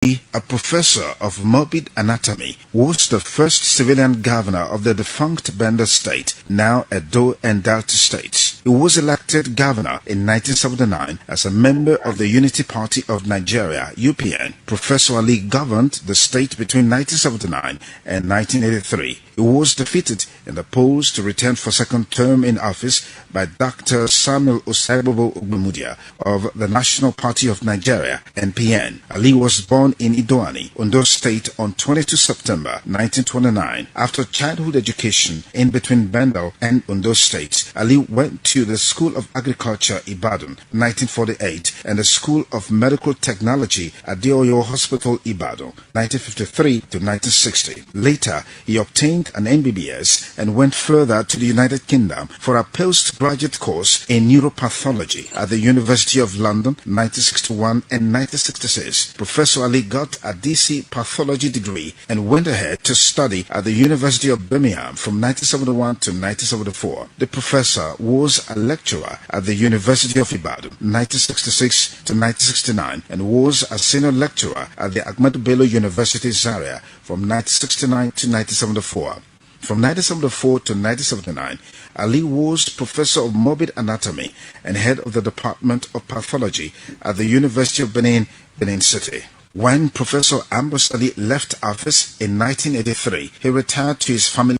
a professor of morbid anatomy, was the first civilian governor of the defunct Benin State, now Edo and Delta states. He was elected governor in 1979 as a member of the Unity Party of Nigeria, UPN. Professor Ali governed the state between 1979 and 1983. He was defeated in the polls to return for second term in office by Dr. Samuel Osaibobo Ogbemudia of the National Party of Nigeria, NPN. Ali was born in Idoani, Ondo State on 22 September 1929. After childhood education in between Bendel and Ondo States, Ali went to the School of Agriculture, Ibadan, 1948, and the School of Medical Technology at Dioyo Hospital, Ibadan, 1953 to 1960. Later, he obtained an MBBS and went further to the United Kingdom for a postgraduate course in neuropathology at the University of London, 1961 and 1966. Professor Ali got a DC pathology degree and went ahead to study at the University of Birmingham from 1971 to 1974. The professor was a lecturer at the University of Ibadan, 1966 to 1969, and was a senior lecturer at the Ahmadu Bello University, Zaria, from 1969 to 1974. From 1974 to 1979, Ali was professor of morbid anatomy and head of the Department of Pathology at the University of Benin, Benin City. When Professor Ambrose Ali left office in 1983, he retired to his family.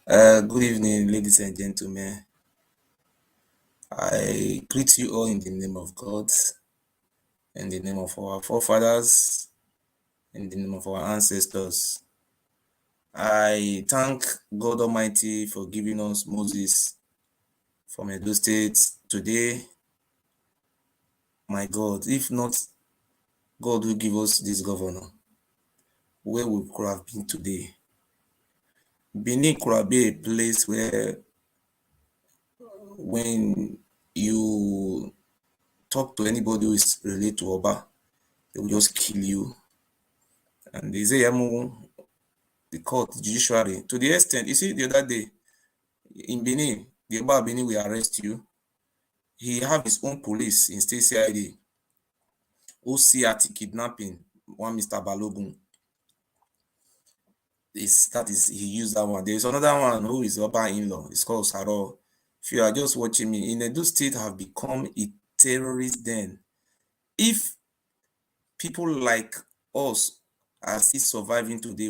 Good evening, ladies and gentlemen. I greet you all in the name of God, in the name of our forefathers, in the name of our ancestors. I thank God Almighty for giving us Moses from Edo State today. My God, if not God will give us this governor, where we could have been today? Benin could have been a place where when you talk to anybody who is related to Oba, they will just kill you. And they say, the court, judiciary, to the extent, you see, the other day in Benin, the Oba of Benin will arrest you. He have his own police in state CID who see at kidnapping one Mr. Balogun. He used that one. There's another one who is Oba in-law. It's called Saro. If you are just watching me, in Edo State have become a terrorist den. If people like us are still surviving today,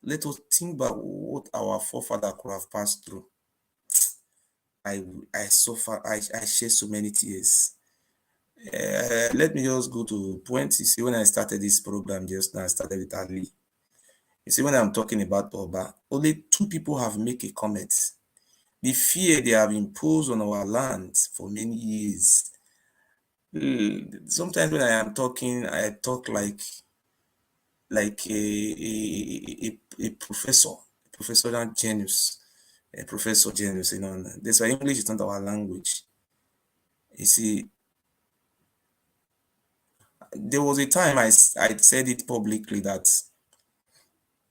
let us think about what our forefather could have passed through. I suffer, I shed so many tears. Let me just go to point. You see, when I started this program just now, I started with Ali. You see, when I'm talking about Oba, only 2 people have made a comment. The fear they have imposed on our land for many years. Sometimes when I am talking, I talk like a professor genius, professor genius. You know, that's why English is not our language. You see, there was a time I said it publicly that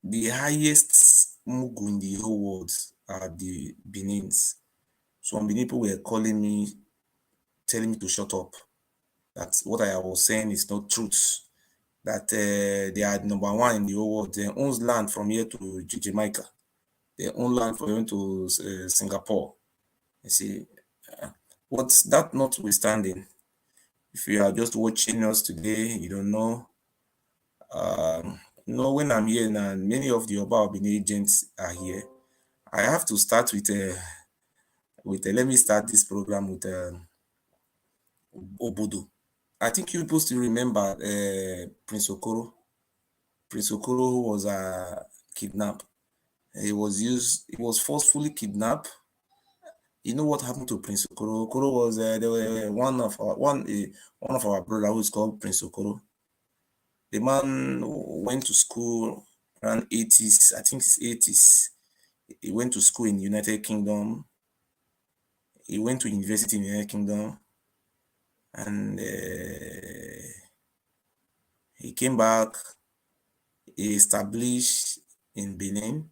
the highest Mugu in the whole world are the Benins. Some Benin people were calling me, telling me to shut up. That what I was saying is not truth. That they are number 1 in the whole world. They own land from here to Jamaica. They own land from here to Singapore. You see, what's that notwithstanding? If you are just watching us today, you don't know. When I'm here now, many of the Oba Benin agents are here. I have to start with let me start this program with Obodo. I think you people still remember Prince Okoro. Prince Okoro, who was kidnapped. He was forcefully kidnapped. You know what happened to Prince Okoro? Okoro was one of our brother who is called Prince Okoro. The man went to school around 80s, I think it's 80s. He went to school in United Kingdom. He went to university in United Kingdom, and he came back. he established in Benin,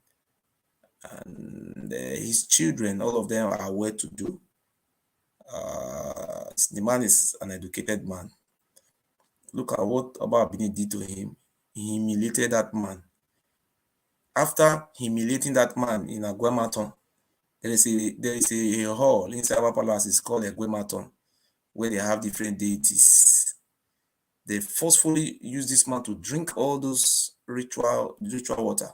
and his children, all of them are well to do. The man is an educated man. Look at what Oba Ewuare did to him. He humiliated that man. After humiliating that man in Agwematon, there is a hall inside our palace. It's called Agwematon, where they have different deities. They forcefully use this man to drink all those ritual water.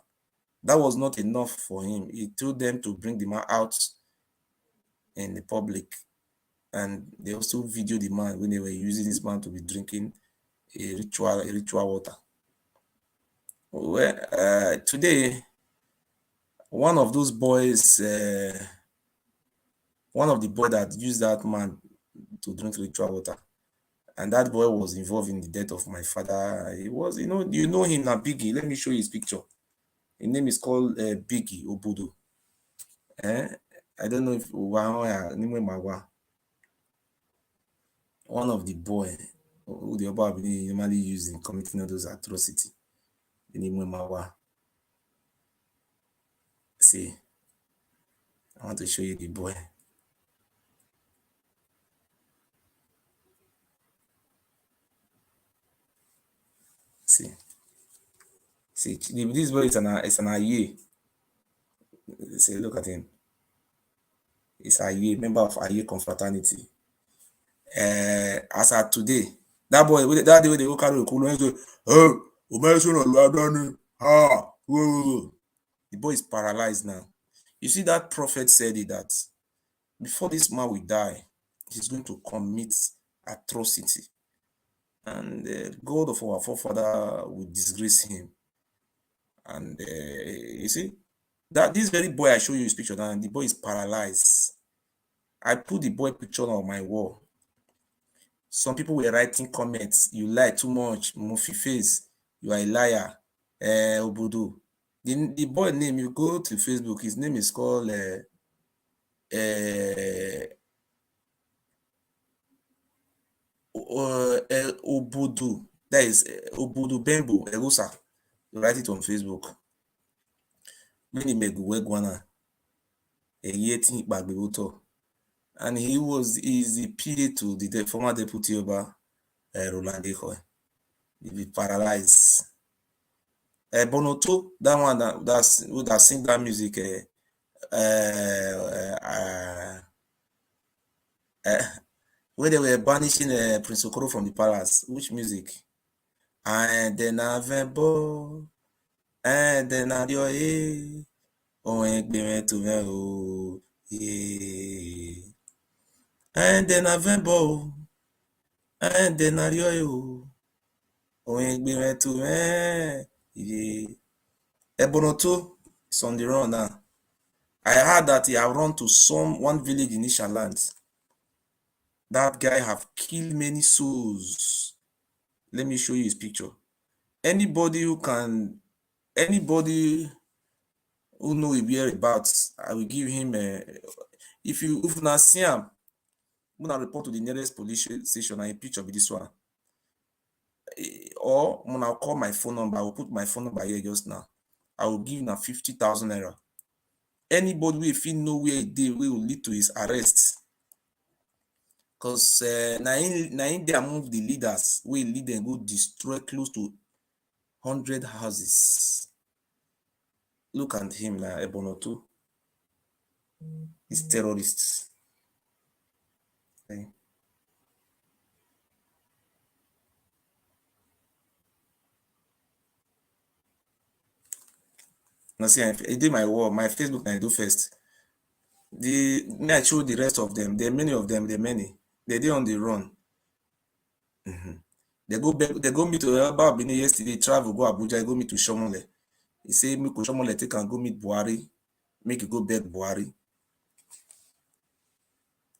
That was not enough for him. He told them to bring the man out in the public, and they also videoed the man when they were using this man to be drinking a ritual water. Well, today, one of those boys, one of the boys that used that man to drink ritual water, and that boy was involved in the death of my father. He was, you know him now, Biggie. Let me show you his picture. His name is called Biggie Obodo. I don't know if one of the boy who the Oba normally used in committing all those atrocities. See, I want to show you the boy. See, this boy is an Aye. See, look at him. It's Aye, member of Aye confraternity. As at today, that boy, that day when they go carry the cool and say, the boy is paralyzed now. You see, that prophet said it, that before this man will die, he's going to commit atrocity, and God of our forefather will disgrace him. And you see, that this very boy, I show you his picture now, and the boy is paralyzed. I put the boy picture on my wall. Some people were writing comments, "You lie too much, Mufi face, you are a liar, Obodo." The boy name, you go to Facebook, his name is called Obodo. That is Obodo Bembo Erusa. You write it on Facebook. Many Meguegwana, a yeti Bagbebuto. And is the PA to the former deputy Oba Roland Ehoe. He be paralyzed. Bonoto, that one that sing that music, when they were banishing Prince Okoro from the palace, which music? And then Avembo, and then Adioe, oh, and to me, yeah. And then Avembo, and then Adioe, oh, and to me, yeah. Ebonoto is on the run now. I heard that he have run to one village in Ishaland. That guy have killed many souls. Let me show you his picture. Anybody who know his whereabouts, I will give him if you not see him, I'm gonna report to the nearest police station and a picture with this one. Or I'm gonna call my phone number. I will put my phone number here just now. I will give him 50,000 naira. Anybody if he know where they will lead to his arrest. Because now they among the leaders, we lead them go destroy close to 100 houses. Look at him now, Ebonoto. He's terrorists. Okay. Now see, I did my wall, my Facebook, I do first. I show the rest of them. There are many of them. They did on the run. They go meet to Oba Ewuare yesterday. Travel go Abuja. Go meet to Shomole. He say me go Shomole take and go meet Buhari. Make you go beg Buhari.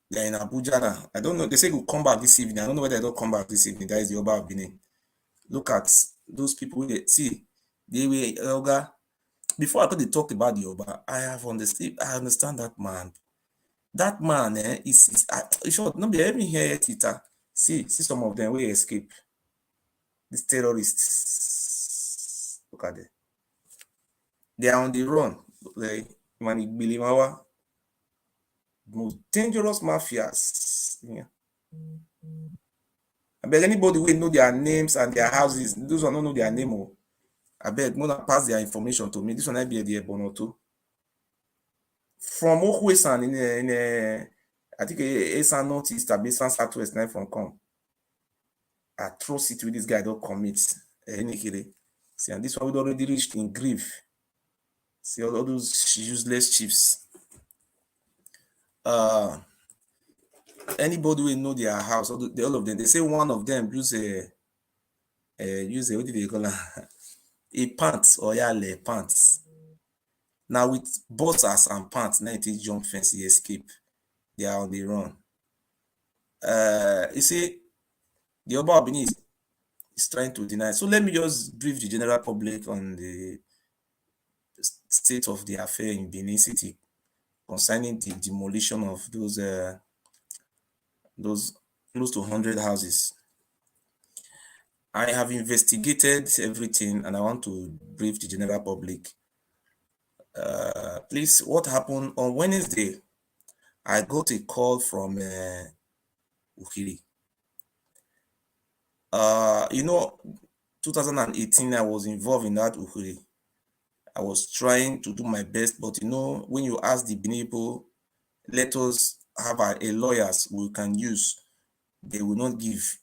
They're in Abuja now. I don't know. They say we'll come back this evening. I don't know whether they don't come back this evening. That is the Oba Ewuare. Look at those people. See, they were Oga. Before I could talk about the Oba, I understand that man. That man is short. No be every here it. See some of them will escape. These terrorists. Look at them. They are on the run. Like Manibilimawa, most dangerous mafias. Yeah. I beg anybody will know their names and their houses. Those who don't know their name. Oh. I beg, Mona pass their information to me. This one I be the Bonoto. From Okwesan in I think Esan Northeast, Abesan Southwest, now from come. Atrocity with this guy don't commit. See, and this one we already reached in grief. See all those useless chiefs. Anybody will know their house. All of them. They say one of them use a what do they call a pants or pants. Now with boxers and pants, now it is jump fence, he escape. They are on the run. You see, the Oba Benin is trying to deny. So let me just brief the general public on the state of the affair in Benin City concerning the demolition of those close to 100 houses. I have investigated everything and I want to brief the general public. Please, what happened on Wednesday? I got a call from Ukiri. 2018, I was involved in that Ukiri. I was trying to do my best, but when you ask the Benin people, let us have a lawyers we can use, they will not give.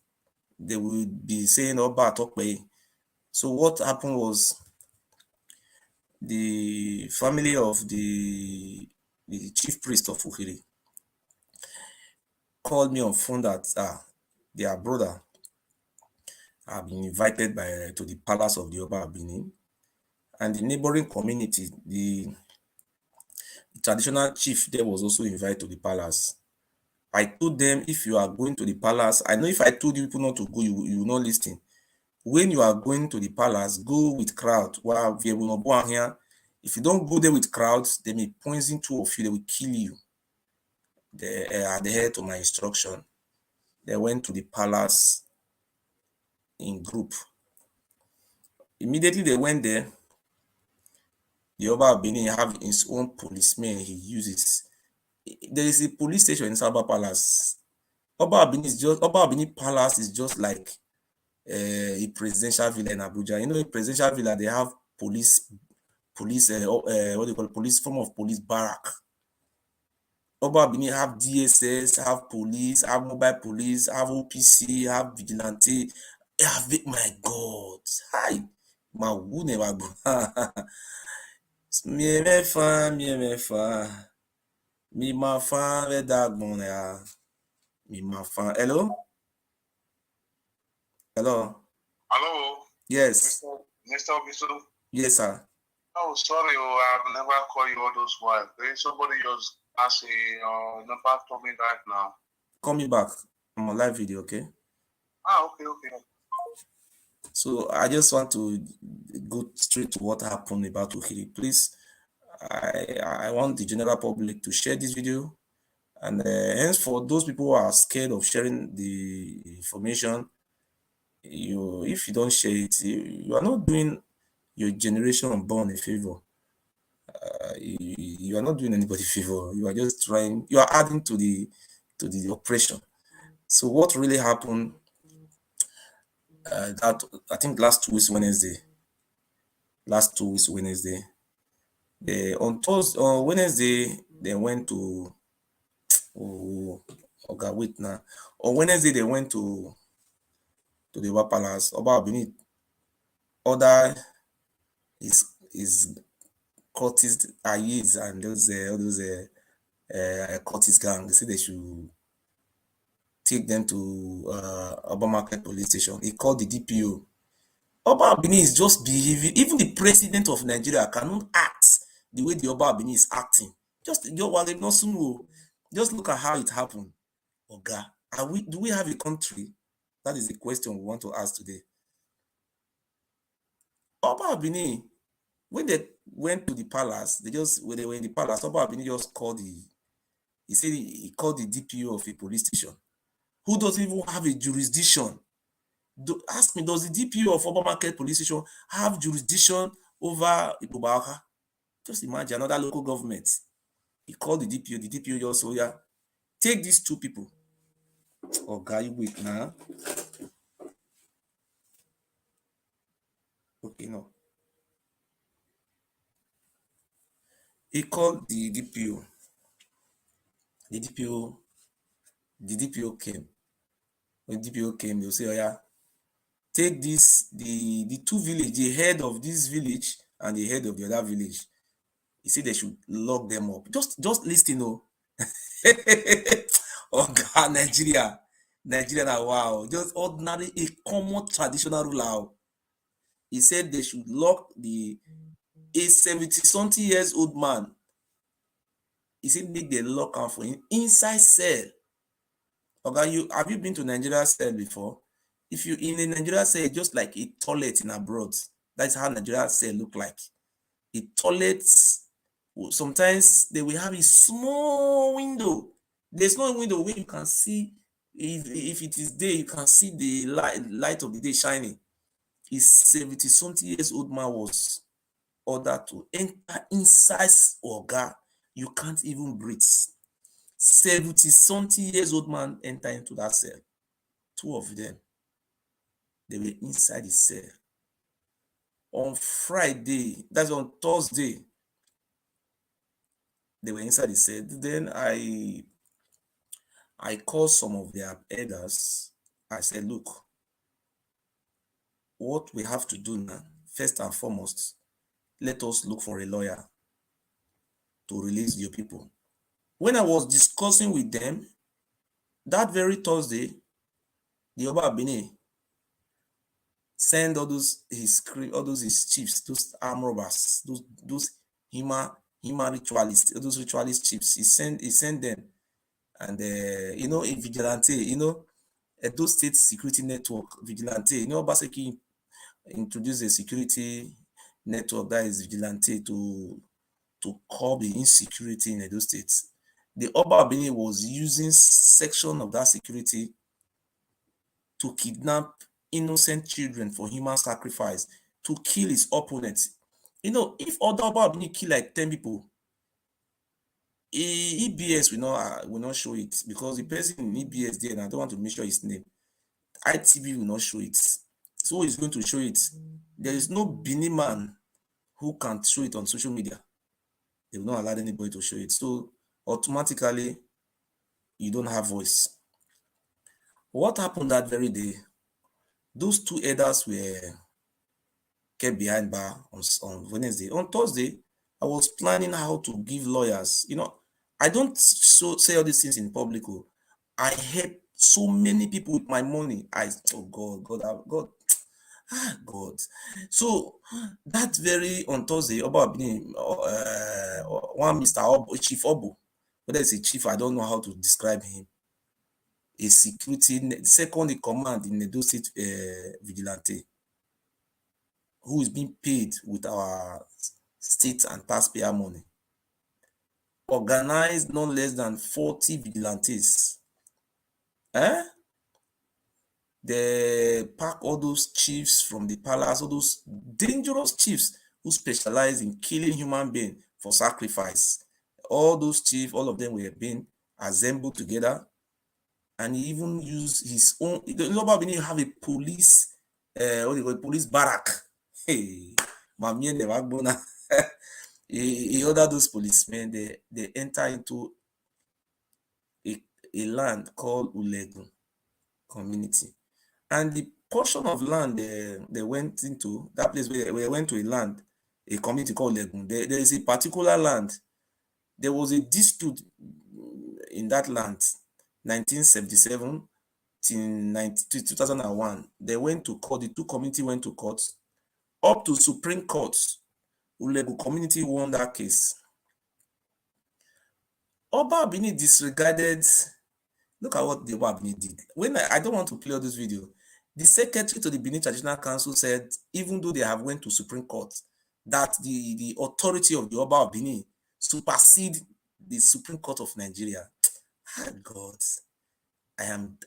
They will be saying, Oba Tokpe. So what happened was the family of the chief priest of Ukiri called me on phone that their brother have been invited to the palace of the Oba Benin, and the neighboring community, the traditional chief there was also invited to the palace. I told them, if you are going to the palace, I know if I told you people not to go, you will not listen. When you are going to the palace, go with crowd. If you don't go there with crowds, they may poison two of you, they will kill you. They adhered to my instruction. They went to the palace in group. Immediately they went there. The Oba Benin have his own policemen he uses. There is a police station in Saba Palace. Oba Benin Palace is just like a presidential villa in Abuja. A presidential villa, they have police what do you call it? Police form of police barrack. Oba Benin have DSS, have police, have mobile police, have OPC, have vigilante. Have it, my God. Hi. My who never go. Mi ma fan Hello? Hello? Hello? Yes. Mr. Bisu? Yes, sir. Oh, sorry, I've never called you all those while. Somebody just asked number to me right now. Call me back. I'm on live video, okay? Okay. So I just want to go straight to what happened about Ukiri. Please, I want the general public to share this video. And hence, for those people who are scared of sharing the information, if you don't share it, you are not doing your generation unborn a favor. You are not doing anybody a favor. You are just trying. You are adding to the oppression. So what really happened? That I think last 2 weeks Wednesday. On Wednesday they went to wait now. On Wednesday they went to the Oba Palace. Oba Benin order his cultist Ayes and those cultist gang. They say they should take them to Oba Market Police Station. He called the DPO. Oba Benin is just behaving. Even the president of Nigeria cannot act the way the Oba Benin is acting. Just look at how it happened. Oga, do we have a country? That is the question we want to ask today. Oba Benin, when they went to the palace, when they were in the palace, Oba Benin just called he called the DPO of a police station, who doesn't even have a jurisdiction Ask me, does the DPO of Oba Market Police Station have jurisdiction over Oba Ewuare? Just imagine another local government. He called the DPO just so, yeah, take these two people. Oh, guy, you wait now. Okay, no. He called the DPO. The DPO came. When the DPO came, they'll say, oh yeah, take this, the two village, the head of this village and the head of the other village. He said they should lock them up. Just listen, oh. Oh God, Nigeria now, wow. Just ordinary, a common traditional ruler. He said they should lock a 70-something years old man. He said make they lock am for him inside cell. Okay, have you been to Nigeria cell before? If you in a Nigeria cell, just like a toilet in abroad. That's how Nigeria cell look like. A toilet, sometimes they will have a small window. There's no window where you can see, if it is day, you can see the light of the day shining. His 70-something years old man was ordered to enter inside Oga. You can't even breathe. 70-something years old man enter into that cell. Two of them, they were inside the cell. On Friday, that's on Thursday, they were inside the cell. Then I called some of their elders. I said, look, what we have to do now, first and foremost, let us look for a lawyer to release your people. When I was discussing with them, that very Thursday, the Oba of Benin send all those his chiefs, those arm robbers, those human ritualists, those ritualist chiefs. He sent them, and in vigilante, Edo State security network vigilante. Obaseki introduced a security network that is vigilante to curb the insecurity in Edo State. The Oba of Benin was using section of that security to kidnap innocent children for human sacrifice, to kill his opponents. If other Oba of Benin kill like 10 people, EBS will not show it, because the person in EBS there, and I don't want to mention his name, ITV will not show it. So he's going to show it. There is no Benin man who can show it on social media. They will not allow anybody to show it. So automatically, you don't have voice. What happened that very day? Those two elders were kept behind bar on Wednesday. On Thursday, I was planning how to give lawyers. I don't say all these things in public. I help so many people with my money. God. So that very on Thursday, about one Mr. Chief Obo, whether it's a chief, I don't know how to describe him. A security second in command in Edo State vigilante, who is being paid with our state and taxpayer money, organized no less than 40 vigilantes. They pack all those chiefs from the palace, all those dangerous chiefs who specialize in killing human beings for sacrifice. All those chiefs, all of them were being assembled together, and he even used his own. Oba Benin have a police, police barrack. Hey, Mamie never gonna. He ordered those policemen. They enter into a land called Ulegun community, and the portion of land they went into, that place where they went to a community called Ulegun. There is a particular land. There was a dispute in that land, 1977 till 2001. They went to court. The two communities went to court, up to Supreme Court. Ulegun community won that case. Oba Benin disregarded. Look at what the Oba Benin did. When I don't want to play all this video, the secretary to the Benin Traditional Council said, even though they have went to Supreme Court, that the authority of the Oba of Benin supersede the Supreme Court of Nigeria. God, I am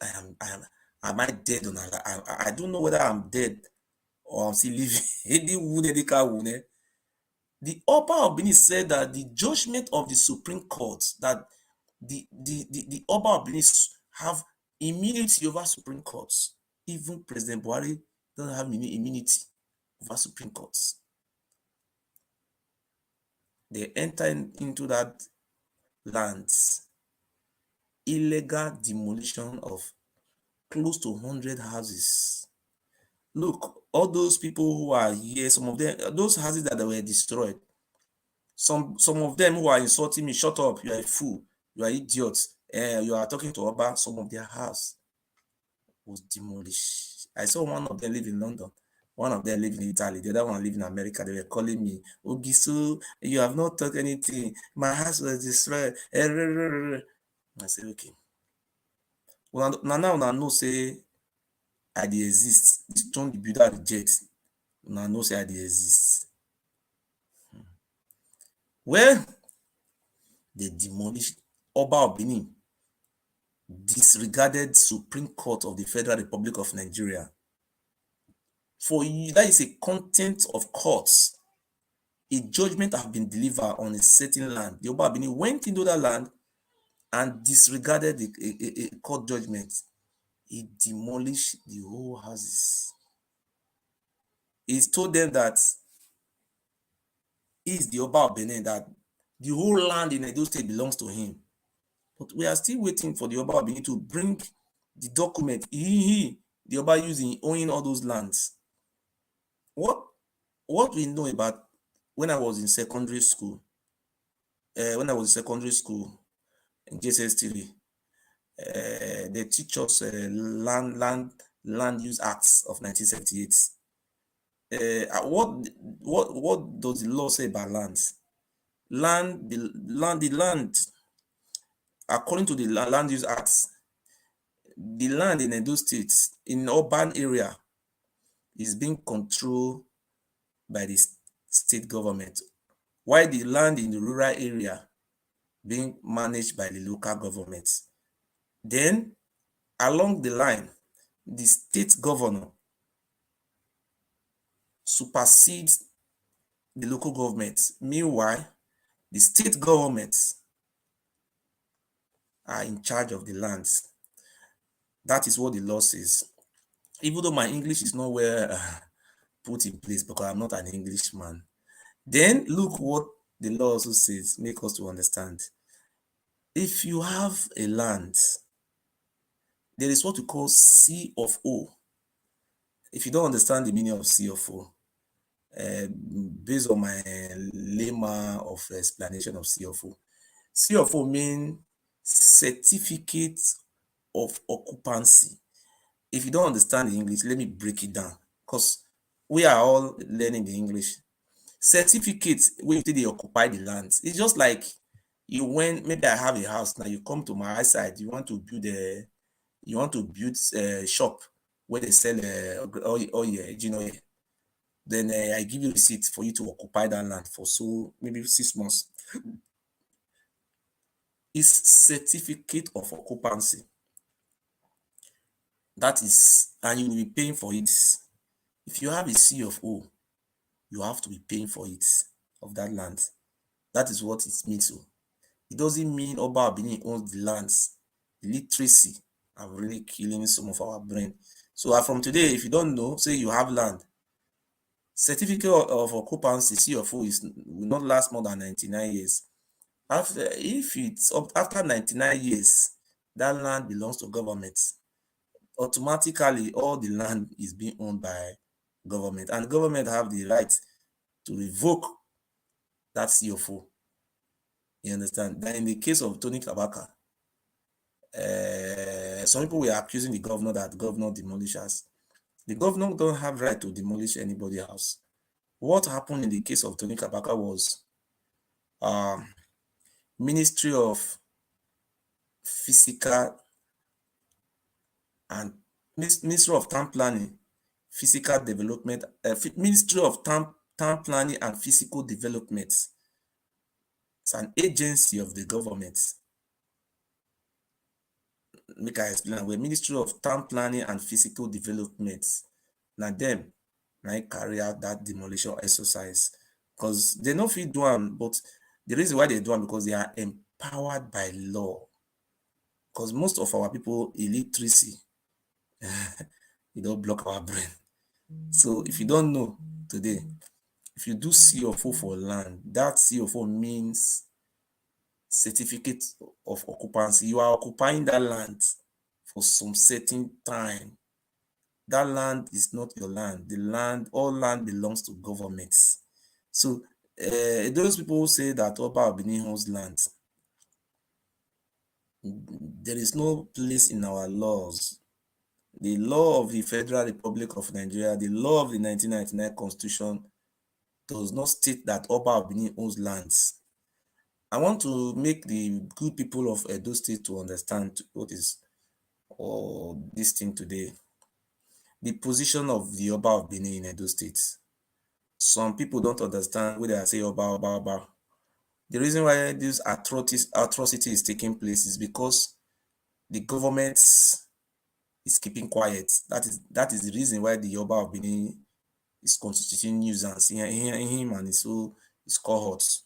Am I dead or not? I don't know whether I'm dead or I'm still living. The Oba of Benin said that the judgment of the Supreme Court, that the Oba of Benin have immunity over Supreme Courts. Even President Buhari doesn't have immunity over Supreme Courts. They enter into that land, illegal demolition of close to 100 houses. Look, all those people who are here, some of them, those houses that were destroyed, some of them who are insulting me, shut up, you are a fool, you are idiots, you are talking to Oba, some of their house was demolished. I saw one of them live in London, one of them live in Italy, the other one live in America. They were calling me, Ogisu, you have not talked anything, my house was destroyed. I said, okay. Well, now I know say I dey exist. The stone the builder reject. Now I know say I dey exist. Well, they demolished. Oba of Benin disregarded Supreme Court of the Federal Republic of Nigeria. For you, that is a content of courts. A judgment have been delivered on a certain land. The Oba of Benin went into that land and disregarded a court judgment. He demolished the whole houses. He told them that he is the Oba of Benin, that the whole land in Edo State belongs to him. But we are still waiting for the Oba of Benin to bring the document the Oba using owning all those lands. What we know about when I was in secondary school, in JSS3, they teach us land use acts of 1978. What does the law say about lands? The land, according to the land use acts, the land in Edo State, in urban area, is being controlled by the state government, while the land in the rural area being managed by the local government. Then, along the line, the state governor supersedes the local government. Meanwhile, the state governments are in charge of the lands. That is what the law says. Even though my English is not well put in place because I'm not an Englishman. Then look what the law also says, make us to understand. If you have a land, there is what we call C of O. If you don't understand the meaning of C of O, based on my layman of explanation of C of O, C of O means certificate of occupancy. If you don't understand the English, let me break it down, because we are all learning the English. Certificate, when you say they occupy the land, it's just like you went, maybe I have a house now, you come to my side, you want to build a shop where they sell oil, then I give you a receipt for you to occupy that land for maybe 6 months. It's certificate of occupancy. That is, and you will be paying for it. If you have a C of O, you have to be paying for it, of that land. That is what it means. So it doesn't mean Oba Benin owns the lands. Literacy are really killing some of our brain. So from today, if you don't know, say you have land, certificate of occupancy, C of O, will not last more than 99 years. After 99 years, that land belongs to government. Automatically, all the land is being owned by government, and government have the right to revoke that C of O. You understand? Then in the case of Tony Kabaka, some people were accusing the governor that governor demolishes. The governor don't have right to demolish anybody's house. What happened in the case of Tony Kabaka was Ministry of Physical and Ministry of Town Planning, Physical Development, Ministry of Town Planning and Physical Development. It's an agency of the government. make I explain. We Ministry of Town Planning and Physical Development. Now them, now carry out that demolition exercise because they no fit do am, but the reason why they do am because they are empowered by law. Because most of our people illiteracy, it don't block our brain. So if you don't know today, if you do CFO for land, that CFO means certificate of occupancy. You are occupying that land for some certain time. That land is not your land. The land, all land belongs to governments. So those people who say that Oba Benin owns land, there is no place in our laws. The law of the Federal Republic of Nigeria, the law of the 1999 Constitution does not state that Oba Benin owns lands. I want to make the good people of Edo State to understand what is this thing today. The position of the Oba of Benin in Edo State. Some people don't understand when they say Oba. The reason why this atrocity is taking place is because the government is keeping quiet. That is the reason why the Oba of Benin is constituting nuisance in him and his cohorts.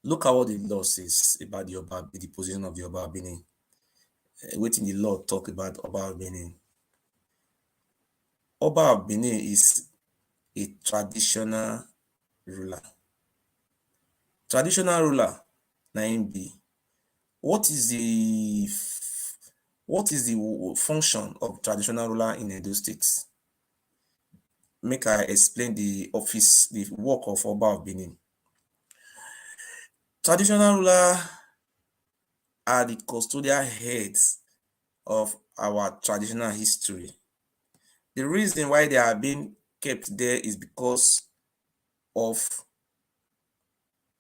Look at what the law says about the position of the Oba of Benin. What in the law talk about Oba of Benin? Oba of Benin is a traditional ruler. Traditional ruler, 9B. What is the function of traditional ruler in Edo State? Make I explain the work of Oba of Benin. Traditional ruler are the custodial heads of our traditional history. The reason why they are being kept there is because of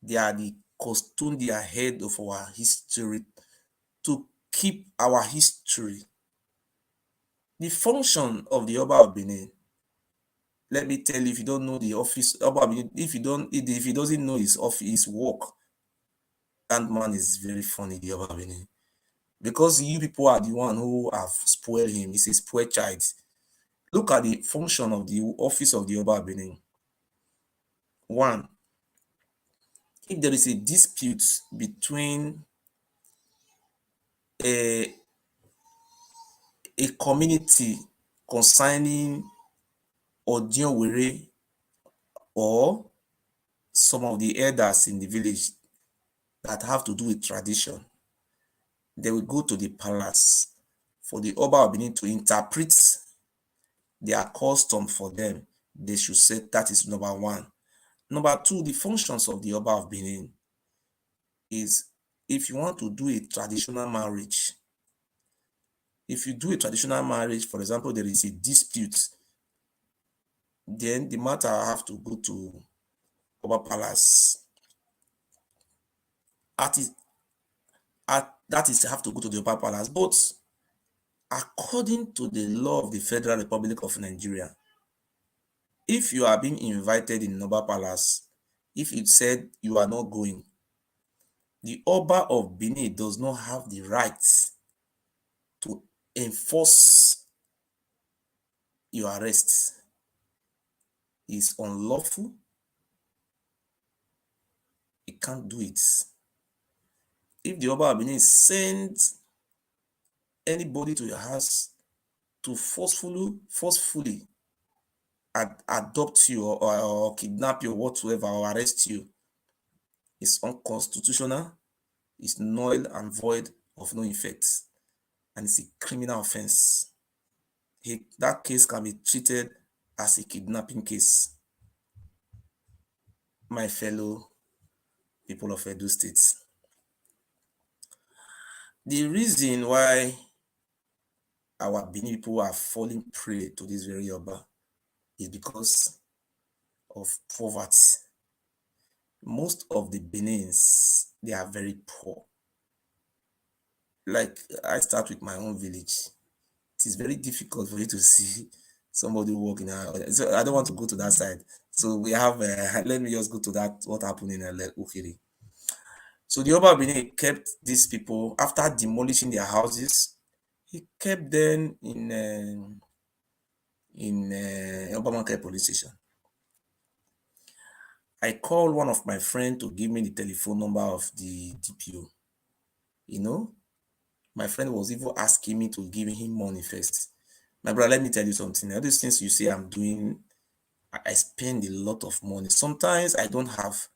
they are the custodial head of our history to keep our history. The function of the Oba of Benin, let me tell you, if you don't know the office, Oba of Benin, if he doesn't know his office, his work, that man is very funny, the Oba of Benin. Because you people are the one who have spoiled him. He's a spoiled child. Look at the function of the office of the Oba of Benin. 1, if there is a dispute between a community concerning Oba Ewuare or some of the elders in the village that have to do with tradition, they will go to the palace for the Oba of Benin to interpret their custom for them. They should say that is number 1. Number 2, the functions of the Oba of Benin is if you want to do a traditional marriage. If you do a traditional marriage, for example, there is a dispute, then the matter have to go to Oba Palace. That is have to go to the Oba Palace. But according to the law of the Federal Republic of Nigeria, if you are being invited in Oba Palace, if you said you are not going, the Oba of Benin does not have the right to enforce your arrest. It's unlawful. He can't do it. If the Oba of Benin sends anybody to your house to forcefully adopt you or kidnap you or whatsoever or arrest you, it's unconstitutional, it's null and void of no effect, and it's a criminal offense. That case can be treated as a kidnapping case. My fellow people of Edo State, the reason why our Benin people are falling prey to this very Oba is because of poverty. Most of the Benins, they are very poor. Like, I start with my own village. It is very difficult for you to see somebody walking out. So I don't want to go to that side. So we have, let me just go to that, what happened in Ukiri. So the Oba of Benin kept these people after demolishing their houses. He kept them in Obamanke police station. I called one of my friends to give me the telephone number of the DPO. You know, my friend was even asking me to give him money first. My brother, let me tell you something. All these things you see I'm doing, I spend a lot of money. Sometimes I don't have,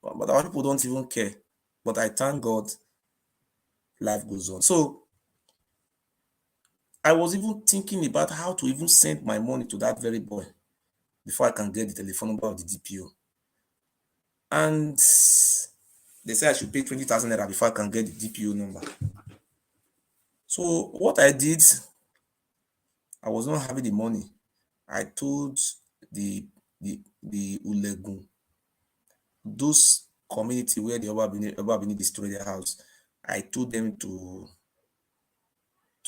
but our people don't even care. But I thank God, life goes on. So I was even thinking about how to even send my money to that very boy before I can get the telephone number of the DPO. And they say I should pay 20,000 naira before I can get the DPO number. So what I did, I was not having the money. I told the Ulegun, those community where the Oba Bini destroyed their house, I told them to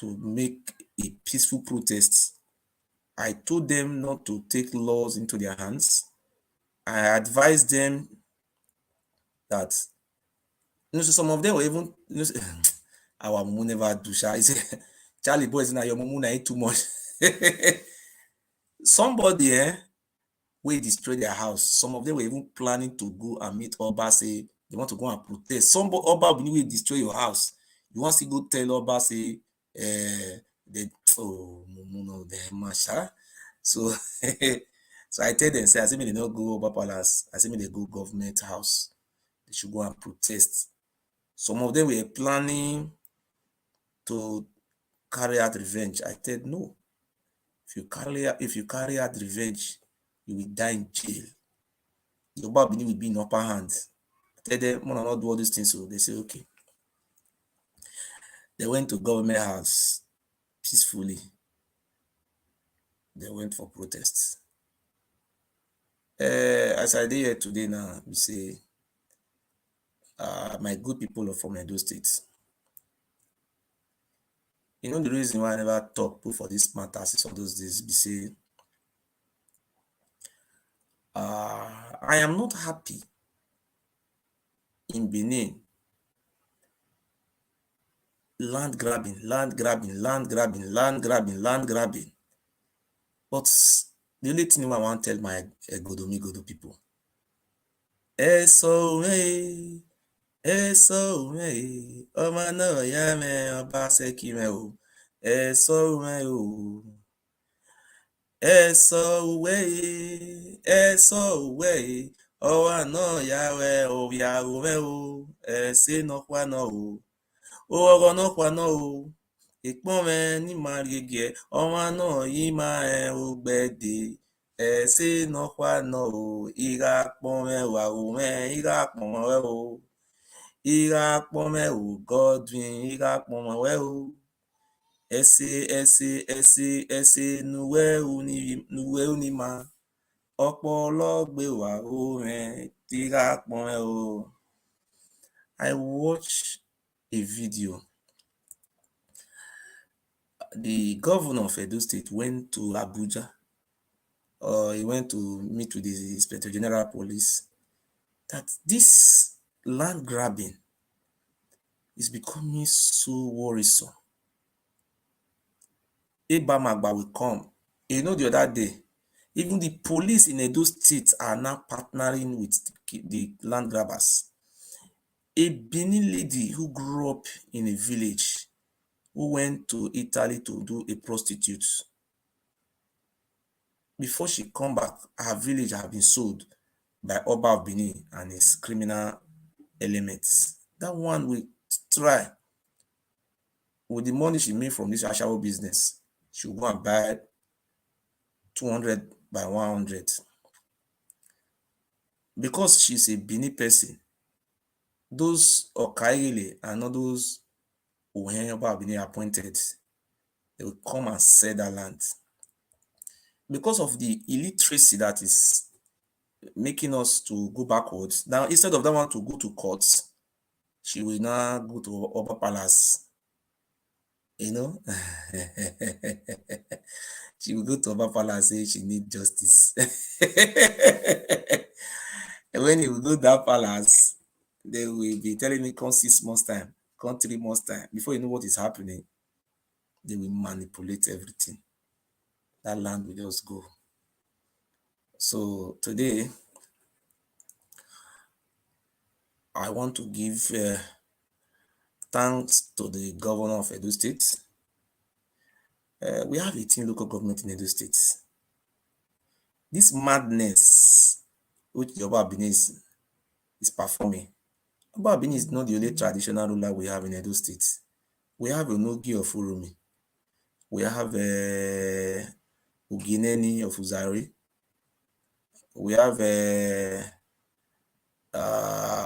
make a peaceful protest. I told them not to take laws into their hands. I advised them that, so some of them were even, our mumu never do sha. He said, Charlie boys, now your mumu na eat too much. Somebody we destroy their house. Some of them were even planning to go and meet Oba, say they want to go and protest. Some Oba will destroy your house. You want to go tell Oba, say, they, oh, no, they masha. So, so I tell them, say, I say, me they not go Oba Palace. I say, me they go government house. They should go and protest. Some of them were planning to carry out revenge. I said, no. If you carry out revenge, you will die in jail. The Oba Bini will be in upper hand. I tell them, I not do all these things. So they say, okay. They went to government house peacefully. They went for protests. As I did here today now, we say, my good people from Edo State. You know the reason why I never talk for this matters is all those days, we say, I am not happy in Benin. Land grabbing. But the only thing I want to tell my Godo people, ọmọ náà yá mẹ Obaseki mẹ o, ọwọ́ náà yá wẹ òbíàwó mẹ o, ẹsẹ̀ náà kwá náà o, ọwọ́ náà kwá náà o, ìpọ́n mẹ ní máa gègé, ọwọ́ náà yí máa ògbẹ́dẹ, ẹsẹ̀ náà kwá náà o, ìrà pọ́n mẹ wà o mẹ, ìrà pọ́n mẹ o, ìrà pọ́n mẹ o, Godwin, ìrà pọ́n mẹ o. Ẹsẹ̀ nuwẹ́ onímọ̀ ọpọlọ gbé wà ó rẹ̀ tíra pọ́n ẹ o. I watched a video. The governor of Edo State went to Abuja. He went to meet with the Inspector General Police. That this land grabbing is becoming so worrisome. Ibamagba will come. You know, the other day, even the police in Edo State are now partnering with the land grabbers. A Benin lady who grew up in a village, who went to Italy to do a prostitute. Before she come back, her village had been sold by Oba of Benin and his criminal elements. That one will try. With the money she made from this Ashawo business, she'll go and buy 200 by 100. Because she's a Benin person, those Okaile and not those who have been appointed, they will come and sell that land. Because of the illiteracy that is making us to go backwards, now instead of that one to go to courts, she will now go to Oba Palace. You know? She will go to Oba Palace and say she needs justice. And when you go to that palace, They will be telling me, come 6 months time, come 3 months time. Before you know what is happening, they will manipulate everything. That land will just go. So today, I want to give thanks to the governor of Edo State. We have 18 local government in Edo State. This madness which the Oba Ewuare is performing. Oba Ewuare is not the only traditional ruler we have in Edo State. We have Onogi of Urumi. We have Ugineni of Uzari. We have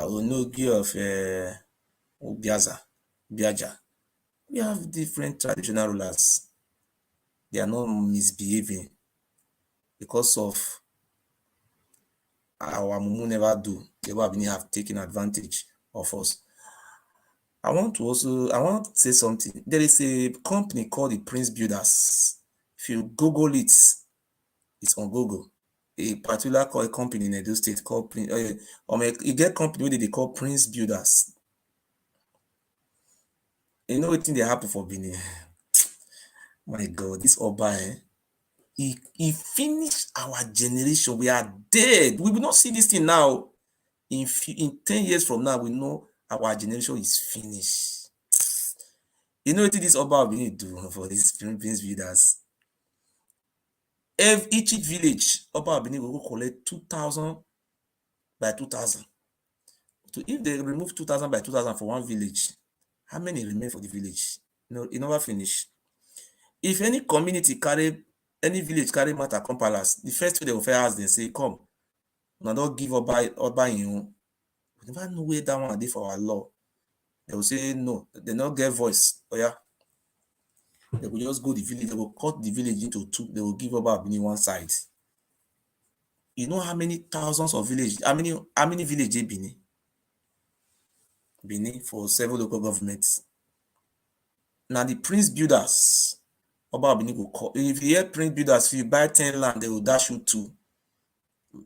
Onogi of Biaja. We have different traditional rulers. They are not misbehaving because of our Mumu never do. The Oba Ewuare have taken advantage of us. I want to say something. There is a company called the Prince Builders. If you Google it, it's on Google. A particular company in Edo State called Prince. You get company where they call Prince Builders. You know what thing they happen for Benin? My God, this Oba, he finished our generation. We are dead. We will not see this thing now. In 10 years from now, we know our generation is finished. You know what this Oba will do for these Prince Builders? Each village, Oba will collect 2,000 by 2,000. So if they remove 2,000 by 2,000 for one village, how many remain for the village? No, it never finish. If any community any village carry matter come palace, the first thing they will first ask them say, come, now don't give Oba you. We never know where that one dey for our law. They will say no, they not get voice. Oh yeah. They will just go the village, they will cut the village into two, they will give Oba Ewuare one side. You know how many thousands of villages, how many villages Benin? Benin for 7 local governments. Now the Prince Builders, Oba Ewuare go call. If you hear Prince Builders, if you buy 10 land, they will dash you 2.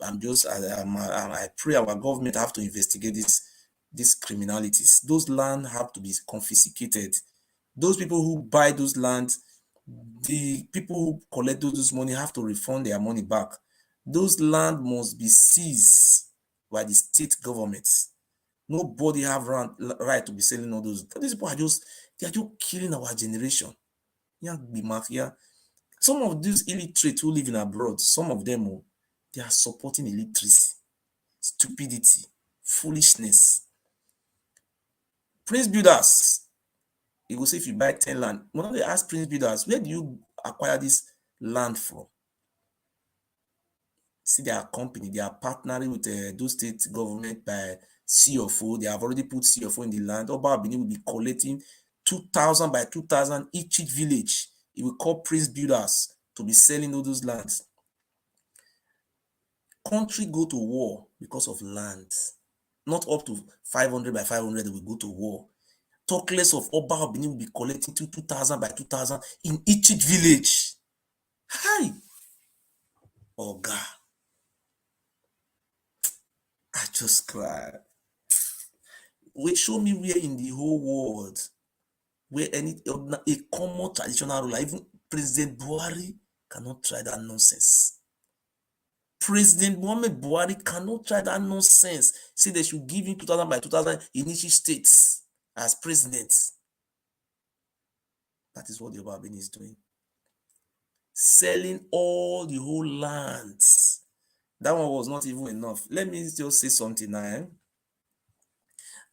I pray our government have to investigate these criminalities. Those land have to be confiscated. Those people who buy those lands, the people who collect those money have to refund their money back. Those land must be seized by the state governments. Nobody have right to be selling all those. These people are just killing our generation. Some of these illiterate who live in abroad, some of them, they are supporting illiteracy, stupidity, foolishness. Prince Builders, you will say if you buy 10 land, when they ask Prince Builders, where do you acquire this land from? See, their company, they are partnering with the Edo State government by CFO. They have already put CFO in the land. Oba Ewuare will be collecting 2,000 by 2,000 each village. He will call Prince Builders to be selling all those lands. Country go to war because of land. Not up to 500 by 500, they will go to war. Talk less of Oba Ewuare will be collecting 2,000 by 2,000 in each village. Hi! Oh God. I just cry. Show me where in the whole world where a common traditional ruler, even President Buhari, cannot try that nonsense. President Muhammad Buhari cannot try that nonsense. Say they should give him 2,000 by 2,000 in each state as president. That is what the Oba Ewuare is doing. Selling all the whole lands. That one was not even enough. Let me just say something now.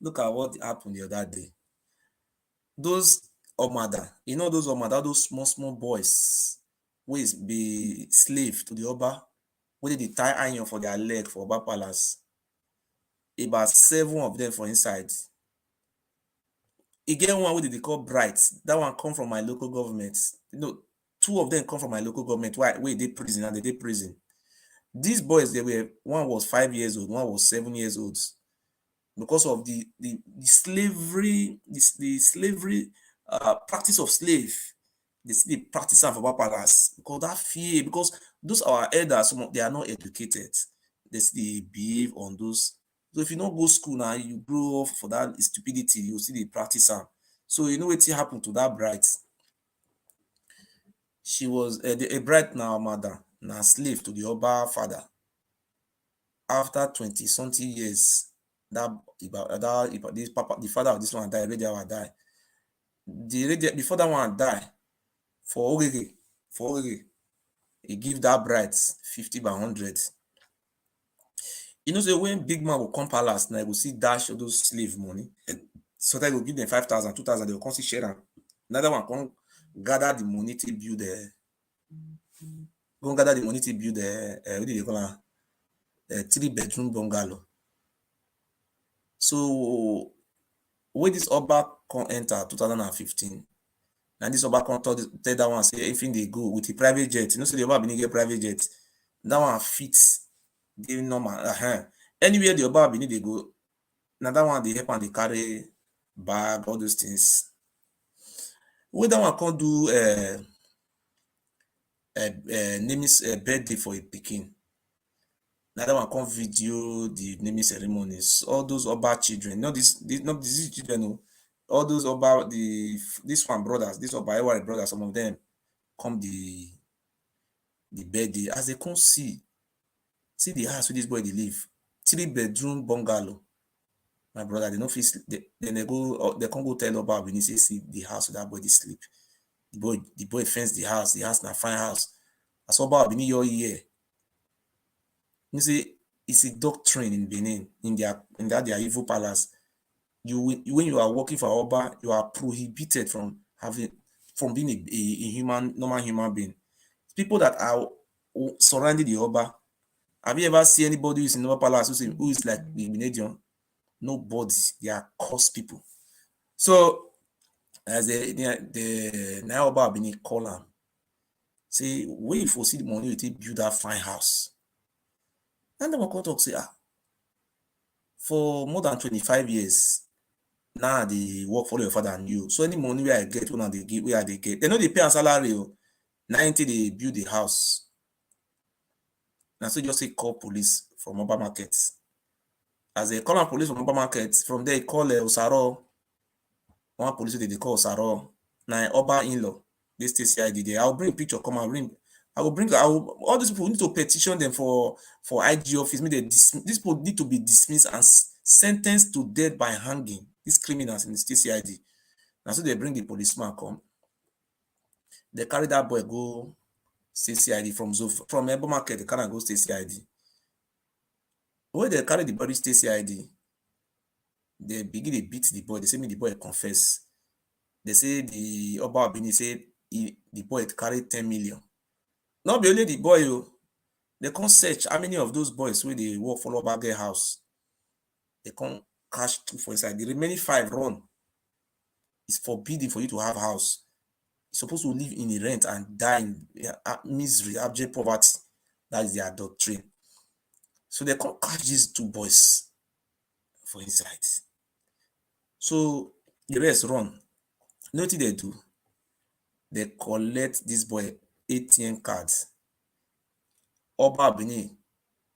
Look at what happened the other day. Those Omada, you know those Omada, those small boys, who is be slave to the Oba, where they tie iron for their leg for Oba Palace. About 7 of them for inside. Again, one way they call Bright. That one come from my local government. 2 of them come from my local government. Why they prison and they did prison. These boys, one was 5 years old, one was 7 years old. Because of the slavery, the slavery practice of slave, they practice of Oba Palace. Because that fear, because those our elders, they are not educated. They behave on those So if you don't go school now, you grow up for that stupidity, you see the practice am. So you know what happened to that bride? She was a bride now, mother, now slave to the Oba father. After 20 something years, this papa, the father of this one died, already our die. Before that one die, for Ogege, he give that bride 50 by 100. You know, so when big man will come palace, now he will see dash all those slave money. So that will give them 5,000, 2,000, they will come see share them. Another one come gather the money to build the what do they call a 3-bedroom bungalow. So when this Oba come enter 2015, and this Oba come tell that one say if they go with the private jet, you know, so the Oba be get private jet, that one fits the normal. Anywhere the Oba be they go, now that one they help and they carry bag, all those things. When that one come do naming birthday for a pikin, now that one come video the naming ceremonies, all those Oba children, not these children, no, all those Oba, this one brothers, this Oba Ewuare brothers, some of them come the birthday, as they come see the house where this boy they live, 3-bedroom bungalow. My brother, they don't feel then they can't go tell Oba when he say see the house where that boy they sleep. The boy fence the house na fine house. As Oba Benin your year. You see, it's a doctrine in Benin, in that their evil palace. When you are working for Oba, you are prohibited from being a normal human being. People that are surrounding the Oba. Have you ever seen anybody who is in Oba palace who is like the Benedion? Nobody. They are cursed people. So as the now Oba Benin call am, say where you foresee the money to build that fine house. And then one talk say, for more than 25 years, now they work for your father and you. So any money where I get, when they give, where they get, they know they pay a salary. 90 they build the house. And so just say call police from Oba Market. As they call police from Oba Market, from there call Osaro. One police they call Osaro. Now Oba in-law, they stay CID there. I'll bring picture, come and bring. All these people need to petition them for IG office. These people need to be dismissed and sentenced to death by hanging. These criminals in the state CID. And so they bring the policeman come. They carry that boy go state CID from Oba Market. They carry go state CID. When they carry the body state CID, they begin to beat the boy. They say me the boy confess. They say the Oba Benin say the boy carry 10 million. Not be only the boy, they can't search how many of those boys where they work for Oba get house. They can't cash 2 for inside. The remaining 5 run. It's forbidden for you to have house. You're supposed to live in a rent and die in misery, abject poverty. That is their doctrine. So they can't catch these 2 boys for inside. So the rest run. You know what they do? They collect this boy ATM cards. Oba Benin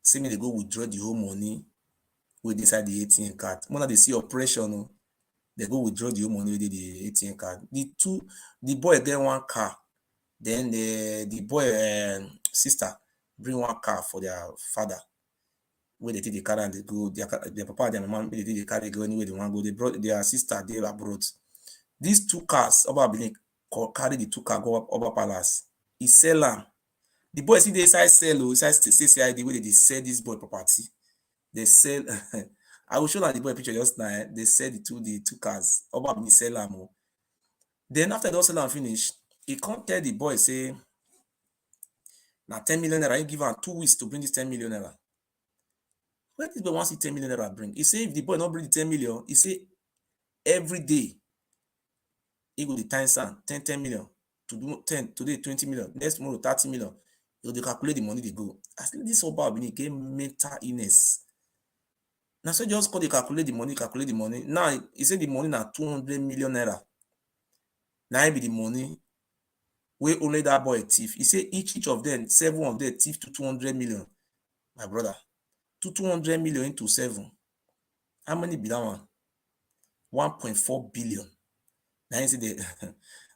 say me they go withdraw the whole money with inside the ATM card. When they see operation, they go withdraw the whole money with the ATM card. The boy get 1 car. Then the boy sister bring 1 car for their father. Where they take the car and they go, their papa and their mama, they take the car, they go anywhere they want to go. They brought their sister there abroad. These 2 cars, Oba Benin carry the 2 car go up Oba Palace. He sell them. The boy see the inside sell, inside CID where they sell this boy property. They sell. I will show that the boy picture just now. They sell the two cars. Oba Benin sell them. Then after they sell them finish, he can't tell the boy say, now 10 million naira. He give him 2 weeks to bring this 10 million naira. Where this boy wants 10 million naira bring? He say if the boy not bring the 10 million, he say every day he go the times 10 million. To do 10 today 20 million, next tomorrow 30 million. They calculate the money they go. As this Oba Benin get mental illness. Now so just call they calculate the money. Now he said the money now 200 million naira. Now be the money where only that boy thief. He say each of them, 7 of them thief to 200 million. My brother, 200 million into 7. How many be that one? 1.4 billion. Now you see the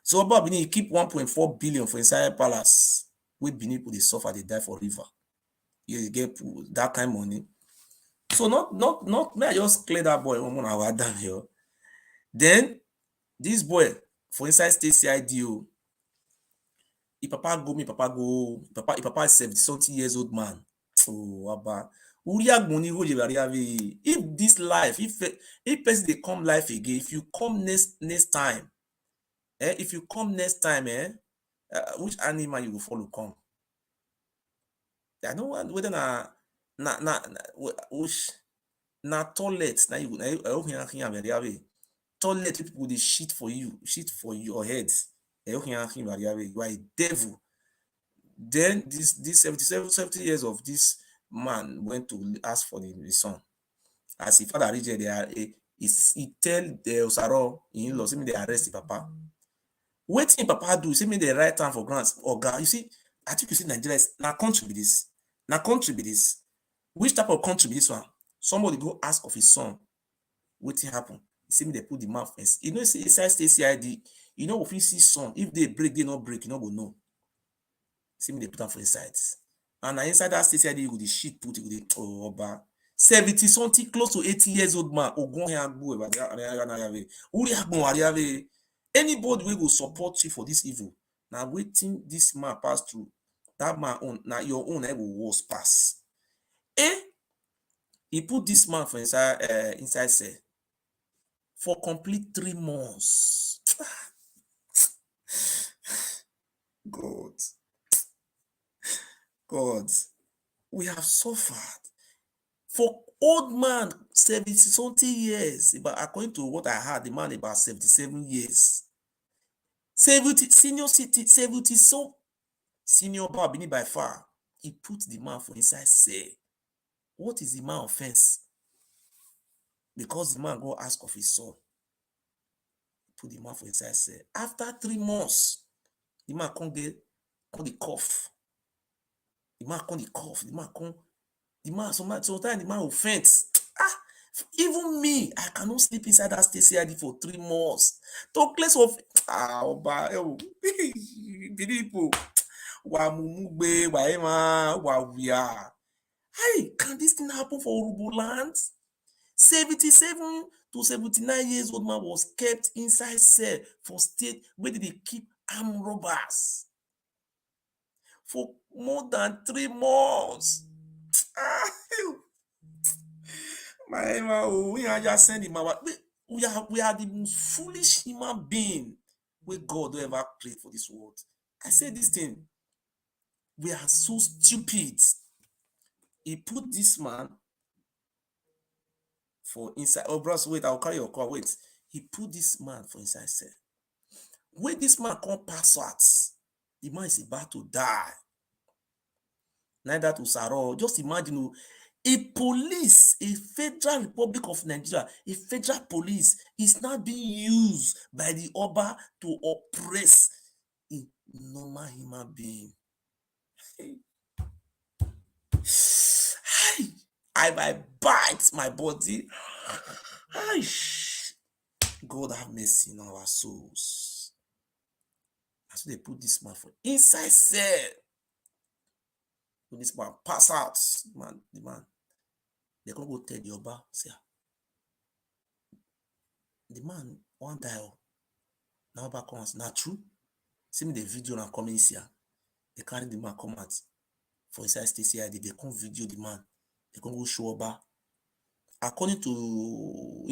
so Oba Benin he keep 1.4 billion for inside palace. We Benin people they suffer, they die for river. You get that kind of money. So not may I just clear that boy one hour down here. Then this boy for inside state CIDO. If papa go, me papa go, papa is 70-something years old man. Oh, Abba. If this life, if person they come life again, if you come next time, if you come next time, which animal you will follow come? I don't want whether which toilet na you toilet people they shit for your head. You are a devil. Then this 70 years of this man went to ask for the son. As he father reached there, he tell the Osaro in-law, say me they arrest the papa. Wetin papa do? Say me the right hand for grants. Oga, you see, I think you see Nigeria is na country be this. Na country be this. Which type of country be this one? Somebody go ask of his son. Wetin happen? He say me they put the mouth first. You know, say inside state CID, you know, if you see son, if they break, they not break, you know, go know. See me they put them for inside. And inside that state CID, you go the shit put, you go the oh Oba. 70-something, close to 80 years old man. Anybody will support you for this evil. Now waiting this man pass through. That man own, now your own will worse pass. He put this man for inside cell for complete 3 months. God, we have suffered. For old man, 70-something years, but according to what I heard, the man about 77 years. 70 senior city, 70 so senior Babini by far. He put the man for inside cell. What is the man offense? Because the man go ask of his son. Put the man for inside cell. After 3 months, the man come the cough. The man come the cough. Sometimes the man offense. Even me, I cannot sleep inside that state CID for 3 months. To place of Oba Ewuare. Hey, can this thing happen for Urubu land? 77 to 79 years old man was kept inside cell for state where they keep armed robbers for more than 3 months. We are just sending we are the most foolish human being where God will ever create for this world. I say this thing. We are so stupid. He put this man for inside. Oh, bros, wait, I'll carry your call. Wait. He put this man for inside cell. When this man come pass out, the man is about to die. Neither to Saro. Just imagine a police, a Federal Republic of Nigeria, a federal police is not being used by the Oba to oppress a normal human being. I bite my body. God have mercy on our souls. So they put this man for inside cell. When this man pass out, the man, they can go tell the Oba, say, the man won't die. Now Oba comes, not true. See me the video now coming here. They carry the man come out for inside state CID. They come video the man. They can go show Oba. According to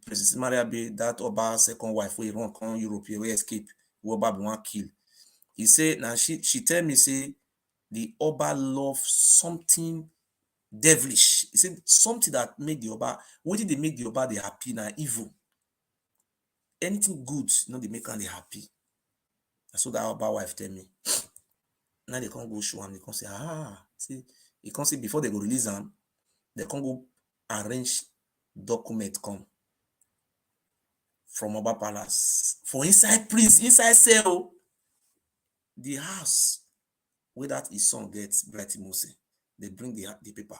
President Maria, that Oba second wife, we run come Europe, we escape, we Oba be one kill. He said, now she tell me, say, the Oba love something devilish. He said something that make the Oba, what did they make the Oba they happy now evil? Anything good, they make them they happy. That's what that Oba wife tell me. Now they can't go show him, they can't say, see, you can't say before they go release them, they can't go arrange document come from Oba Palace for inside prison, inside cell. The house where that his son gets Brighty Mose, they bring the paper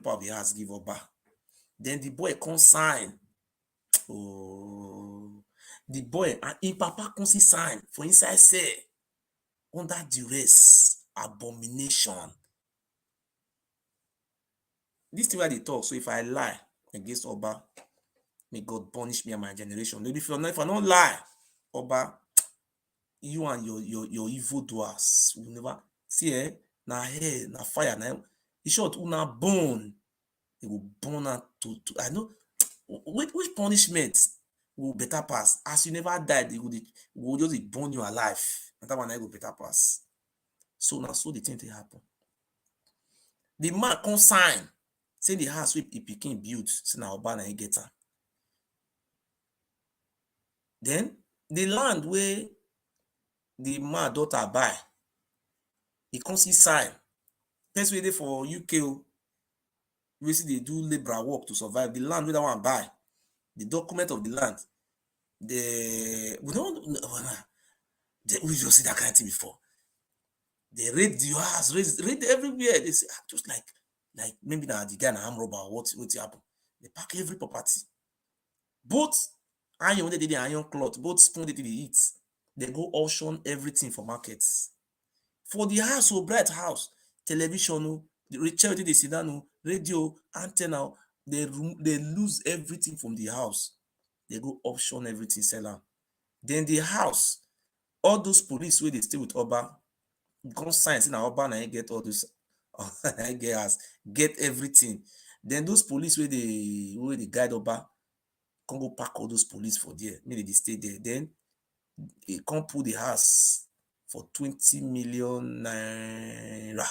of the house, give Oba. Then the boy come sign. Oh, the boy and him papa come see sign for inside cell under duress, abomination. This thing wey I dey talk, so if I lie against Oba, may God punish me and my generation. Maybe if I don't lie, Oba, you and your evil doers will never see na hell, na fire, na in short, una burn. They will burn out to I know which punishment will better pass. As you never died, they will just burn you alive. And that one I go better pass. So now so the thing dey happen. The man come sign say the house wey e pikin build, say na Oba na him get am. Then the land wey the man daughter buy, e come see sign. Person wey dey for UK wey still dey do labourer work to survive, the land wey that one buy, the document of the land, we just see that kind of thing before. They raid the house, raid everywhere. They say just like maybe na the guy na armed robber or what happen. They pack every property. Both iron wey dey the iron cloth, both spoon dey dey eat. They go auction everything for markets. For the house, bright house, television, the chair wey dey sit down, radio, antenna, they lose everything from the house. They go auction everything, sell am. Then the house, all those police wey dey stay with Oba, come sign say na Oba na him get all those get house, get everything. Then those police wey dey guide Oba, come go pack all those police for there, make they dey stay there. Then he come pull the house for 20 million naira.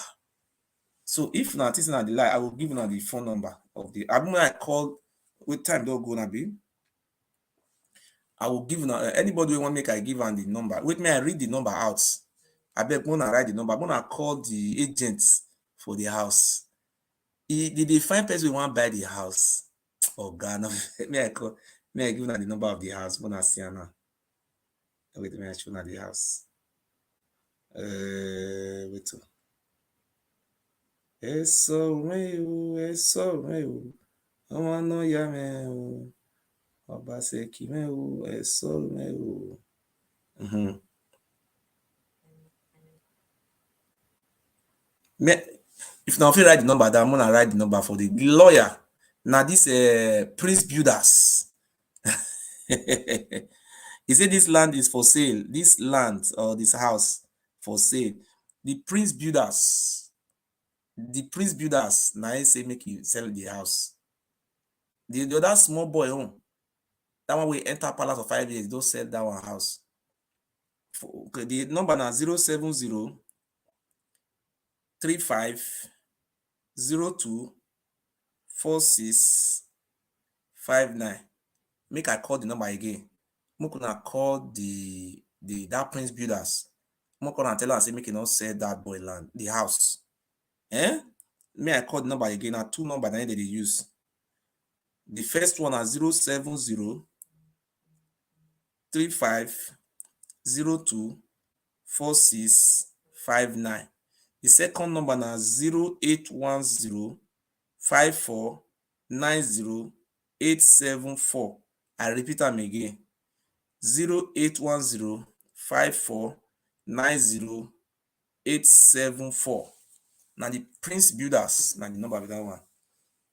So if na this na the lie, I will give you the phone number of the. I mean, I call with time don't go na be. I will give now anybody wey want make I give am the number. Wait, may I read the number out? I beg gonna write the number. I'm gonna call the agent for the house. Did they find person who want buy the house? Oh God, no. May I give now the number of the house? Gonna see now. Wait, may I show now the house? Wait. Eso meu. Ọmọ náà yá meu. Obaseki meu. Eso meu. If now if you write the number, then I'm gonna write the number for the lawyer. Now this Prince Builders. He said this land is for sale. This land or this house for sale. The Prince Builders. Now he say make you sell the house. The other small boy that one will enter palace for 5 years. Don't sell that one house. Okay, the number now 070 35 02 46 59. Make I call the number again. I'm gonna call that Prince Builders. I'm gonna tell her say make you not sell that boy land, the house. May I call the number again? Now 2 numbers that they use. The first one is 070 35 02 46 59. The second number is 0810 54 90 874. I repeat them again. 0810 54 90 874. Now the Prince Builders, now the number of that one.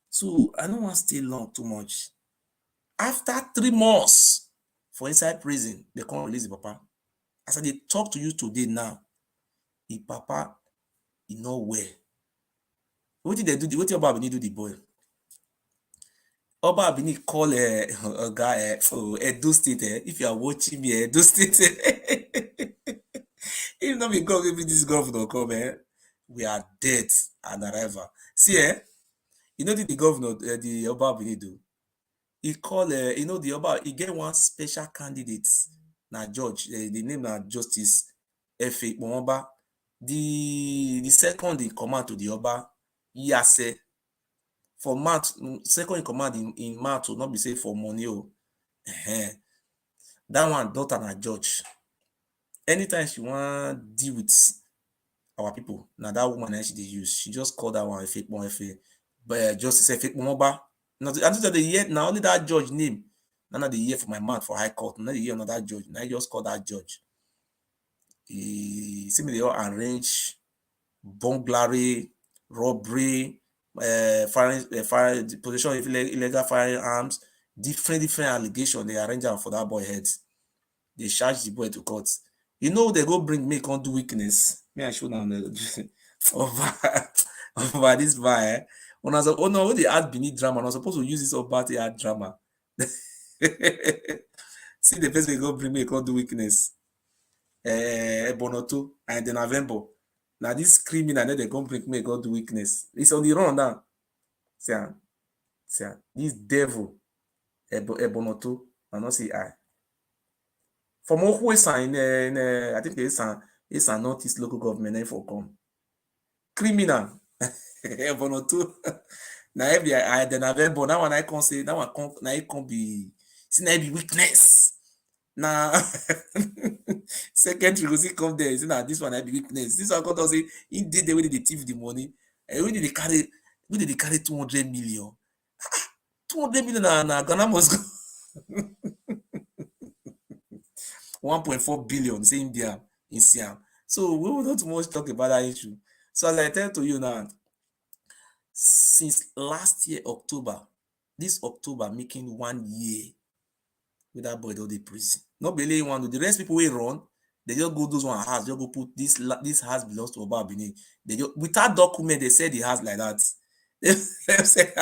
So I don't want to stay long too much. After 3 months for inside prison, they can't release the papa. As I talk to you today now, the papa is not well. What did they do? What did Oba Ewuare do the boy? Oba Ewuare call a guy Edo State. If you are watching me, Edo State. If not be God, maybe this governor come, we are dead and arrival. See, you know the governor, the Oba Ewuare do? He call, the Oba, he get one special candidate, now judge, the name na Justice F.A. Oba. The second in command to the Oba, Yase. For Matt, second in command in Matt will not be safe for money. That one daughter na judge. Anytime she want deal with our people, now that woman she they use, she just call that one F.A. But Justice F.A. Oba. Not until the year now only that judge name. None of the year for my mouth for high court. Not the year another judge. Now I just call that judge. He see me they all arrange burglary, robbery, fire possession of illegal firearms, different allegations. They arrange them for that boy head. They charge the boy to court. You know they go bring me can't do weakness. Me I show now over this guy. When I was oh no, they add beneath drama. I was supposed to use this over to add drama. See the person they go bring me can't do weakness. Bonoto and then November. Now this criminal they come bring me God do weakness. It's on the run now. See, this devil Bonoto and not see I. For more who is in I think it's a Northeast local government for come. Criminal Bonoto. Now every I then November. Now when I can say now I can't be see now be weakness. Now secretary go see come there. Say now this one I be weakness. This one come to say he did the way they thief the money. And when did they carry 200 million? 200 million na Ghana must go 1.4 billion say India in Siam. So we will not much talk about that issue. So as I tell to you now, since last year October, this October making 1 year with that boy the prison. Not believe one. The rest people will run. They just go those one house. Just go put this house belongs to Oba Ewuare. They just without document. They said the house like that. They say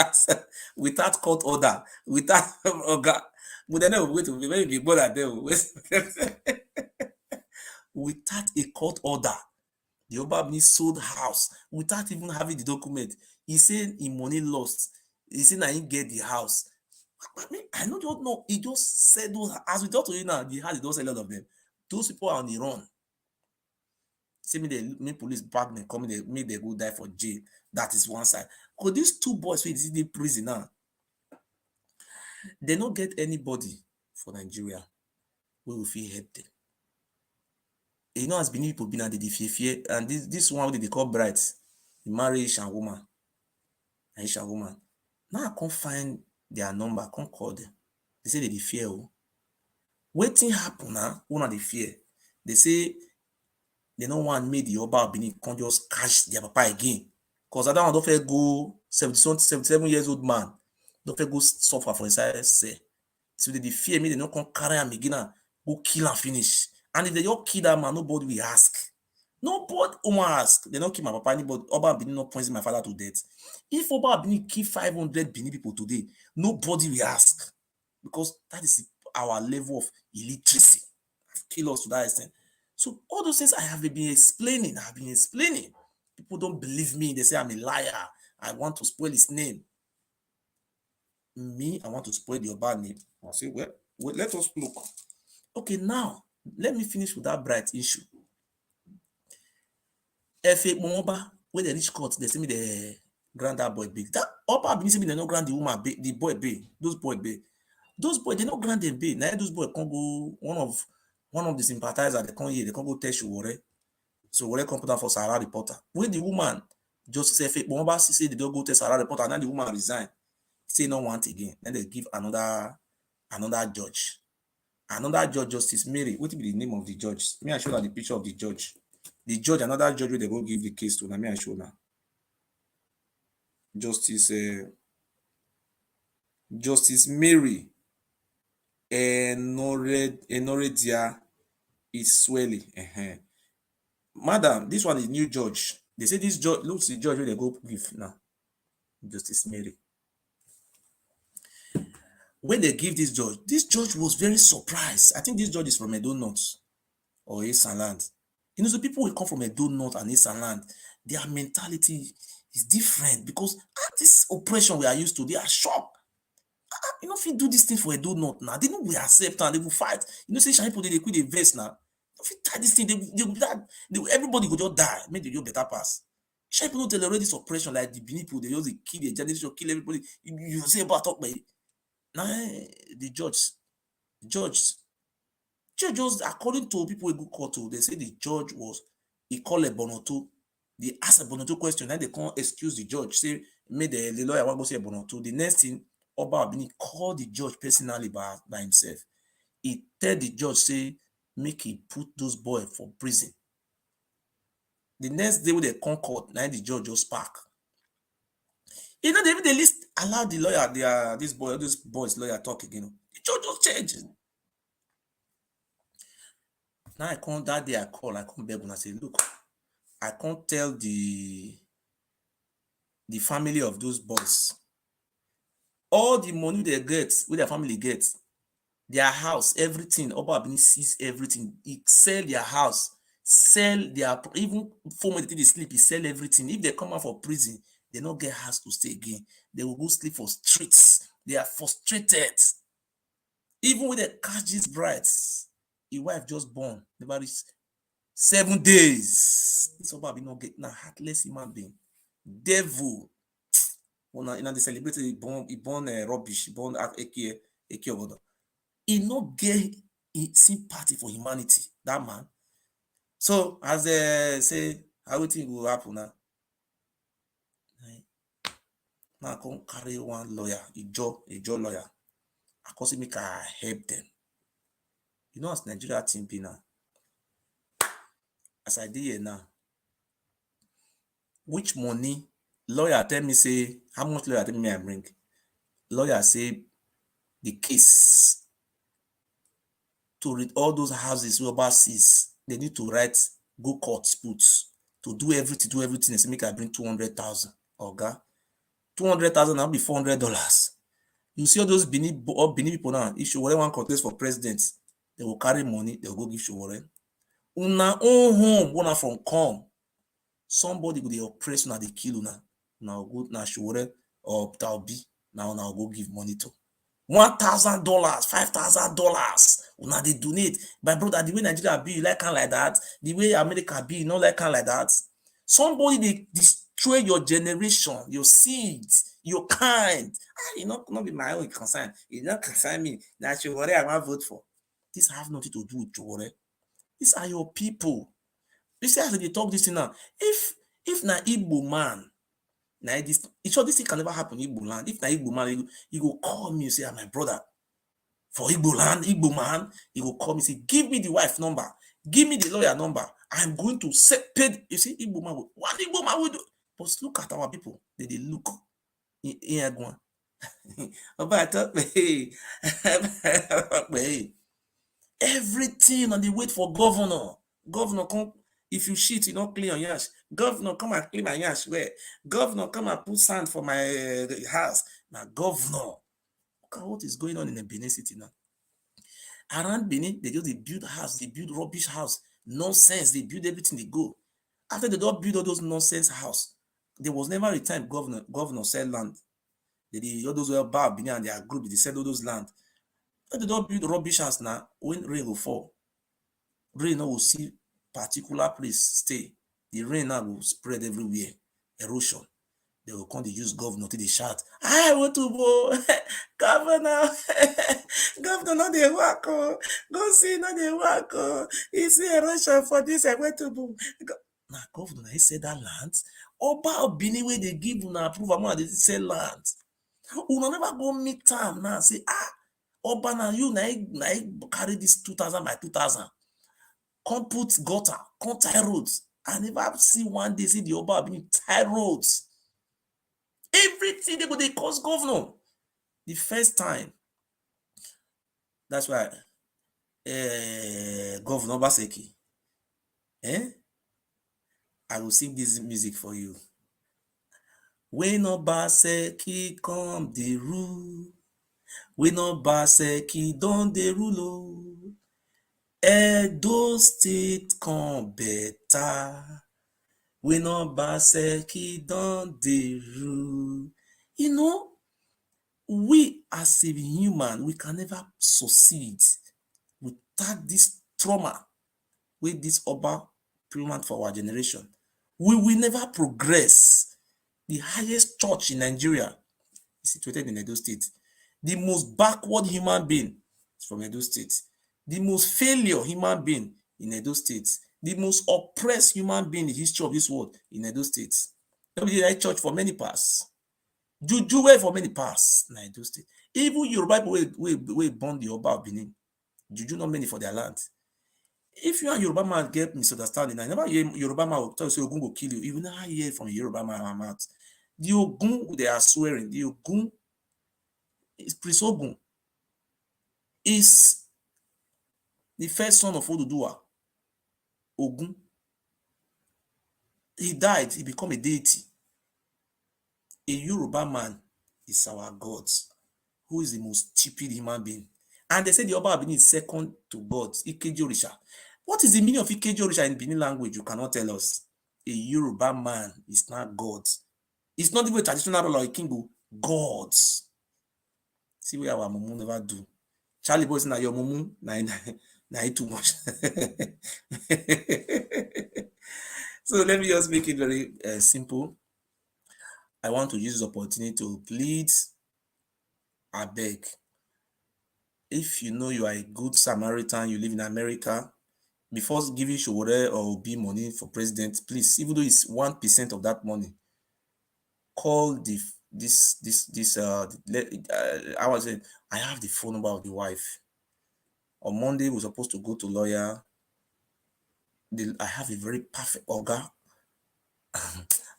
without court order, without but they never wait to be very big brother them. Without a court order, the Oba Ewuare sold house without even having the document. He said he money lost. He said I didn't get the house. I mean, I don't know. He just said those, as we talk to you now, the house, he don't sell a lot of them. Those people are on the run. See me police back them, coming, they make they go die for jail. That is one side. Because these two boys who is in the prison now, they don't get anybody for Nigeria who will feel help them. You know, as Benin people been at the fear, and this one they call bright, he marry Asian woman. Now I can't find their number, I can't call them. They say they fear. Waiting happen now, one of the fear. They say they don't want me the Oba Benin can just catch their papa again. Because I don't want to go 77 years old man. Don't go suffer for inside say. So they fear me, they don't come carry him again, go kill and finish. And if they don't kill that man, nobody will ask. Nobody will ask. They don't kill my papa, anybody. Oba Benin not pointing my father to death. If Oba Benin kill 500 Benin people today, nobody will ask. Because that is our level of illiteracy. Kill us to that extent. So all those things I have been explaining. People don't believe me. They say I'm a liar. I want to spoil his name. Me, I want to spoil the Oba name. I say, well, let us look. Okay, now, let me finish with that bright issue. If Oba, when they reach court, they say me the grant that boy bail. That Oba Benin say me they no grant the woman bail, the boy bail. Those boys, they don't grant them bail. Now those boys can go one of the sympathizers, they come here, they can go tell Shuwore. So Shuwore come put down for Sarah reporter. When the woman just say Oba say they don't go tell Sarah reporter, and then the woman resign. Say no want again. Then they give another judge. Another judge, Justice Mary. What will be the name of the judge? May I show her the picture of the judge? The judge, another judge, they go give the case to. Now, may I show now? Justice Mary Enoredia Isweli. Madam, this one is new judge. They say this judge, looks the judge where they go give now. Justice Mary. When they give this judge was very surprised. I think this judge is from Edo North or Eastern Land. You know, so people will come from Edo North and Eastern Land. Their mentality is different because this oppression we are used to, they are shocked. You know, if you do this thing for Edo North now, they know we accept and they will fight. You know, say Shani people they quit the vest now. If you tie this thing, everybody will just die. Make the better pass. Shani people don't tolerate this oppression like the Benin people. They just kill the generation, kill everybody. You say about talk, but now the judge just according to people who go court, they say the judge he called a Bonoto. They asked a Bonoto question, then they can't excuse the judge. Say made the lawyer want to go say Bonoto. The next thing, Oba Abini called the judge personally by himself. He tell the judge, say, make he put those boys for prison. The next day when they come court, now the judge just spark. You know, they list allow the lawyer, this boys lawyer talk again. The judge just change. Now that day I come beg and I say, look, I can't tell the family of those boys. All the money they get, with their family gets, their house, everything, Oba Abini sees everything. He sell their house, sell their, even before when they sleep, he sell everything. If they come out for prison, they don't get house to stay again. They will go sleep for streets. They are frustrated. Even when they catch these brides, his wife just born, never reach 7 days. This Oba Abini not get now heartless human being. Devil. When they celebrated, he born rubbish, he born Eke Obodo. He not get sympathy for humanity, that man. So as they say, everything will happen now. Now I come carry one lawyer, a job lawyer. I cause make I help them. You know, as Nigeria team be now. As I did here now, which money lawyer tell me say, how much lawyer tell me I bring? Lawyer say the case to read all those houses we overseas, they need to write go court put to do everything. They say make I bring 200,000. Okay, 200,000 now be $400. You see all those Benin people now. If Showore want contest for president, they will carry money. They will go give Showore. Una own home, one from come. Somebody go dey oppress una, dey kill una. Now go na Showore or Taubi. Now go give money to. $1,000, $5,000. Una they donate. My brother, the way Nigeria be, like kind like that. The way America be, not like kind like that. Somebody they destroy your generation, your seeds, your kind. You not be my own concern. You not concern me. That's what I want to vote for. This have nothing to do with Chowore. These are your people. You see as they talk this thing now. If na Igbo man. Now this thing can never happen in Igbo land. If na Igbo man, you go call me, you say, my brother, for Igbo land, Igbo man, you go call me, say, give me the wife number, give me the lawyer number. I'm going to set paid. You see, Igbo man, what Igbo man will do? But look at our people. They look in Agwan. But I thought, hey, everything and they wait for governor. Governor come. If you shit, you don't clean on yash. Governor, come and clean my yash. Where? Governor, come and put sand for my house. Now, governor. Look at what is going on in the Benin city now. Around Benin, they build house, they build rubbish house. Nonsense, they build everything, they go. After they don't build all those nonsense house, there was never a time governor sell land. All those were bad Benin and their group, they sell all those land. After they don't build rubbish house now, when rain will fall, rain will see particular place stay. The rain now will spread everywhere. Erosion. They will come to use governor till they shout, I want to go. Governor, governor, not the work. Go see, not the work. You see erosion for this. I went to go. Now, governor, he said that land. Oba Abini where they give una approval, they sell land. Una never go meet time now. Say, Oba, now you carry this 2,000 by 2,000. Come put gutter, come tie roads. I never see one day see the Oba Abini tie roads. Everything they cause governor. The first time. That's why Governor Obaseki. I will sing this music for you. When Obaseki come the rule. When Obaseki don the rule. Edo State come better. When Obaseki don the rule. You know, we as a human, we can never succeed without this trauma with this Oba plant for our generation. We will never progress. The highest church in Nigeria is situated in Edo State. The most backward human being is from Edo State. The most failure human being in Edo State. The most oppressed human being in the history of this world in Edo State. Nobody like church for many parts. Juju where for many pass na Edo State. Even Yoruba people we born the Oba of Benin. Juju not many for their land. If you and Yoruba man get misunderstanding, I never hear Yoruba man will tell you say Ogun will kill you. You will never hear from Yoruba man mouth. The Ogun they are swearing. The Ogun is Prince Ogun is the first son of Oduduwa. Ogun. He died. He became a deity. A Yoruba man is our God, who is the most stupid human being. And they say the Oba of Benin is second to God, Ikeji Orisha. What is the meaning of Ikeji Orisha in Benin language? You cannot tell us. A Yoruba man is not God. It's not even a traditional role like Kingu. Gods. See where our mumu never do. Charlie boy is not your mumu. Nah, too much. So let me just make it very simple. I want to use this opportunity to plead, I beg. If you know you are a good Samaritan, you live in America, before giving Showore or Obi money for president, please, even though it's 1% of that money, call I was saying, I have the phone number of the wife. On Monday, we're supposed to go to lawyer. I have a very perfect organ.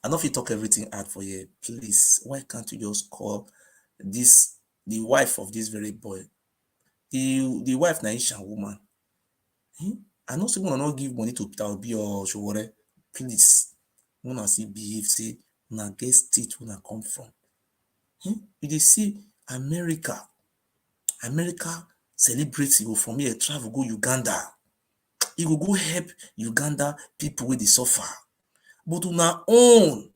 I know if you talk everything out for you, please, why can't you just call the wife of this very boy? The wife Naisha woman. I know someone will not give money to Peter Obi or Showore. Please, wanna see behave, say, una get state wanna come from. You see America celebrates, you go from here, travel, go Uganda. You will go help Uganda people with the suffer. But una own,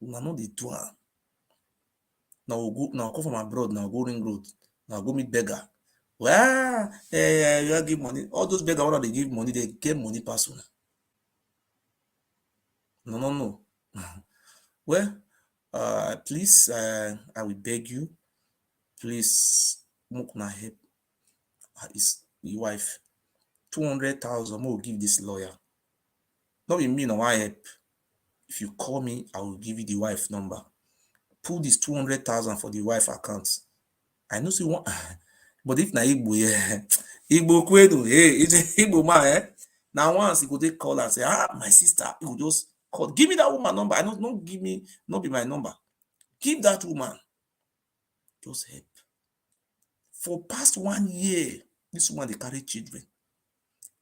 una know the do am. Now come from abroad, now go ring road, now go meet beggar. Well, you give money. All those beggars, what they give money, they get money pass una. No. Well, please, I will beg you, please, make una help his wife. 200,000 will give this lawyer. Not be me, no I help. If you call me, I will give you the wife number. Put this 200,000 for the wife account. I know see one, but if na Igbo, Igbo kwedo, it's Igbo man, Now once he go take call and say, my sister, he will just call. Give me that woman number. I don't give me, not be my number. Give that woman. Just help. For past 1 year, this woman they carry children.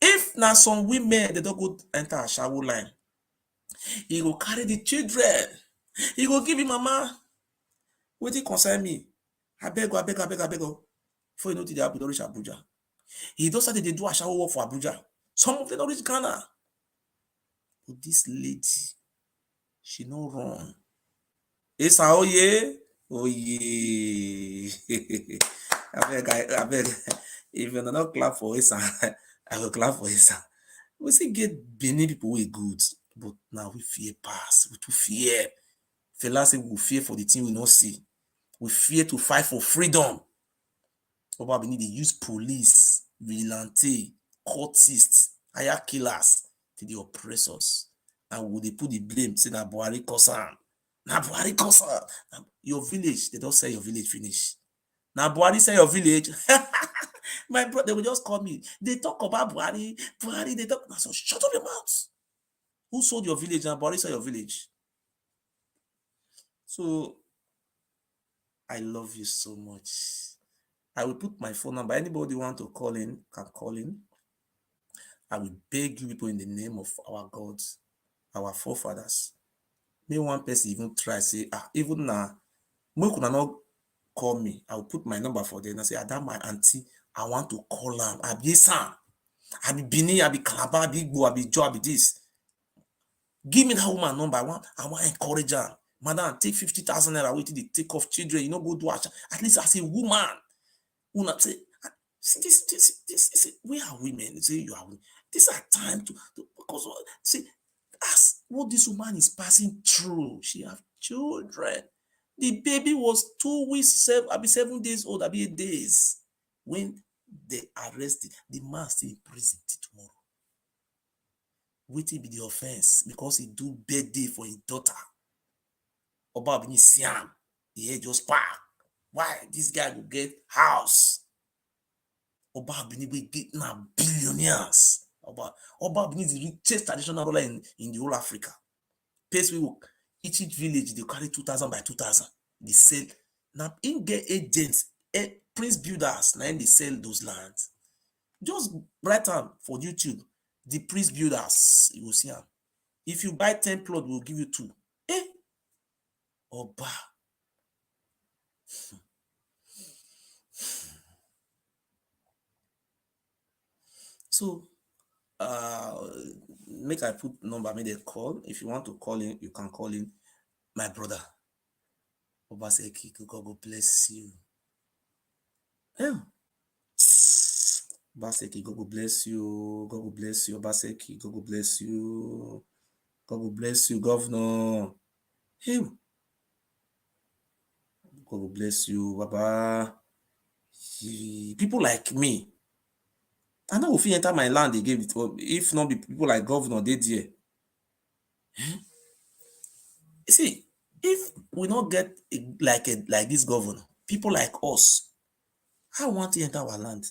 If now some women they don't go enter a shower line, he will carry the children. He will give him mama. What it concern me? I beg. Before you know the happen, reach Abuja. He don't say they do a shower work for Abuja. Some of them don't reach Ghana. But this lady, she no run. It's a oh yeah. I beg. If you not clap for Esa, I will clap for Esa. We still get Benin people way good, but now we fear pass. We too fear. Fela say we fear for the thing we not see. We fear to fight for freedom. Oba Benin they use police, vigilante, cultists, hire killers to the oppressors. And would they put the blame? Say na Buhari cause am. Na Buhari cause am. Your village, they don't say your village finish. Now Buhari say your village. My brother, they will just call me. They talk about Buhari, they talk. So shut up your mouth. Who sold your village? Now Buhari say your village. So I love you so much. I will put my phone number. Anybody want to call in can call in. I will beg you people in the name of our gods, our forefathers. May one person even try say, even now, make una not call me. I will put my number for them and say, that my auntie, I want to call her. I be Sam. I be Bini, I be Calabar, I be Igbo, I be Joe, I be this. Give me that woman number. I want to encourage her. Madam, take 50,000 naira away to the take off children. You know, go do at least as a woman. Una say, see, this, we are women. They say you are women. This is a time to because see, as what this woman is passing through, she have children. The baby was 2 weeks, 7 days old, 8 days when they arrested. The man still in prison till tomorrow. Waiting be the offense because he do birthday for his daughter. Oba Benin Siam. The head just spark. Why this guy will get house? Oba Ewuare get now billionaires. Oba Ewuare is the richest traditional ruler in the whole Africa. Pace we work. Each village they carry 2,000 by 2,000. They sell. Now in get agents, prince builders, now they sell those lands. Just write am for YouTube. The prince builders, you will see them. If you buy 10 plots, we'll give you 2. Oba. So make I put number, make they call. If you want to call in, you can call in. My brother, Obaseki, God will bless you. Yeah. Obaseki, God will bless you. God will bless you, Obaseki. God will bless you. God will bless you, Governor. Him. God will bless you, Baba. People like me, I know if you enter my land, they gave it. If not be people like Governor, they there. You see, if we not get like this governor, people like us, I want to enter our land.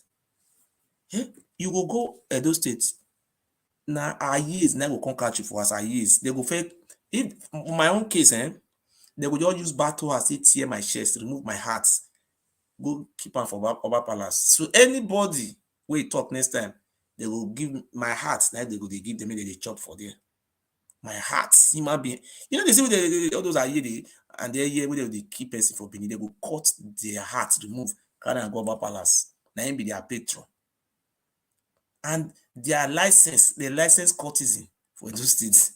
You will go Edo State. Now our years, now will come catch you for us. Our years, they go fake. If my own case, they will just use battle as it tear my chest, remove my heart, go keep on for Oba Palace. So anybody we talk next time, they will give my heart. Now they give them, they chop for there. My heart, human being. You know, they say all those are here, and they're here where they keep person for Benin. They will cut their heart, remove, carry and go Oba Palace. Now him be their patron. And their license, the license courtesan for those states.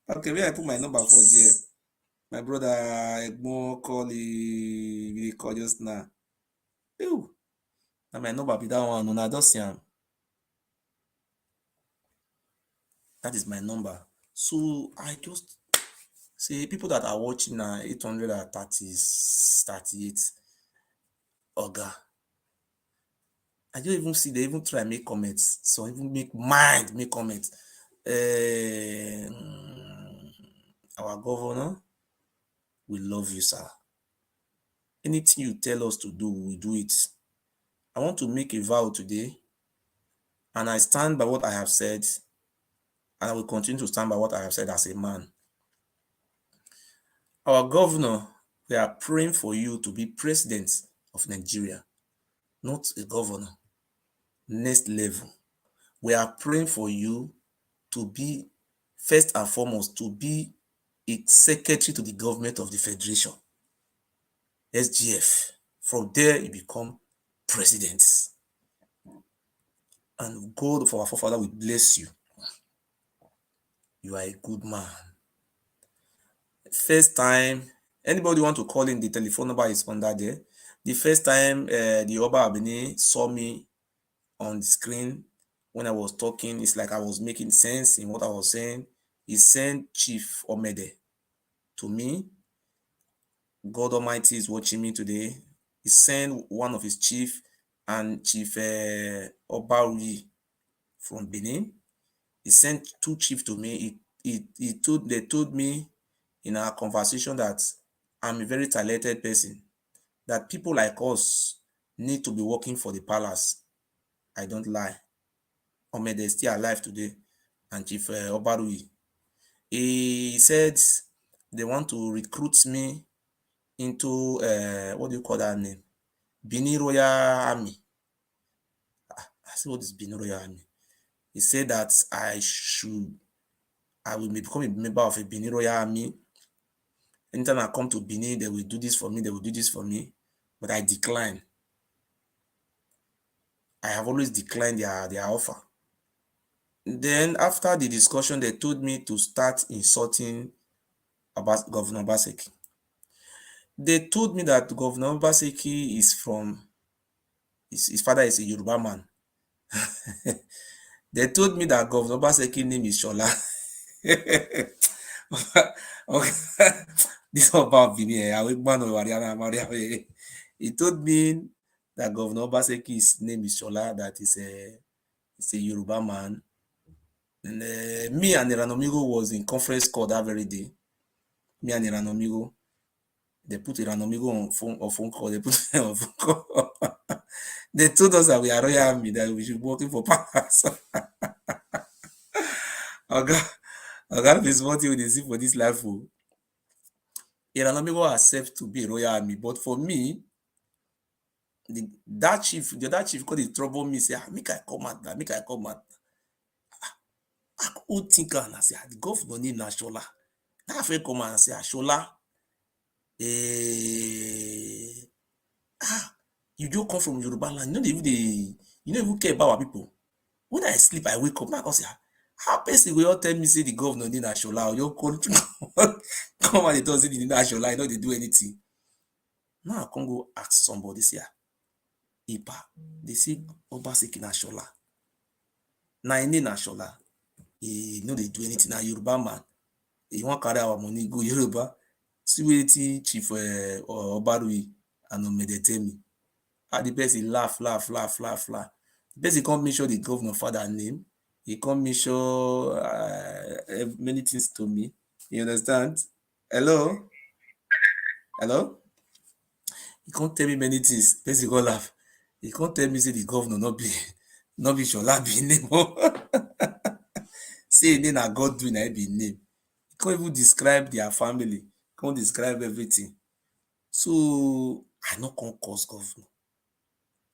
Okay, where I put my number for there. My brother Egbo call just now. Ew. And my number be that one. No, I just see him. That is my number. So I just say people that are watching now 838 Oga. I don't even see they even try make comments. So even make comments. Our governor, we love you, sir. Anything you tell us to do, we do it. I want to make a vow today, and I stand by what I have said, and I will continue to stand by what I have said as a man. Our governor, we are praying for you to be president of Nigeria, not a governor. Next level. We are praying for you to be, first and foremost, to be a secretary to the government of the Federation, SGF. From there, you become president. And God, for our forefather, will bless you. You are a good man. First time, anybody want to call in, the telephone number is under there. The first time the Oba Ewuare saw me on the screen when I was talking, it's like I was making sense in what I was saying. He sent Chief Omede to me. God Almighty is watching me today. He sent one of his chief and Chief Oba Ewuare from Benin. He sent 2 chiefs to me. They told me in our conversation that I'm a very talented person, that people like us need to be working for the palace. I don't lie. Omede is still alive today, and Chief Oba Ewuare. He said they want to recruit me into what do you call that name? Benin Royal Army. I said, what is Benin Royal Army? He said that I will become a member of a Benin Royal Army. Anytime I come to Benin, they will do this for me, they will do this for me. But I decline. I have always declined their offer. Then after the discussion, they told me to start insulting about Governor Obaseki. They told me that Governor Obaseki is from, his father is a Yoruba man. They told me that Governor Obaseki's name is Shola. This about Benin. He told me that Governor Obaseki's name is Shola, that is a Yoruba man. And me and Eranomigo was in conference call that very day. me and Iranomigo. They put Iranomigo on phone call. They put it on phone call. They told us that we are Royal Army, that we should be working for powers. God is what you will see for this life. Iranomigo accept to be a Royal Army, but for me, the other chief called the trouble me, say, make I come out, make I come out. I could think and I say, the governor name na Shola. Now I come and say, Shola, you don't come from Yoruba land. You don't even care about our people. When I sleep, I wake up. Now I say, how person will all tell me say the governor name na Shola? Or you call come and they don't say the name na Shola. You know they do anything. Now I can go ask somebody say, Ipa, they say Obaseki na Shola. Na name na Shola. He no dey do anything. Na Yoruba man. He wan carry our money go Yoruba. See wetin Chief Obarui and Omede tell me. The person laugh. The person come mention the governor father name. He come mention many things to me. You understand? Hello? He can't tell me many things. Person go laugh. He can't tell me say the governor not be Shola be name. Say name na God do na be name. He can't even describe their family. Can't describe everything. So I no come cause governor.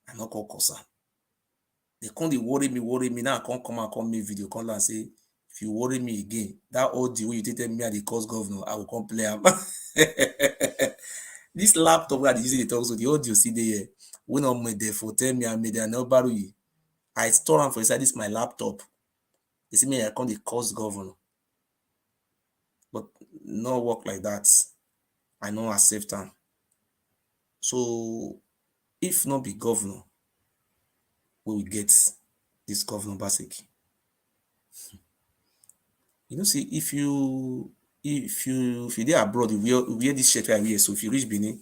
I no come cause am. They come dey worry me. Now I can't come and come make video call and say, if you worry me again, that audio wey you tell me I dey cause governor, I will come play am. This laptop where I use it talk, so the audio see there. When I'm there for tell me I made an borrow you. I store am for inside this my laptop. They see me I come dey cause governor. But no work like that. I no accept am. So if not be governor, we will get this governor Obaseki. You know, see, if you dey abroad, you wear this shirt right here. So if you reach Benin,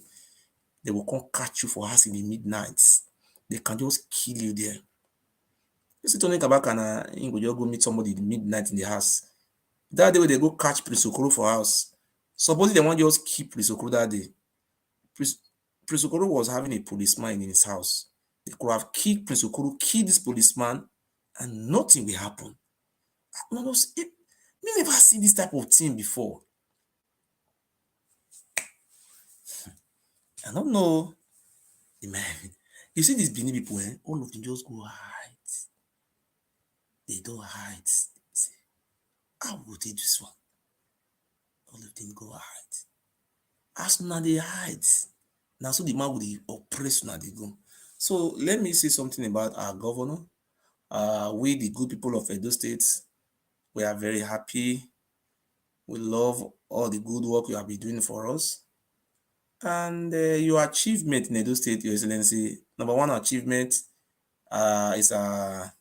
they will come catch you for house in the midnight. They can just kill you there. You see, Tony Kabaka na you go just go meet somebody in the midnight in the house. That day when they go catch Prince Okoro for house, supposedly they want just keep Prince Okoro that day. Prince Okoro was having a policeman in his house. They could have killed Prince Okoro, killed this policeman, and nothing will happen. Me never see this type of thing before. I don't know. Man, you see these Benin people, all of them just go hide. They don't hide. See, how would they do this one? All of them go hide. As now they hide. Now so the man will oppress now they go. So let me say something about our governor. We the good people of Edo State, we are very happy. We love all the good work you have been doing for us. And your achievement in Edo State, Your Excellency, number one achievement is there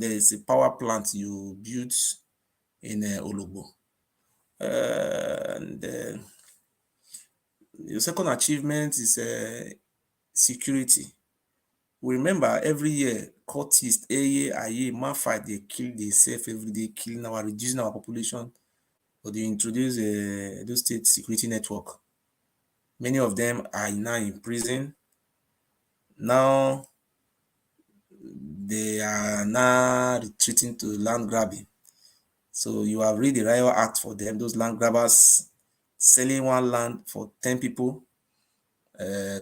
is a power plant you built in Ologbo. And your second achievement is security. We remember every year, cultists, man fight, they kill themselves every day, reducing our population. But they introduce Edo State security network. Many of them are now in prison. Now they are now retreating to land grabbing. So you have read the Riot Act for them, those land grabbers selling one land for 10 people.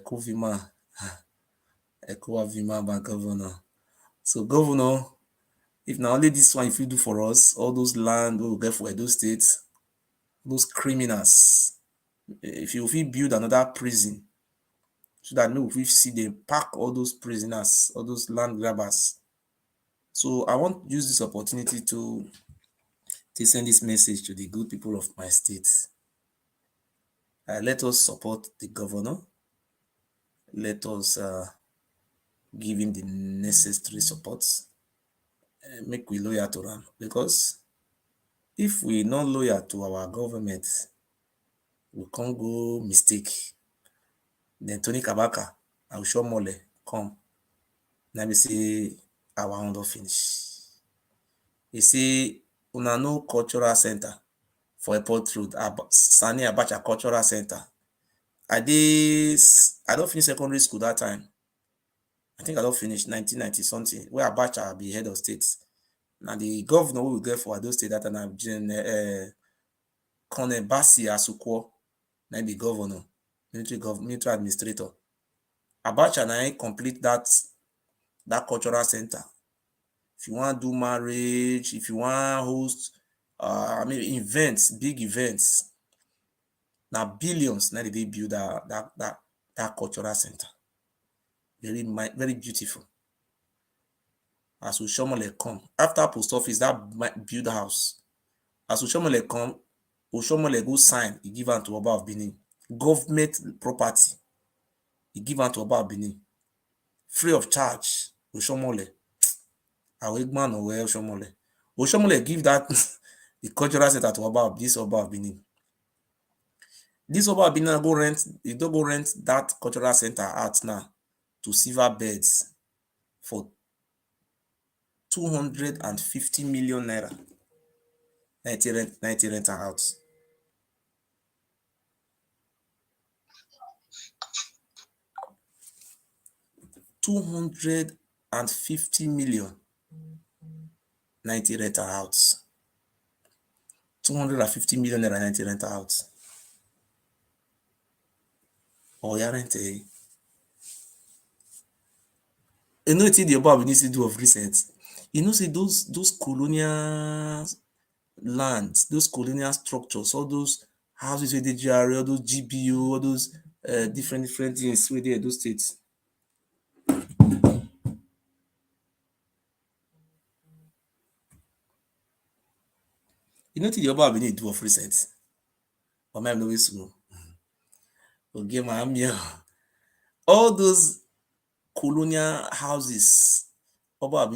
Kovima by governor. So governor, if not only this one, if you do for us, all those land we will get for Edo State, those criminals, if you will build another prison, so that no, we see they pack all those prisoners, all those land grabbers. So I want to use this opportunity to send this message to the good people of my state. Let us support the governor. Let us give him the necessary support. Make we loyal to them. Because if we not loyal to our government, we can't go mistake. Then Tony Kabaka, I will show Mole, come. Let me see our own finish. You see, una no cultural center for Airport Road, Sani Abacha Cultural Center. I don't finish secondary school that time. I think I don't finish 1990 something, where Abacha be head of state. Now the governor we get for Edo State that time, Colonel Basi Asukwo, now the governor, military administrator. Abacha now complete that cultural center. If you want to do marriage, if you want to host, events, big events, now billions, now they build that cultural center. Very beautiful. As Oshomole come, after post office, that build house. As Oshomole come, Oshomole go sign, he give am to Oba of Benin. Government property, he give am to Oba of Benin. Free of charge, Oshomole. Awegman or Oshomole. Oshomole give that the cultural center to Oba of Benin. This Oba of Benin he don't go rent that cultural center out now to silver beds for 250 million naira. 90 rent out. $250 million. 90 rent out. 250 million naira 90 rent out. Oh, yeah, rent. You know what the Oba needs to do of recent? You know, see those colonial lands, those colonial structures, all those houses with the GRA, all those GBO, all those different things with the Edo States. You know what the Oba need to do of recent? Or maybe no small. Okay, my all those colonial houses, Oba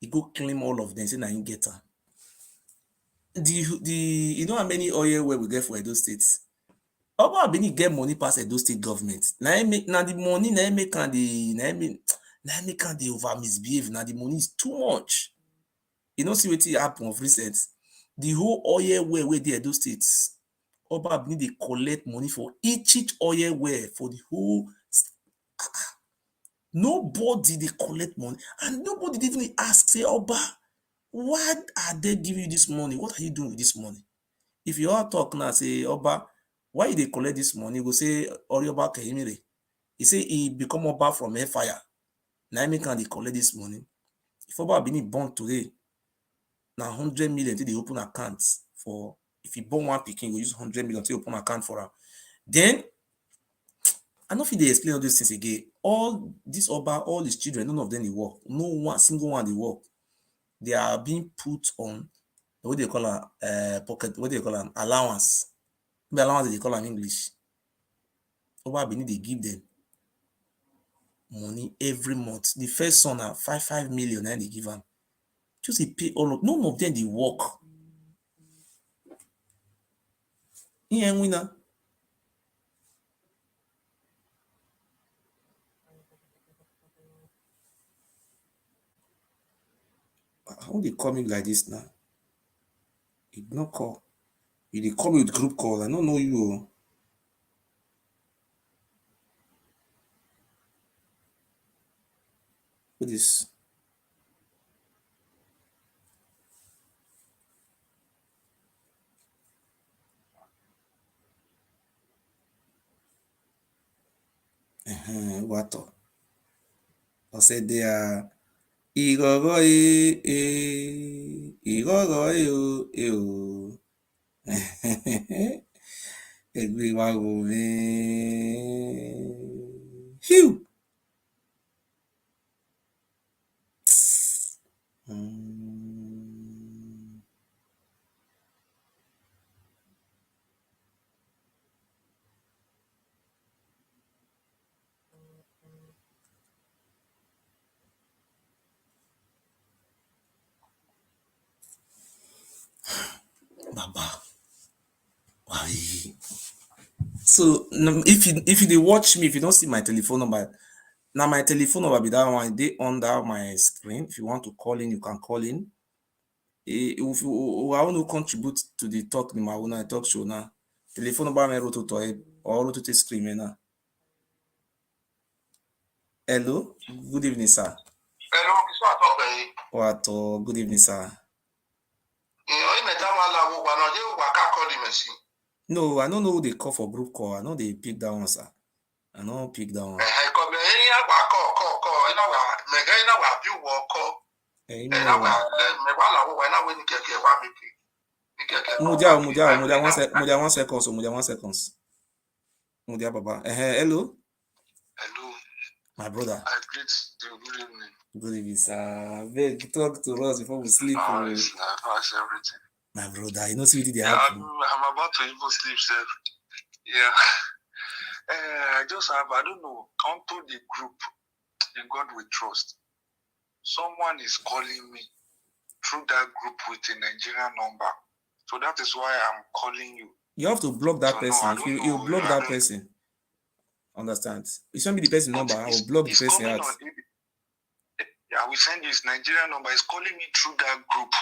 he go claim all of them. Say na him get am. You know how many oil where we get for Edo State? Oba get money pass Edo State government. Now the money na make the over misbehave. Now the money is too much. You know, see what happen of recent. The whole oil where the Edo State, Oba they collect money for each oil where for the whole. Nobody they collect money, and nobody did even ask, say, Oba, why are they giving you this money? What are you doing with this money? If you all talk now, say, Oba, why they collect this money? You go say, Orioba Kahimire. He say he become Oba from Hellfire. Now me can they collect this money? If Oba been born today, now 100 million till they open accounts for. If you born one picking, you use 100 million to open account for her. Then I don't know if they explain all these things again. All this Oba, all these children, none of them they work. No one single one they work. They are being put on what they call a pocket. What they call an allowance. The allowance they call in English. Oba Benin they give them money every month. The first son are 5 million and they give them. Just they pay all of. None of them they work. Yeah, winner. How they call me like this now? Ignore call. You they call me with group call. I don't know you. What is? What? I said they are. Igogo Igogo Egbe wa go me. Phew. Baba. Why? So if you dey watch me, if you don't see my telephone number, now my telephone number be that one. They under my screen. If you want to call in, you can call in. If you want to contribute to the talk, the Mauna talk show now, telephone number me wrote to or wrote to screen now. Hello, good evening, sir. Hello, it's what up, eh? What? Good evening, sir. No, I don't know who they call for group call. I know they pick that one, sir. I know pick that one. Mudia, one second, so Mudia 1 seconds. Mudia Baba. Hello. Hello. My brother. I greet you. Good evening. Good evening, sir. Beg, talk to us before we sleep. How's everything? My brother, you know, see what they Yeah, happen. I'm about to even sleep, sir. Yeah. I don't know, onto the group, in God we trust. Someone is calling me through that group with a Nigerian number. So that is why I'm calling you. You have to block that So person. no, If you block that person, understand? It shouldn't be the person number. I will block the person out. Yeah, I will send you his Nigerian number. He's calling me through that group.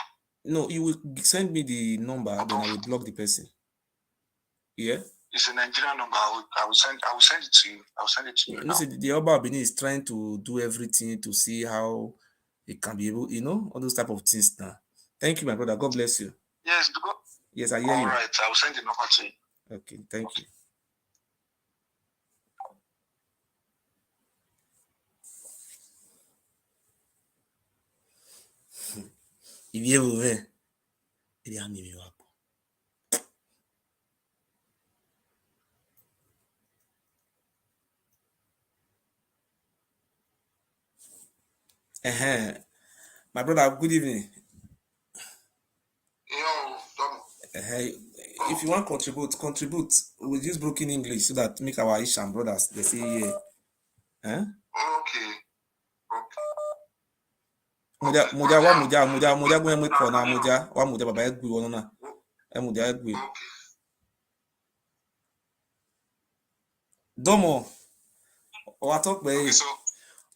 No, you will send me the number, then I will block the person. Yeah? It's a Nigerian number. I will send it to you. I will send it to you. You see, the Oba Benin is trying to do everything to see how it can be able, all those type of things now. Thank you, my brother. God bless you. Yes, yes, I hear you. All right, I will send the number to you. Okay, thank you. If you ever, it am me up. My brother, good evening. If you want to contribute with this broken English so that make our Asian brothers they say yeah. Okay. Mudia go and corner mudia baba egbe won na. Mudia egbe. Domo. O talk be.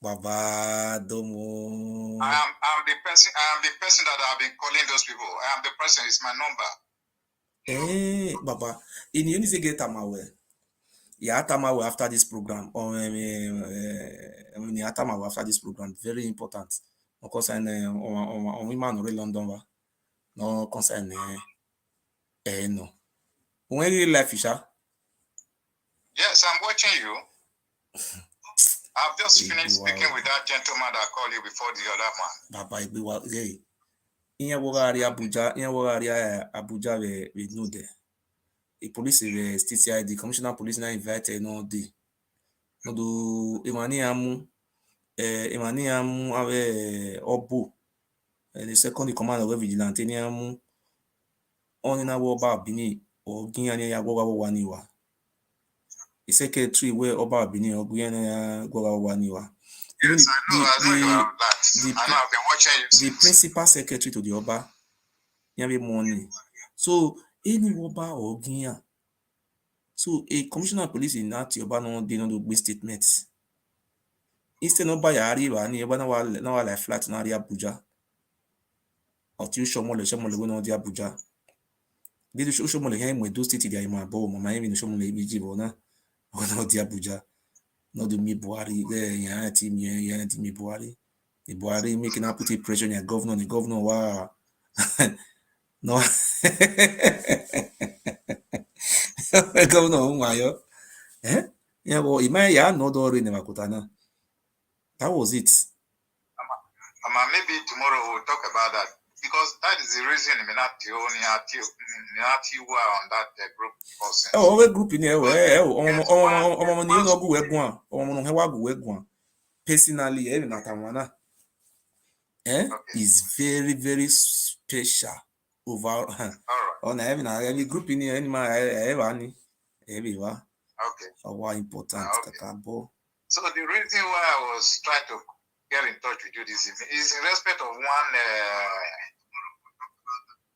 Baba Domo. I am the person that I've been calling those people. I am the person. It's my number. Baba. In you need to get Tamawe. Yeah, Tamawe after this program. Or Tamawe after this program. Very important. No concern on women or London. No concern no. When you life, Fisher? Yes, I'm watching you. I've just finished speaking with that gentleman that called you before the other man. Baba, hey. In Abuja, we know there. The police state ID, commissioner police now invited no day. No do Emani amu ave Obu. The second in command of vigilante ni amu. On na Oba Bini or Guiana Yagoga Waniwa. The secretary where Oba Bini or Guiana Goga Waniwa. Yes, I know you have that. I know I've been watching you. The principal secretary to the Oba, every morning. So any Oba or Guiana. So a commissioner of police in that Oba no they no do big statements. Instead of buy arriba ni Oba na like flat na Abuja. Or to show more go no di Abuja. They do show more here in Edo State dia ima bo mama even show more ebiji bo na no di Abuja. No do me Buhari there ya team me Buhari. The Buhari making up put pressure on your governor, the governor wow. No. Governor Umayo. Yeah, well, Imaya no do in Makutana. That was it. Maybe tomorrow we'll talk about that because that is the reason you not on that group person. Oh, we group in here. Personally, is very, very special over on every group in here. Everywhere. Okay. Why important? Okay. So the reason why I was trying to get in touch with you this evening is in respect of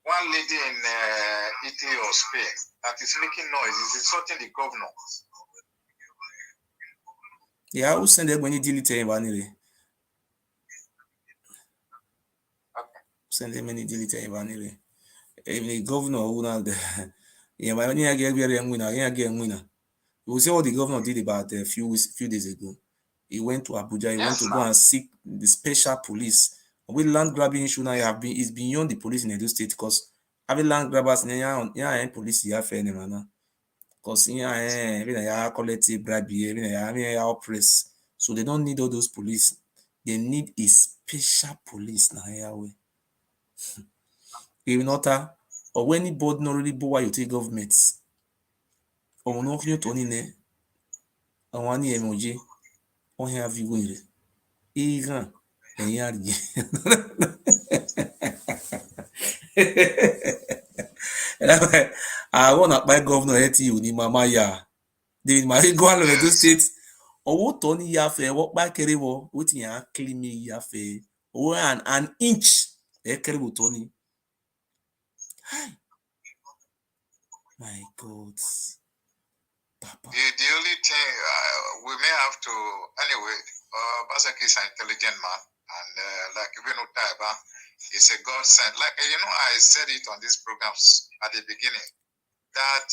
one lady in Italy or Spain that is making noise, is insulting the governor. Yeah, I will send them when you delete him anyway. Send them many delete anyway. Even the governor who now the yeah, but when you get very winner, you get winner. You will see what the governor did about a few days ago. He went to Abuja, he went to go and seek the special police. With land grabbing issue now have been is beyond the police in Edo State because having land grabbers police here fair now. Because here collective bribe here oppress. So they don't need all those police. They need a special police now here way. Even not or when anybody not really bow you take government. Or no you to ne. I want any emoji. On have you win. Iran. And yari. I want to buy governor at you ni mama ya. David Mari go all Edo State. Owo to ni ya fe wo pa kere wo wetin ya claim me ya fe. Owo an inch e kere wo to ni. My God. Papa. The only thing we may have to, anyway, Obaseki is an intelligent man, and like even Utaiba, he's a God sent. Like, I said it on these programs at the beginning, that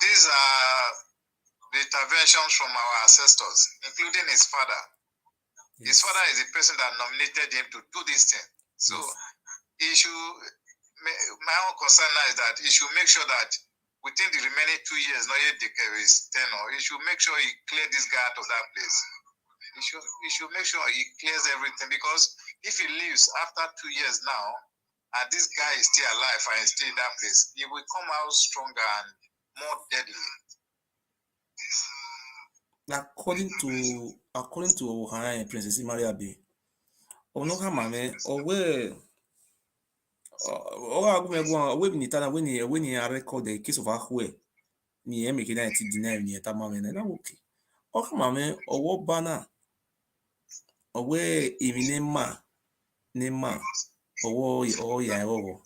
these are the interventions from our ancestors, including his father. Yes. His father is the person that nominated him to do this thing. So, he should, my own concern now is that he should make sure that within the remaining 2 years, not yet declare his tenure, he should make sure he clear this guy out of that place. He should make sure he clears everything, because if he leaves after 2 years now, and this guy is still alive and still in that place, he will come out stronger and more deadly. According to Ohana and Princess Maria B. Onoka mame, owe when you record the case of Ahue, ni making that deny ni tamame na okay. Oka mame, owo bana, owe even nema, owo ya owo.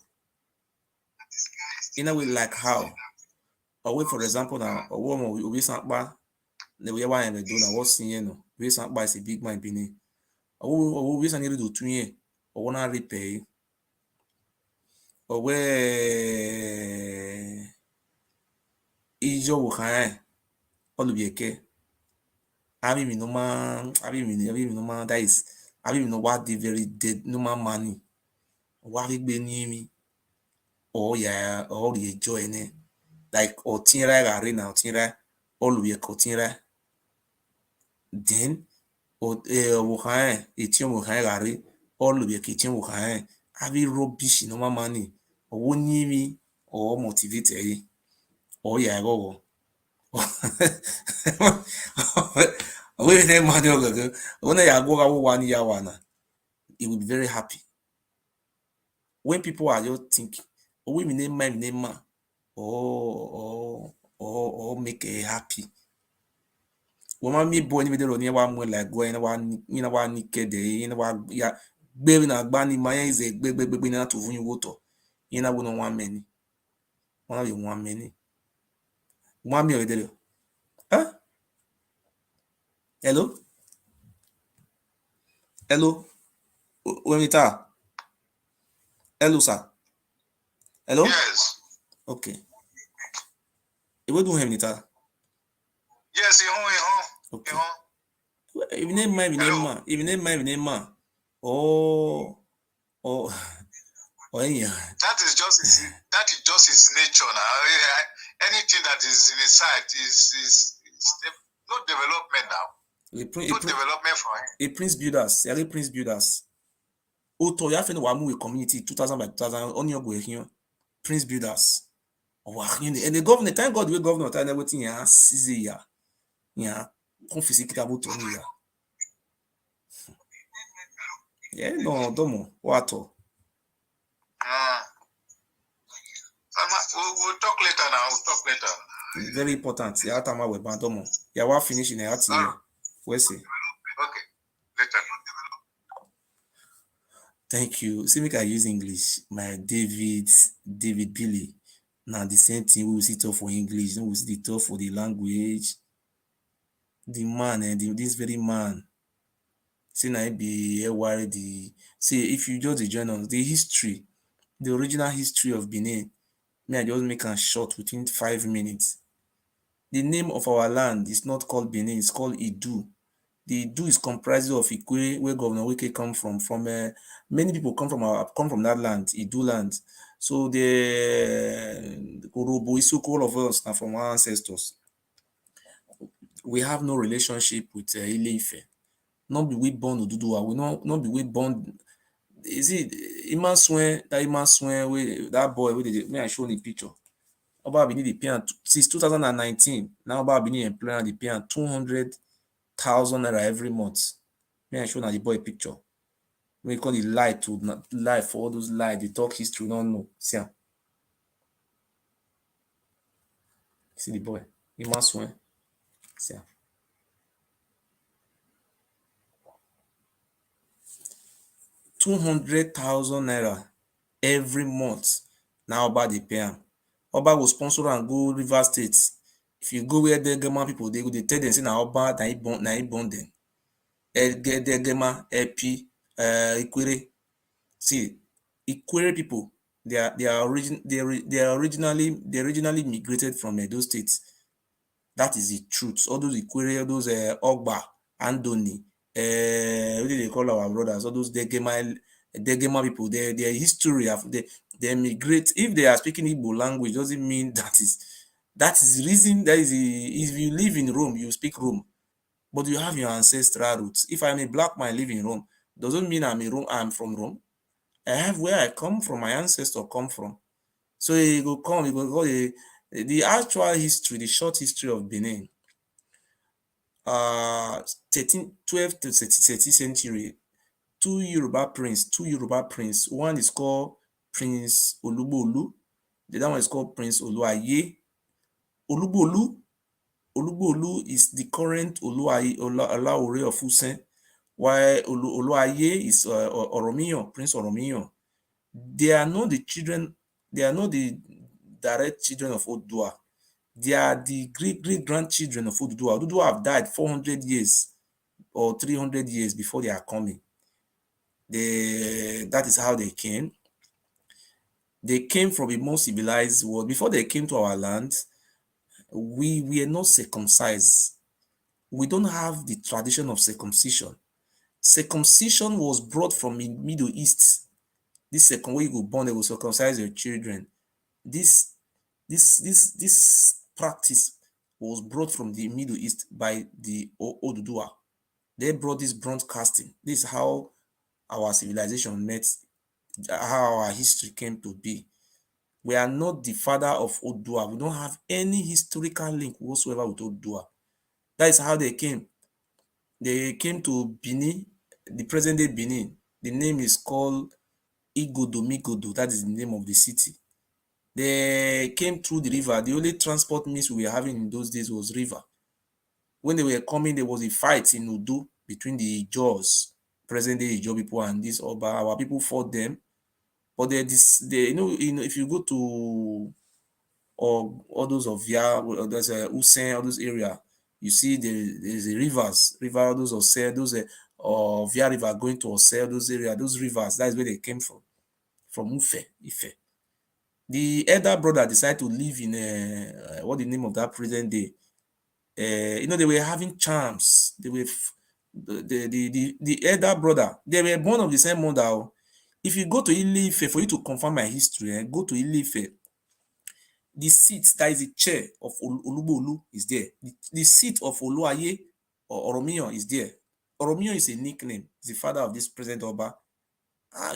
In a way like how, owe for example now, owo we sampa, the way why I'm doing, I was seeing we sampa is a big man Benin. Owo we saniri do 2 years, owo na repay. Owe ijo wuhan olubieke abi mi no man that is abi mi no what the very dead no man money wa fi gbe ni mi o ya o ri ejo ene like o tinra gari na o tinra olubieke o tinra then o wuhan eti wuhan gari olubieke eti wuhan abi rubbish no man money owo ni mi o motivate yi o ya go we na money go when ya go ga 1 year one he will be very happy when people are just thinking we name ma or make a happy woman me boy ni de ro ni wa mo like go ni wa ni kede ni wa ya gbe na gba ni ma is a gbe na to fun yin wo to yin na wo no 1 many one of you 1 many 1 me already huh hello when we talk hello sir hello Yes. Okay e we do him nita Yes, okay even name ma oh yeah. That is just his nature now. Anything that is in his side is no development now. No development for him. A prince builders. Oto ya fe no wa mu community 2000 by 2000 on your go here. Prince builders. And the governor, thank God we governor tell everything ya size ya. Ya confisi kitabo to ni ya. Yeah, no domo wato. We'll talk later now. We'll talk later. Very important. Ya tama we bandomo. Ya wa finish in ati. We see. Okay. Later. Thank you. See me can use English. My David Billy. Now the same thing we will see talk for English. We will see the talk for the language. The man and this very man. say na be Ewuare the see if you just join us the history, the original history of Benin. May I just make am short within 5 minutes. The name of our land is not called Benin, it's called Idu. The Idu is comprised of Ikwe, where Governor Wike come from. Many people come from that land, Idu land. So the Orobo, Isoko, all of us are from our ancestors. We have no relationship with Ile Ife. Not be we born Oduduwa. We not be we born. Is it Imaswen? That Imaswen, that boy, may I show the picture. Oba Benin dey pay am since 2019. Now Oba Benin employer dey pay am 200,000 naira every month. May I show na the boy picture. We call it lie for all those lie. They talk history, we don't know. See am. See the boy. He must win. See am. 200,000 naira every month. Now Oba dey pay am. Oba go sponsor am go River State. If you go where Degema people dey go, dey tell them say na Oba na he born them. Degema, Epi, Ikwere. See, Ikwere people, they originally migrated from Edo State. That is the truth. All those Ikwere, all those Ogba, Andoni, what do they call our brothers? All those Degema people, their history of they migrate. If they are speaking Igbo language, doesn't mean that is the reason. If you live in Rome, you speak Rome, but you have your ancestral roots. If I'm a black man living in Rome, doesn't mean I'm from Rome. I have where I come from, my ancestor come from. So you go go the actual history, the short history of Benin. 12th to 13th century, two Yoruba prince. One is called Prince Olugbolu. The other one is called Prince Oluaye. Olugbolu is the current Olaore of Usen, while Oluaye is Oromiyan, Prince Oromiyan. They are not the direct children of Oduduwa. They are the great-grandchildren of Oduduwa. Oduduwa have died 400 years or 300 years before they are coming. That is how they came. They came from a more civilized world. Before they came to our land, we were not circumcised. We don't have the tradition of circumcision. Circumcision was brought from the Middle East. This second way you go born, they will circumcise your children. This practice was brought from the Middle East by the Oduduwa. They brought this bronze casting. This is how our civilization met, how our history came to be. We are not the father of Oduduwa. We don't have any historical link whatsoever with Oduduwa. That is how they came. They came to Benin, the present-day Benin. The name is called Igodo. That is the name of the city. They came through the river. The only transport means we were having in those days was river. When they were coming, there was a fight in Udu between the Ijaws, present-day Ijaw people, and this Oba. Our people fought them. But if you go to all those of there's Usen, all those area, you see there's a river, all those Ose, those Via River going to Ose, those area, those rivers. That is where they came from Ife. The elder brother decided to live in what the name of that present day. They were having charms. They were the elder brother. They were born of the same mother. If you go to Ile Ife, for you to confirm my history, go to Ile Ife. The seat, that is the chair of Olugbolu is there. The seat of Oluaye or Oromiyan is there. Oromiyan is a nickname. He's the father of this present Oba.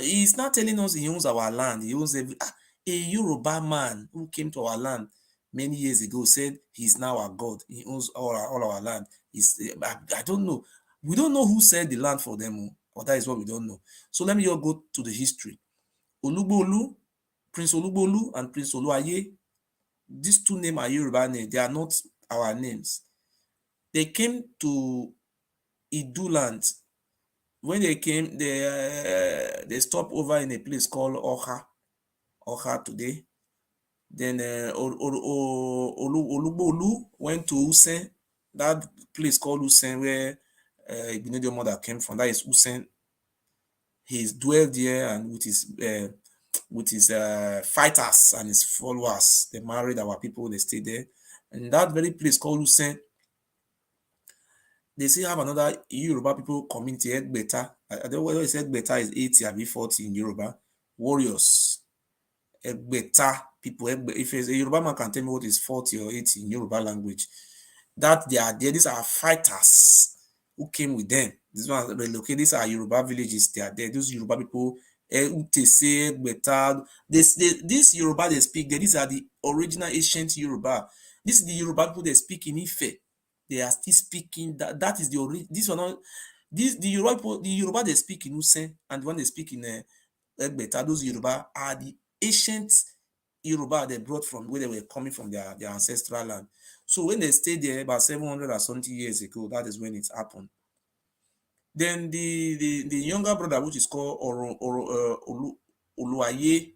He's not telling us he owns our land. He owns a Yoruba man who came to our land many years ago said he's now our God. He owns all our land. I don't know. We don't know who said the land for them, or that is what we don't know. So let me just go to the history. Olugbolu, Prince Olugbolu and Prince Oluaye, these two names are Yoruba names. They are not our names. They came to Idu land. When they came, they stopped over in a place called Oha today. Then Olugbolu went to Usen, that place called Usen, where Igbenedion mother came from. That is Usen. He's dwelled there and with his fighters and his followers. They married our people. They stayed there. And that very place called Usen, they still have another Yoruba people community, Egbeta. I don't know whether it's Egbeta is 80 or 40 in Yoruba. Warriors. Egbeta people. If a Yoruba man can tell me what is 40 or 80 in Yoruba language, that they are there. These are fighters who came with them. These ones relocated. These are Yoruba villages. They are there. Those Yoruba people, Utese, Egbeta. This Yoruba they speak there. These are the original ancient Yoruba. This is the Yoruba people they speak in Ife. They are still speaking. That is the original. This one not. This the Yoruba people, the Yoruba they speak in Usen and when they speak in Egbeta, those Yoruba are the ancient Yoruba they brought from where they were coming from their ancestral land. So when they stayed there about 700 or something years ago, that is when it happened. Then the younger brother, which is called Oluwaye,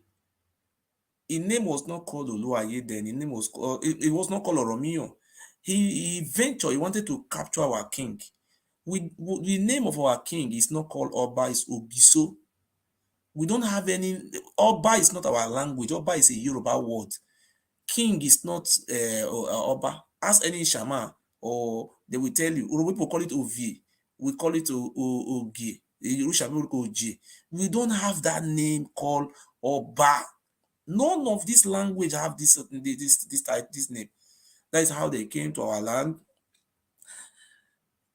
his name was not called Oluwaye then. His name was called, it was not called Oromio. He ventured, he wanted to capture our king. The name of our king is not called Oba, it's Obiso. We don't have any, Oba is not our language. Oba is a Yoruba word. King is not Oba. Ask any shaman, or they will tell you. Yoruba people call it Ovi. We call it Ogi. Oji. We don't have that name called Oba. None of this language have this name. That is how they came to our land.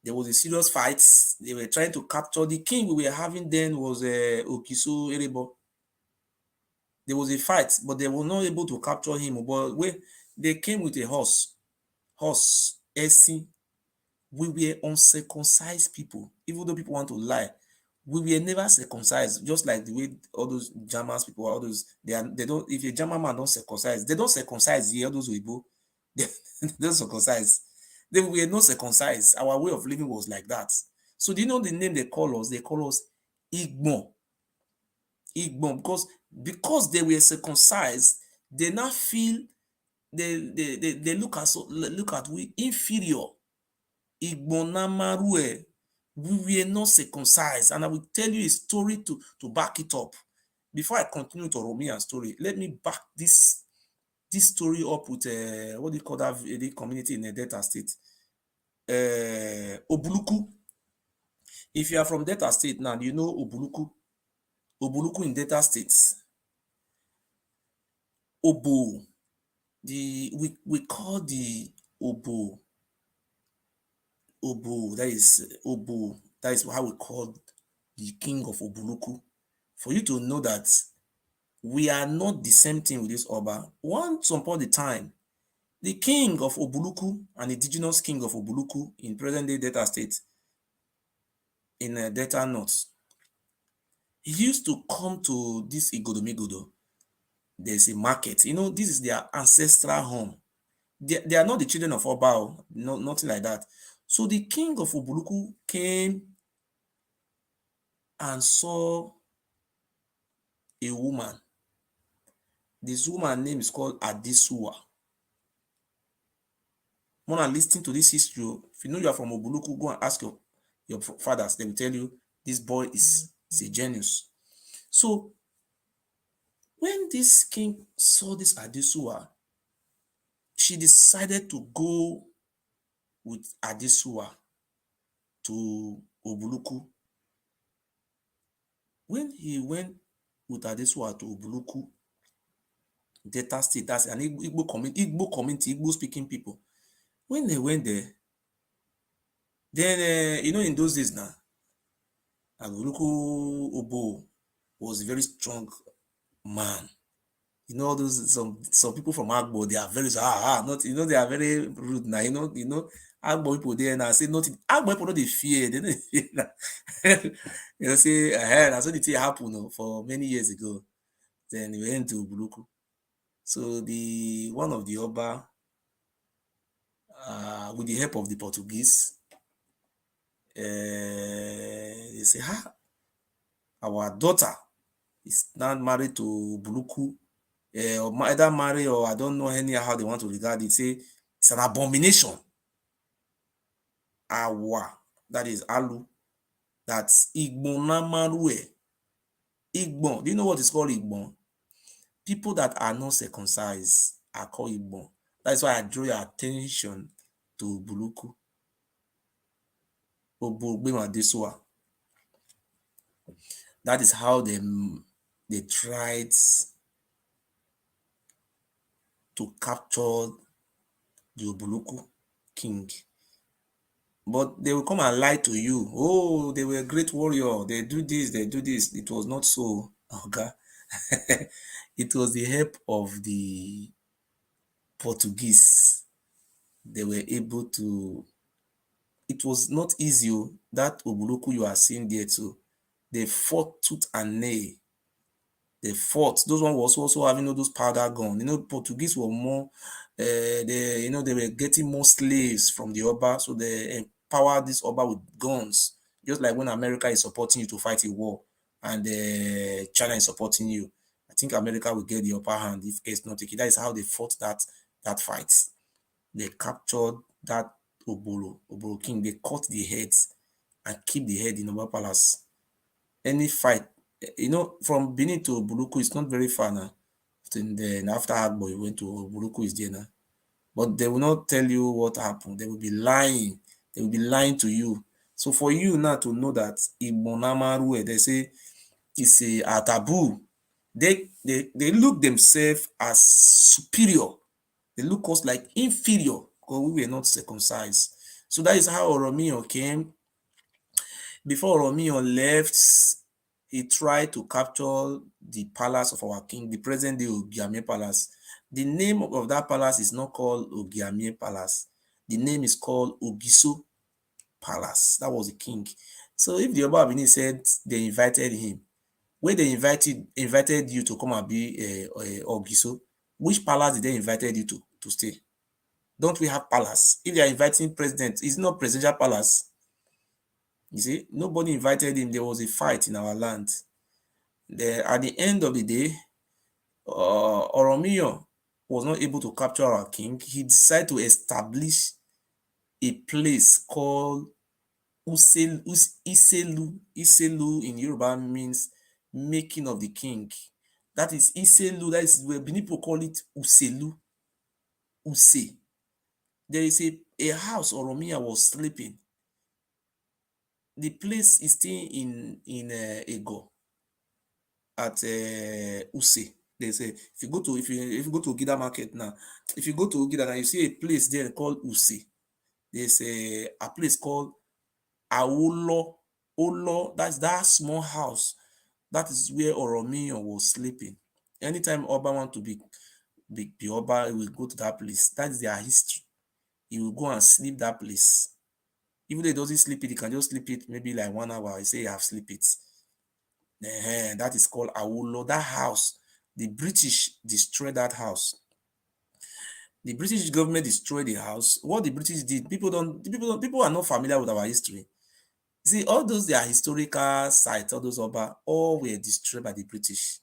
There was a serious fight. They were trying to capture the king we were having then was Okiso Erebo. There was a fight, but they were not able to capture him. But they came with a horse, Esi. We were uncircumcised people, even though people want to lie. We were never circumcised, just like the way all those Germans people, all those they don't. If a German man don't circumcise, they don't circumcise here. All those Igbo, they don't circumcise. They were not circumcised. Our way of living was like that. So do you know the name they call us? They call us Igbo. Because they were circumcised, they now feel they look at we inferior. Igbonamarue, we were not circumcised, and I will tell you a story to back it up. Before I continue to Oromiyan story, let me back this story up with what do you call that the community in the Delta State, Obuluku. If you are from Delta State now, you know Obuluku in Delta State. Obo, we call the Obo, that is how we call the king of Obuluku. For you to know that we are not the same thing with this Oba. Once upon a time, the king of Obuluku, an indigenous king of Obuluku in present-day Delta State, in Delta North, he used to come to this Igodomigodo. There's a market. You know, this is their ancestral home. They are not the children of Oba, no, nothing like that. So the king of Obuluku came and saw a woman. This woman's name is called Adisuwa. When I listen to this history, if you know you are from Obuluku, go and ask your fathers. They will tell you this boy is a genius. So when this king saw this Adisuwa, she decided to go with Adisuwa to Obuluku. When he went with Adisuwa to Obuluku, Delta State, that's an Igbo community, Igbo speaking people. When they went there, then you know, in those days now, Obuluku Obo was a very strong man. You know, those some people from Agbo, they are very not, you know, they are very rude now. You know, Agbo people there now say nothing. Agbo people know they fear. They don't fear that. You know, say that's what it happened for many years ago. Then we went to Obuluku. So one of the Oba, with the help of the Portuguese, they say, our daughter is now married to Obuluku. Or either marry or I don't know how they want to regard it. Say it's an abomination. Our that is Alu, that's Igbon Namarue. Igbon, do you know what is called Igbon? People that are not circumcised are called Igbon. That's why I draw your attention to Buluku. That is how they tried to capture the Obuluku king. But they will come and lie to you. Oh, they were a great warrior. They do this, they do this. It was not so. Okay. It was the help of the Portuguese. They were able to. It was not easy. That Obuluku you are seeing there too. They fought tooth and nail. They fought. Those one was also having all those powder gun. Portuguese were more. They were getting more slaves from the Oba, so they empowered this Oba with guns. Just like when America is supporting you to fight a war, and China is supporting you. I think America will get the upper hand if case not taken. That is how they fought that fight. They captured that Obolo king. They cut the heads and keep the head in Oba Palace. Any fight, from Benin to Buluku, it's not very far now. Then after Agbo, you went to Buluku is there now. But they will not tell you what happened. They will be lying. They will be lying to you. So for you now to know that Ibonamaru, they say it's a taboo. They look themselves as superior. They look us like inferior because we were not circumcised. So that is how Oromio came. Before Oromio left, he tried to capture the palace of our king, the present-day Ogiame Palace. The name of that palace is not called Ogiame Palace. The name is called Ogiso Palace. That was the king. So if the Oba Benin said they invited him, when they invited you to come and be Ogiso, which palace did they invited you to stay? Don't we have palace? If they are inviting president, it's not presidential palace. You see, nobody invited him. There was a fight in our land. At the end of the day, Oromio was not able to capture our king. He decided to establish a place called Iselu. Iselu in Yoruba means making of the king. That is Iselu. That is where Benin people call it Uselu. Use. There is a house Oromia was sleeping. The place is still in Ego at Use. They say if you go to Ogida market now, if you go to Ogida now, you see a place there called Use. There's a place called Aolo. Olo, that's that small house. That is where Oromio was sleeping. Anytime Oba want to be Oba, he will go to that place. That is their history. He will go and sleep that place. Even though he doesn't sleep it, he can just sleep it maybe like 1 hour. He say, I have sleep it. That is called Awolo. That house, the British destroyed that house. The British government destroyed the house. What the British did, people are not familiar with our history. See, all those their historical sites, all those Oba, all were destroyed by the British.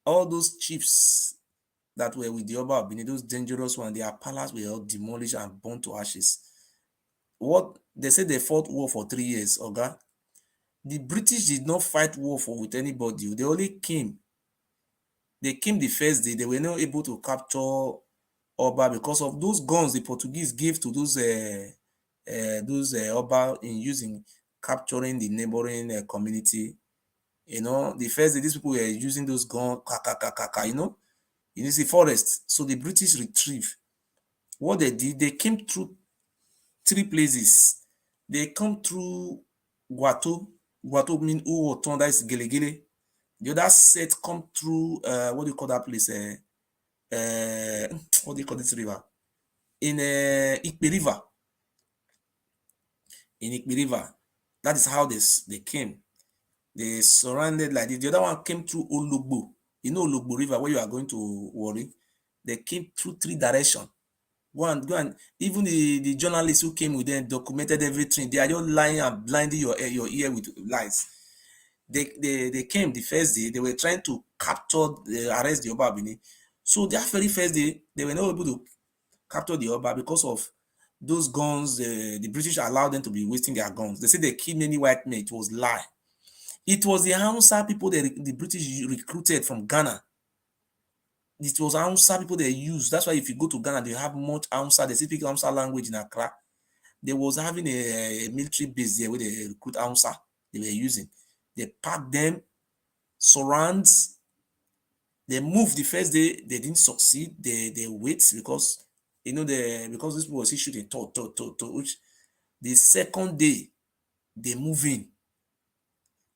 All those chiefs that were with the Oba Benin, those dangerous ones, their palace were all demolished and burnt to ashes. What they said, they fought war for 3 years, okay? The British did not fight war with anybody. They only came. They came the first day. They were not able to capture Oba because of those guns the Portuguese gave to those Oba in using capturing the neighboring community. The first day these people were using those guns, it's the forest. So the British retrieved. What they did, they came through 3 places. They come through Guato. Guato means Uwoton, that is Gelegele. The other set come through what do you call that place? What do you call this river? In Ikpe River. In Ikpe River. That is how they came. They surrounded like this. The other one came through Olugbo. You know Olugbo River where you are going to Warri. They came through 3 directions. Go and even the journalists who came with them documented everything. They are just lying and blinding your ear with lies. They came the first day. They were trying to arrest the Oba Benin. So that very first day, they were not able to capture the Oba because of those guns, the British allowed them to be wasting their guns. They said they killed many white men. It was lie. It was the Hausa people that the British recruited from Ghana. It was Hausa people they used. That's why if you go to Ghana, they have much Hausa. They speak Hausa language in Accra. They was having a military base there where they recruit Hausa. They were using. They packed them, surrounds. They moved the first day. They didn't succeed. They wait because because this people was shooting which the second day they move in.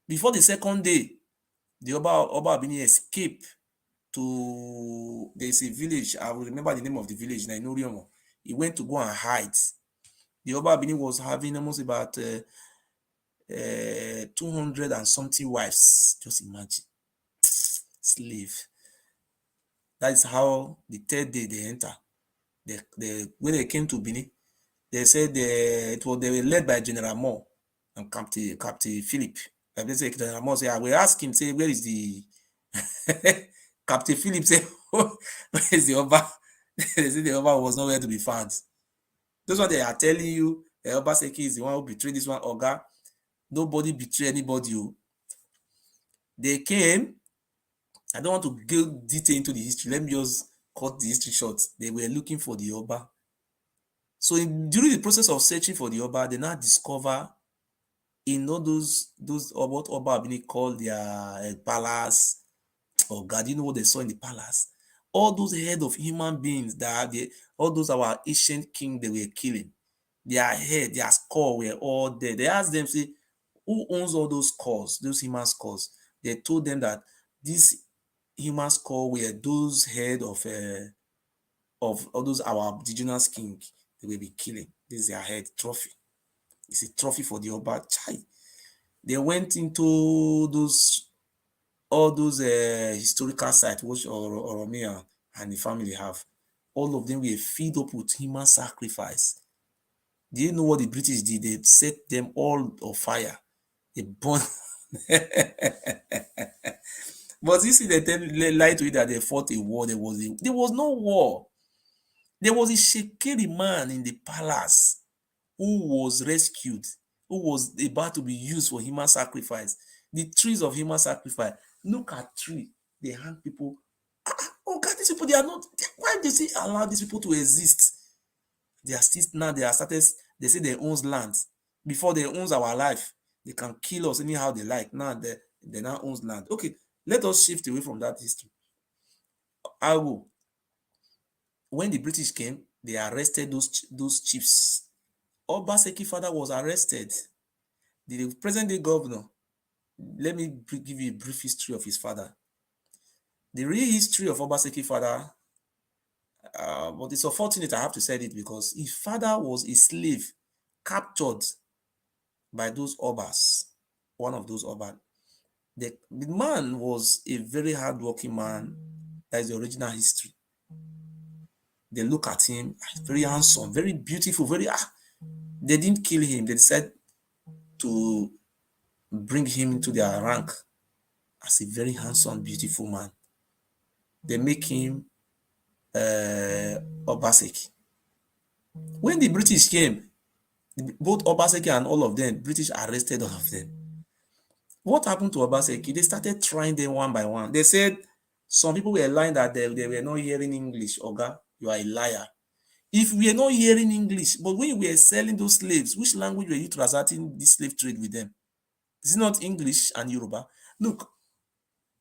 Before the second day, the Oba Abini escaped to, there's a village, I will remember the name of the village, Nainurium. He went to go and hide. The Oba Abini was having almost about 200 and something wives. Just imagine. Slave. That is how the third day they enter. When they came to Benin, they said they were led by General Moore and Captain Philip. They say General Moore say, we ask him, say, where is the Captain Philip say, where is the Oba? They say the Oba was nowhere to be found. That's what they are telling you. The Obaseki is the one who betrayed this one, Oga. Nobody betrayed anybody. They came. I don't want to go detail into the history. Let me just cut the history short. They were looking for the Oba. So during the process of searching for the Oba, they now discover in all those what Oba Abini called their palace or God, you know what they saw in the palace? All those head of human beings all those our ancient king they were killing, their head, their skull were all there. They asked them, say, who owns all those skulls, those human skulls? They told them that these human skull were those head of all those our indigenous king they will be killing. This is their head trophy. It's a trophy for the Oba. Chai. They went into all those historical sites which Oromia and the family have. All of them were filled up with human sacrifice. Do you know what the British did? They set them all on fire. They burned. But you see, they lied to you that they fought a war. There was no war. There was a Shekeri man in the palace who was rescued, who was about to be used for human sacrifice. The trees of human sacrifice. Look at tree. They hang people. Oh God, these people, they are not. Why does he allow these people to exist? They are still now. They are started. They say they own land. Before they own our life, they can kill us anyhow they like. Now they now own land. Okay, let us shift away from that history. I will. When the British came, they arrested those chiefs. Obaseki father was arrested. The present-day governor. Let me give you a brief history of his father. The real history of Obaseki father, but it's unfortunate I have to say it because his father was a slave captured by those Obas, one of those Obas. The man was a very hardworking man. That is the original history. They look at him, very handsome, very beautiful, they didn't kill him. They decided to bring him into their rank as a very handsome, beautiful man. They make him Obaseki. When the British came, both Obaseki and all of them, British arrested all of them. What happened to Obaseki? They started trying them one by one. They said some people were lying that they were not hearing English. Oga, you are a liar. If we are not hearing English, but when we were selling those slaves, which language were you transacting this slave trade with them? Is it not English and Yoruba? Look,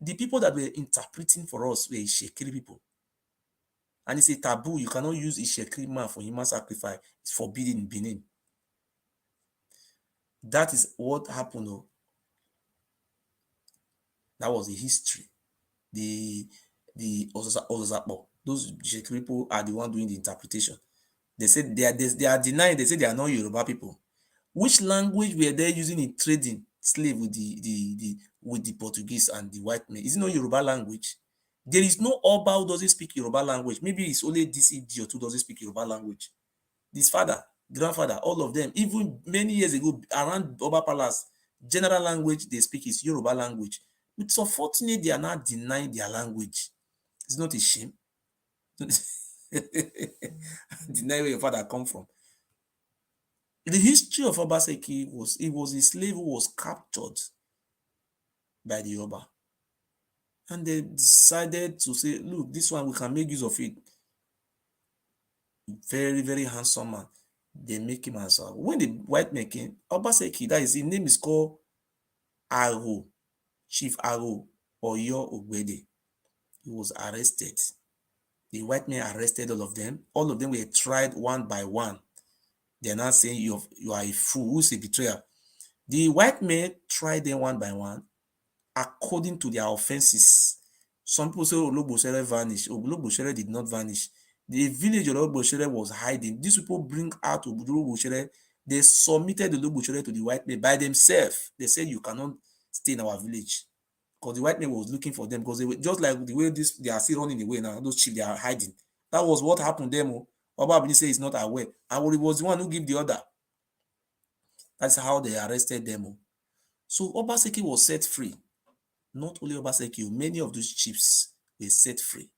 the people that were interpreting for us were Ishekiri people. And it's a taboo. You cannot use Ishekiri man for human sacrifice. It's forbidden in Benin. That is what happened. That was the history. The Ozazapo. Those Ishekiri people are the one doing the interpretation. They said they are denying. They say they are not Yoruba people. Which language were they using in trading slave with the Portuguese and the white men? Is it not Yoruba language? There is no Oba who doesn't speak Yoruba language. Maybe it's only this idiot who doesn't speak Yoruba language. This father, grandfather, all of them, even many years ago, around Oba Palace, general language they speak is Yoruba language. It's unfortunate they are not denying their language. It's not a shame. Deny where your father come from. The history of Obaseki was, it was a slave who was captured by the Oba. And they decided to say, look, this one, we can make use of it. Very, very handsome man. They make him answer. When the white man came, Obaseki, that is, his name is called Aro, Chief Aro, Oyo Ogbede. He was arrested. The white men arrested all of them. All of them were tried one by one. They're not saying you are a fool, who's a betrayer. The white men tried them one by one according to their offenses. Some people say Ologbosere vanished. Ologbosere did not vanish. The village of Ologbosere was hiding. These people bring out Ologbosere. They submitted the Ologbosere to the white men by themselves. They said, you cannot stay in our village. Because the white man was looking for them, because they were just like the way they are still running away now. Those chiefs, they are hiding. That was what happened to them. Oba Abini say he's not aware. And he was the one who gave the order. That's how they arrested them. So Obaseki was set free. Not only Obaseki, many of those chiefs were set free.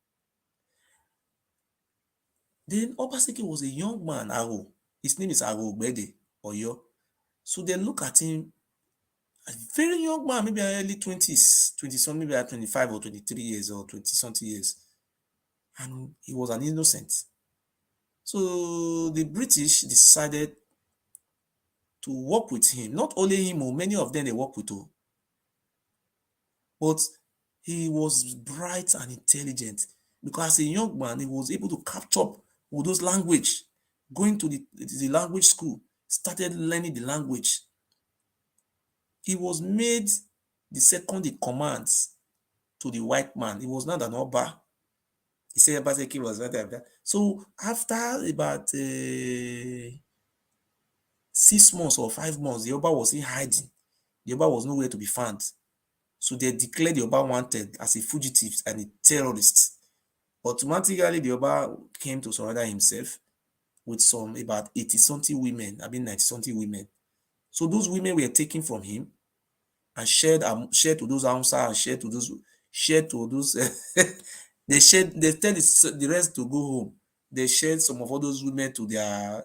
Then Obaseki was a young man, Aro. His name is Aro Ogbede, Oyo. So they look at him, a very young man, maybe early 20s, 20-something, maybe 25 or 23 years or 20-something years. And he was an innocent. So the British decided to work with him. Not only him, many of them they work with him. But he was bright and intelligent, because as a young man, he was able to catch up with those language, going to the language school, started learning the language. He was made the second in command to the white man. He was not an Oba. He said Obaseki was not like that. So after about 6 months or 5 months, the Oba was in hiding. The Oba was nowhere to be found. So they declared the Oba wanted as a fugitive and a terrorist. Automatically, the Oba came to surrender himself with some about 80-something women, 90-something women. So those women were taken from him and shared to those Hausa and shared to those they tell the rest to go home. They shared some of all those women to their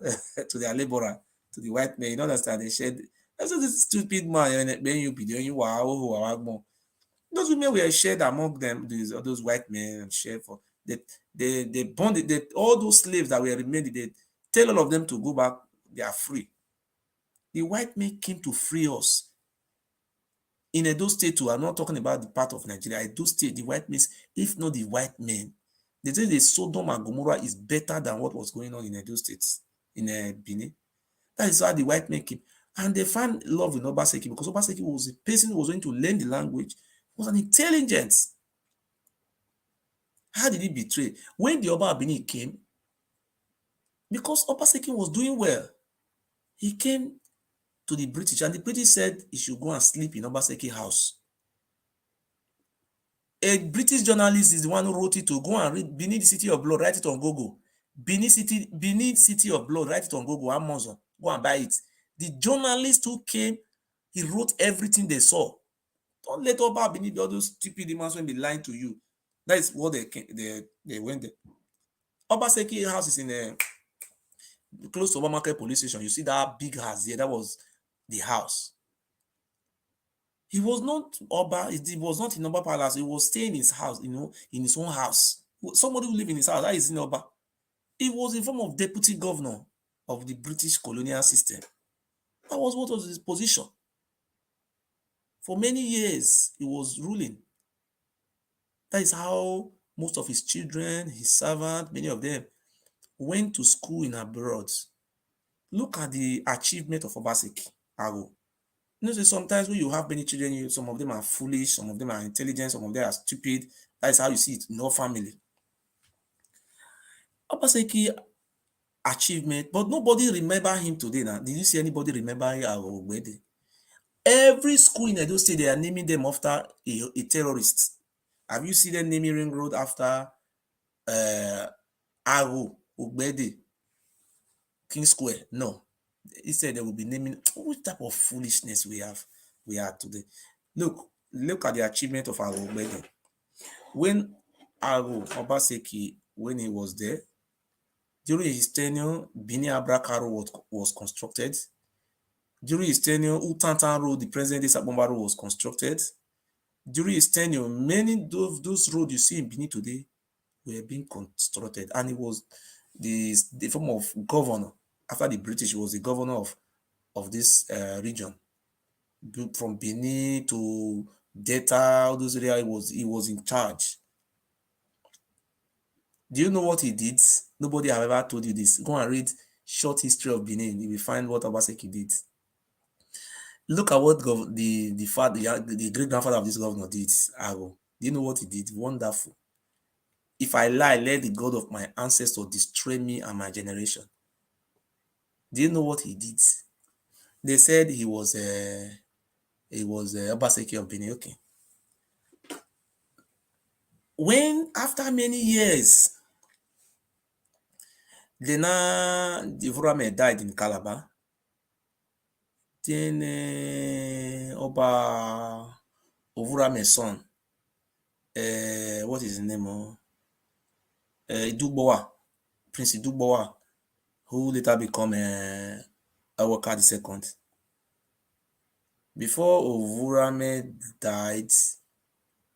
to their laborer, to the white men. You understand? They shared. That's this stupid man. Those women were shared among them, those white men, and shared for they bonded all those slaves that were remained. They tell all of them to go back. They are free. The white men came to free us. In Edo State too, I'm not talking about the part of Nigeria. Edo State, the white men, if not the white men, they say the Sodom and Gomorrah is better than what was going on in Edo State, in Benin. That is how the white men came. And they found love in Obaseki, because Obaseki was a person who was going to learn the language, was an intelligence. How did he betray? When the Oba Abini came, because Obaseki was doing well, he came to the British, and the British said he should go and sleep in Obaseki house. A British journalist is the one who wrote it, to go and read Benin City of Blood, write it on Google. Benin City of Blood, write it on Google, Amazon, go and buy it. The journalist who came, he wrote everything they saw. Don't let Oba Abini be all those stupid demons when they lying to you. That is what they went there. Obaseki house is in close to Obamarket police station. You see that big house there, that was the house. He was not Oba, he was not in Oba Palace, he was staying in his house, in his own house. Somebody who live in his house, that is in Oba. He was in form of deputy governor of the British colonial system. That was what was his position. For many years, he was ruling. That is how most of his children, his servants, many of them went to school in abroad. Look at the achievement of Obaseki, Aro. You know, so sometimes when you have many children, some of them are foolish, some of them are intelligent, some of them are stupid. That is how you see it in our family. Obaseki achievement, but nobody remember him today now. Did you see anybody remember Aro Ogbede? Every school in Edo State, they are naming them after a terrorist. Have you seen them naming Ring Road after Aro Ogbede, King Square? No. Instead, they will be naming. What type of foolishness we are today? Look at the achievement of Aro Ogbede. When Aro Obaseki, when he was there, during his tenure, Benin Abrakaro was constructed. During his tenure, Utantan Road, the present-day Sapomba Road, was constructed. During his tenure, many of those roads you see in Benin today were being constructed, and it was the form of governor. After the British, he was the governor of this region. From Benin to Delta, all those areas, he was in charge. Do you know what he did? Nobody have ever told you this. Go and read short history of Benin. You will find what Obaseki did. Look at what the great grandfather of this governor did. Ago. Do you know what he did? Wonderful. If I lie, let the God of my ancestors destroy me and my generation. Do you know what he did? They said he was Obaseki of Benin. Okay. When after many years, Lena Divrame died in Calabar. Then Oba Ewuare's son, what is his name? Idugbowa, Prince Idugbowa, who later become Ewuare II. Before Ewuare died,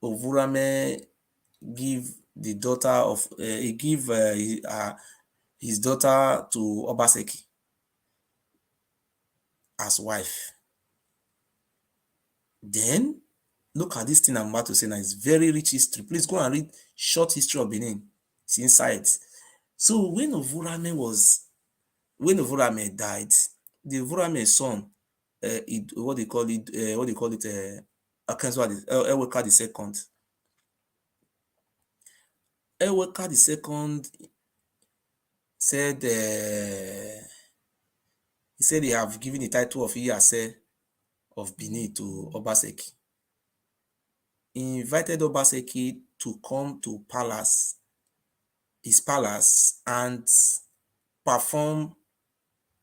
Ewuare give the daughter of he give his daughter to Obaseki as wife. Then look at this thing I'm about to say now. It's very rich history. Please go and read short history of Benin. It's inside. So when Ewuare died, the Ewuare's son, what they call it, Ewuare II. Ewuare II said he said they have given the title of Iyase of Benin to Obaseki. He invited Obaseki to come to his palace, and perform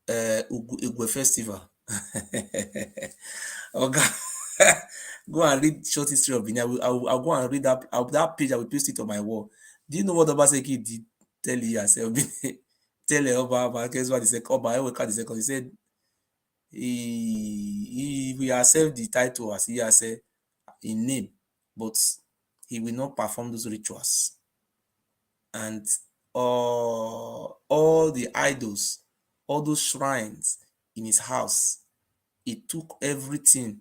Ugwe festival. Okay. Go and read short history of Benin. I'll go and read that page. I will paste it on my wall. Do you know what Obaseki did? Tell yourself. Tell Oba Ewuare II. He said he will accept the title as Iyase in name, but he will not perform those rituals. And all the idols, all those shrines in his house, he took everything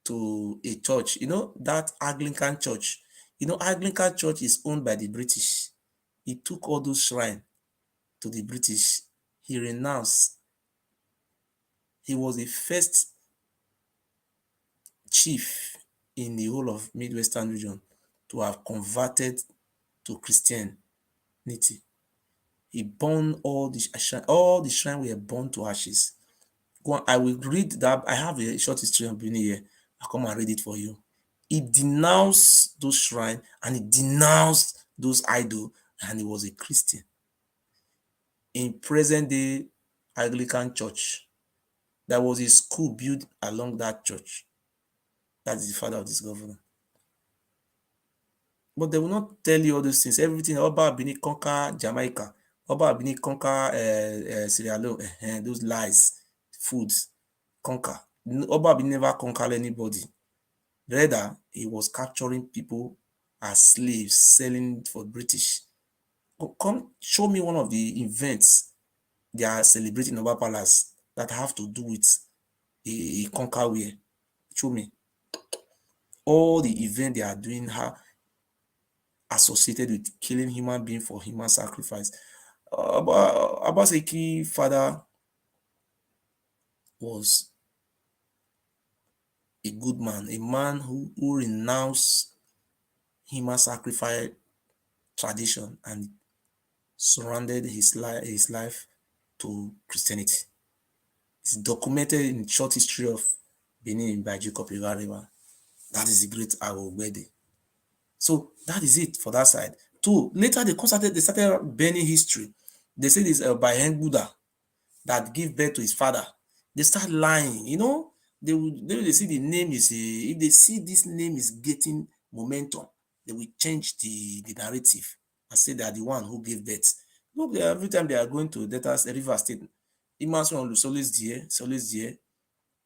to a church. You know, that Anglican church. You know, Anglican church is owned by the British. He took all those shrines to the British. He renounced. He was the first chief in the whole of Midwestern region to have converted to Christianity. He burned all the shrine were burned to ashes. Go on, I will read that. I have a short history of Benin here. I'll come and read it for you. He denounced those shrines, and he denounced those idols, and he was a Christian. In present day Anglican church, there was a school built along that church. That is the father of this governor. But they will not tell you all those things. Everything. Oba Benin conquer Jamaica. Oba Benin conquer Sierra Leone. Those lies, foods, conquer. Oba Benin never conquered anybody. Rather, he was capturing people as slaves, selling for British. Come show me one of the events they are celebrating in Oba Palace that have to do with a conquer where. Show me. All the events they are doing are associated with killing human being for human sacrifice. Obaseki father was a good man, a man who renounced human sacrifice tradition and surrounded his life to Christianity. It's documented in short history of Benin by Jacob Ewuare. That is the great Ewuare. So that is it for that side. Two, later they started Benin history. They say this by Buddha that give birth to his father. They start lying, you know. They see the name is if they see this name is getting momentum, they will change the narrative and say they are the one who gave birth. Look, every time they are going to Delta River State, Imanson Solis Die,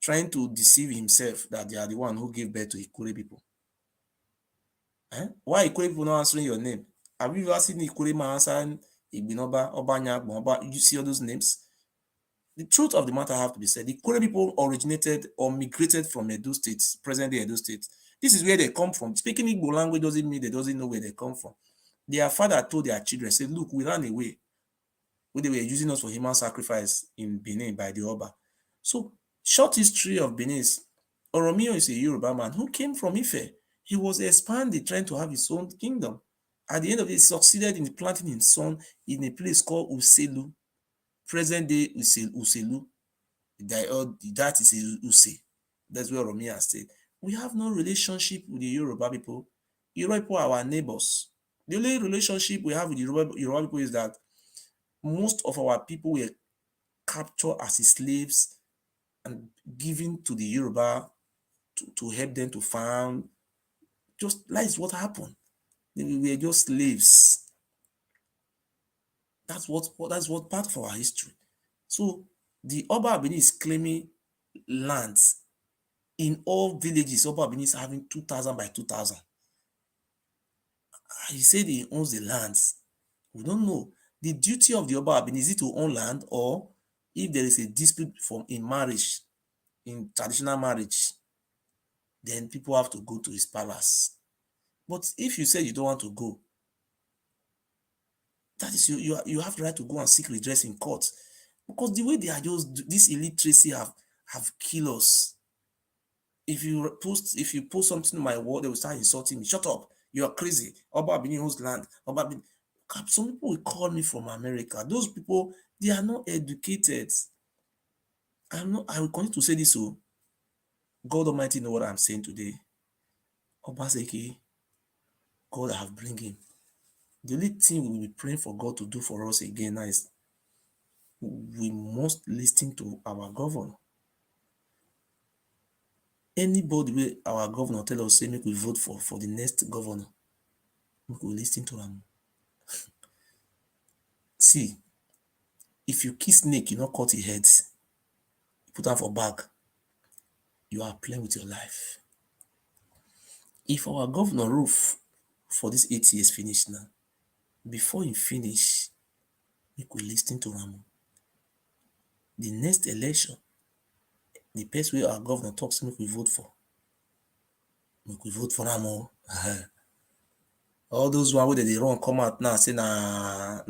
trying to deceive himself that they are the one who gave birth to Ikure people. Why Ikure people not answering your name? Have you ever seen Ikure man answering Igbinoba, Obanya, Oba? You see all those names? The truth of the matter have to be said. The Ikure people originated or migrated from Edo State, present-day Edo State. This is where they come from. Speaking Igbo language doesn't mean they doesn't know where they come from. Their father told their children, said, look, we ran away. They were using us for human sacrifice in Benin by the Oba. So, short history of Benin is, Oromio is a Yoruba man who came from Ife. He was expanding, trying to have his own kingdom. At the end of it, he succeeded in planting his son in a place called Uselu, present-day Uselu. That is Use. That's where Oromia stayed. We have no relationship with the Yoruba people. Yoruba people are our neighbors. The only relationship we have with the Yoruba people is that most of our people were captured as slaves and given to the Yoruba to help them to farm. Just that is what happened. We were just slaves. That's what part of our history. So the Oba Benin is claiming lands in all villages. Oba Benin is having 2,000 by 2,000. He said he owns the lands. We don't know. The duty of the Oba Benin, is it to own land, or if there is a dispute in marriage, in traditional marriage, then people have to go to his palace. But if you say you don't want to go, that is you have the right to go and seek redress in court. Because the way they are just, this illiteracy have killed us. If you post something in my word, they will start insulting me. Shut up, you are crazy. Oba Benin owns land. Oba Benin. Some people will call me from America. Those people, they are not educated. I will continue to say this. So God Almighty know what I'm saying today. Obaseki, God have bring him. The only thing we will be praying for God to do for us again now is we must listen to our governor. Anybody where our governor tell us say make we vote for the next governor, make we listen to him. See, if you kiss snake, you not cut his head, you put am for bag, you are playing with your life. If our governor roof for this 8 years finish now, before he finish, make we listen to him. The next election, the person wey our governor talks make we vote for am. All those one wey dey run come out now say na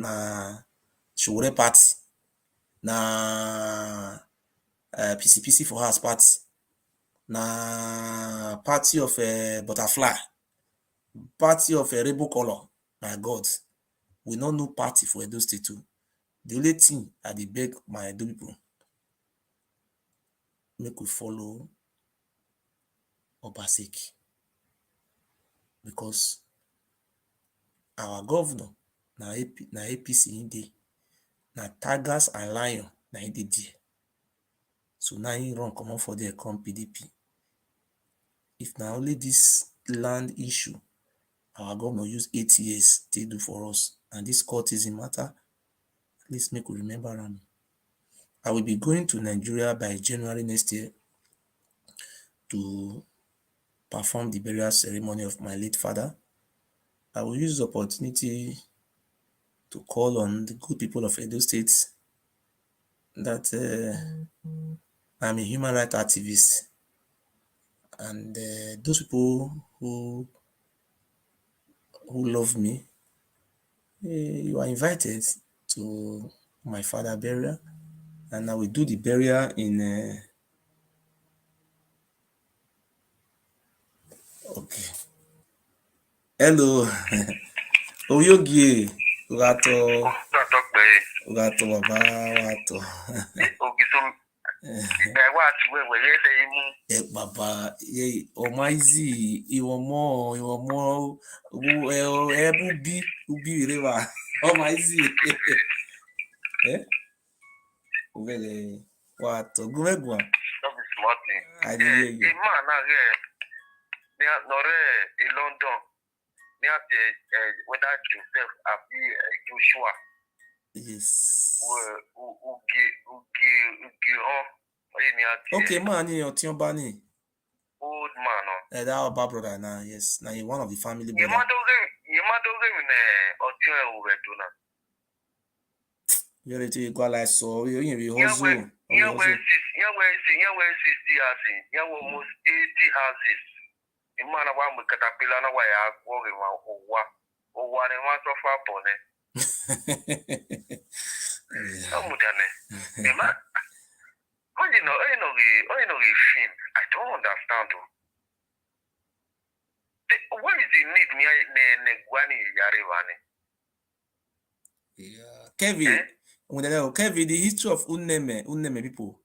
Showore party, na PCPC for house party, na party of butterfly, party of rainbow color. My God, we no know party for Edo State too. The only thing I dey beg my Edo people, make we follow Obaseki, because our governor na APC in dey, na tigers and lion na in dey there. So now he run comot for there come PDP. If na only this land issue our governor use 8 years to do for us, and this courtesan matter, at least make we remember am. I will be going to Nigeria by January next year to perform the burial ceremony of my late father. I will use the opportunity to call on the good people of Edo State that I'm a human rights activist, and those people who love me, you are invited to my father burial, and I will do the burial in okay. Hello. Oyogie, Urato baba wato. Baba, Omaizi, Iwomo, Ubi River, Omaizi. Uvele, wato, Gumegwa. I hear you. In London, whether Joseph Abi Joshua. Yes. Okay, man, your Tiobani. Old man. That Oba brother now, yes. Now you're one of the family Your brother. mother in Oba Ewuare. You're to equalize so you be hustle. Almost 80 houses. The man of one caterpillar na why I go in one of Apone. The man, I don't understand. What is the need ne Gwani Yarivani? Yeah. Kevin, the history of Uneme people.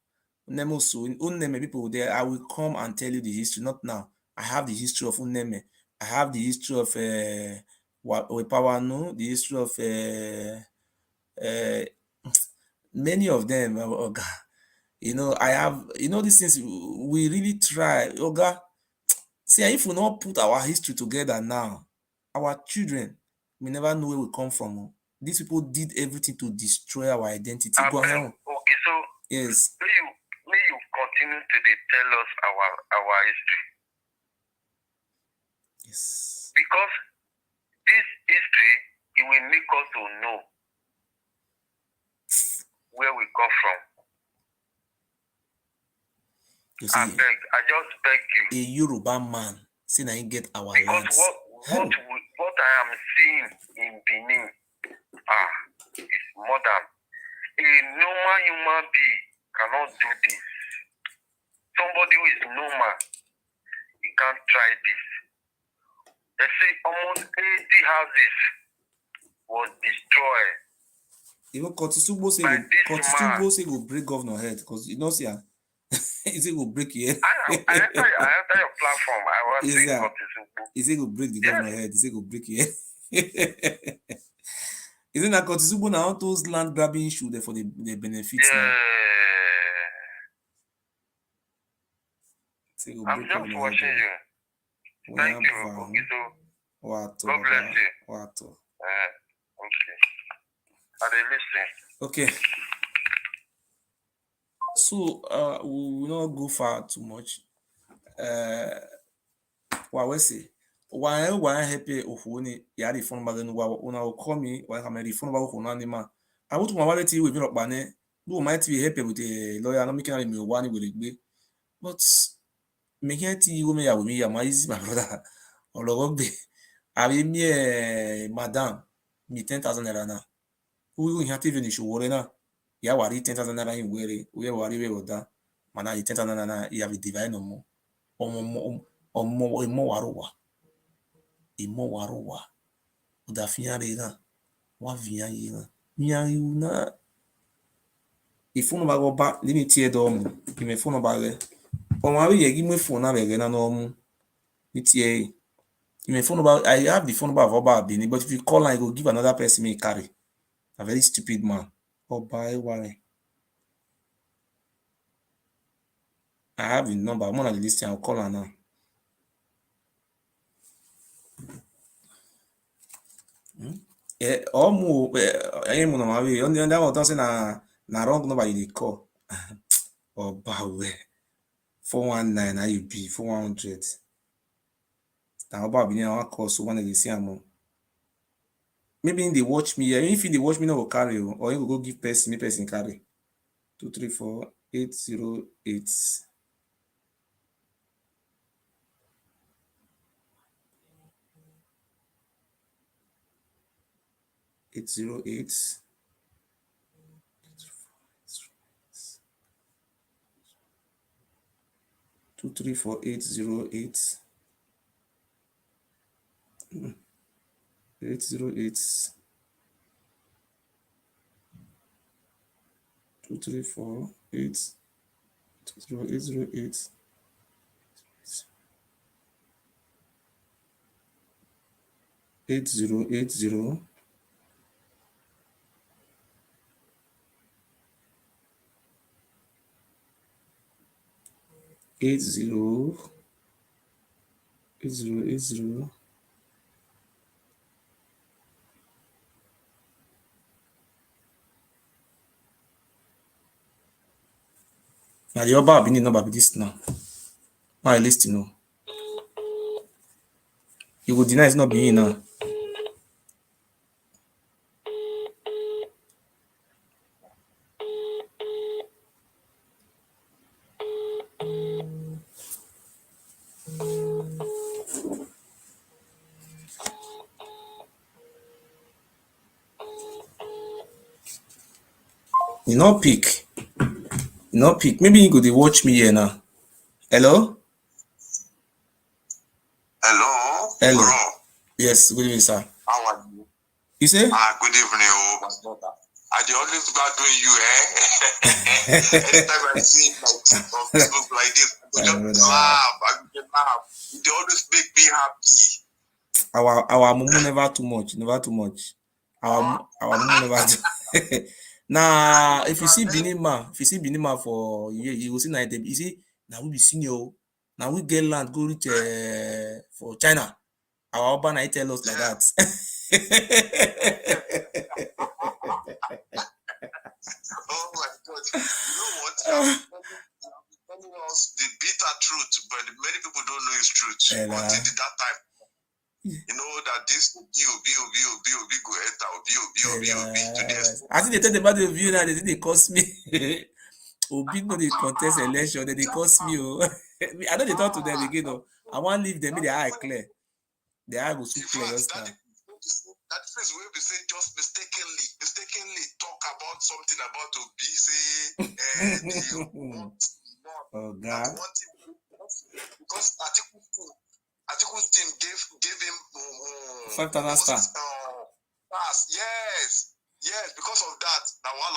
Uneme people there. I will come and tell you the history, not now. I have the history of Uneme. I have the history of Wepawanu, the history of many of them. Oga. You know, I have, these things we really try. Oga, see, if we not put our history together now, our children we never know where we come from. These people did everything to destroy our identity. Go ahead. Okay, so yes. May you continue to tell us our history. Yes. Because this history, it will make us to know where we come from. You see, I just beg you. A Yoruba man, see now he get our because lands. What I am seeing in Benin is more than a normal human being cannot do this. Somebody who is normal, he can't try this. They say almost 80 houses was destroyed. Even Kotisugbo say go break governor head because you know see he say go break your head. I enter your platform. I was saying Kotisugbo. He say go break the governor head. He say go break your head. Isn't that Kotisugbo now those land grabbing issue there for the benefits now? I'm just watching you. Thank you, Ogiso. God bless you. Okay. I listen. Okay. So we will not go far too much. What we say? Why happy of when yari phone bagan una call me why I'm ready phone about anima. I want to my wallet with me up bane. Do might be happy with a lawyer, not making me one with it. But making it you me with me, my brother. Or be I mean me madam me 10,000 naira now. Who you have to finish worry now? Ya worry 10,000 naira in worry. We worry with that. Mana 10,000 naira you have a divine no more. More waruwa udafinyare na wavia yina miayuna ifuno bago ba limiti edomu imefuno bage omawi yegi mefuna bege na no mitie imefuno ba I have the phone of Oba Bini, but if you call and I go give another person me carry a very stupid man. Oba Ewuare. I have the number. I'm on the list. I'll call her now. Anyone on my way. On the other one, don't say na wrong number you call. Oba Ewuare. 419 now you be 400. Now Oba Bini I call so one of the same. Maybe they watch me. If they watch me, no go carry or you go give person, me person carry. 234 808. 808 234 808 808 234 808 8080 8080 Now the Oba Benin number be this now. Now I list to know. You will deny it's not being now. You not pick. You not pick. Maybe you go to watch me here now. Hello? Hello? Hello. Bro, Yes, good evening, sir. how are you? You say? Good evening, my daughter. I dey always doing you, Anytime I see like on Facebook like this, I go just laugh. I go just laugh. They always make me happy. Our mumu never too much. Never too much. Our mumu never too Now, if you see Binima for you will see na you see now we be senior. Now we get land go reach for China. Our Oba na tell us like that. Oh my God! You know what? I'm telling us the bitter truth, but many people don't know it's truth until that time. You know that this Obi go enter Obi to this. I think they tell about the view now. They cost me. Obi no dey contest election. They cost me. I know they talk to them again. Though. I want leave them. Make their eye clear. Their eye go so clear just now. That phrase will be saying just mistakenly talk about something about Obi, say oh God. Because Atiku's team gave him 5,000 stars. Yes, because of that, now all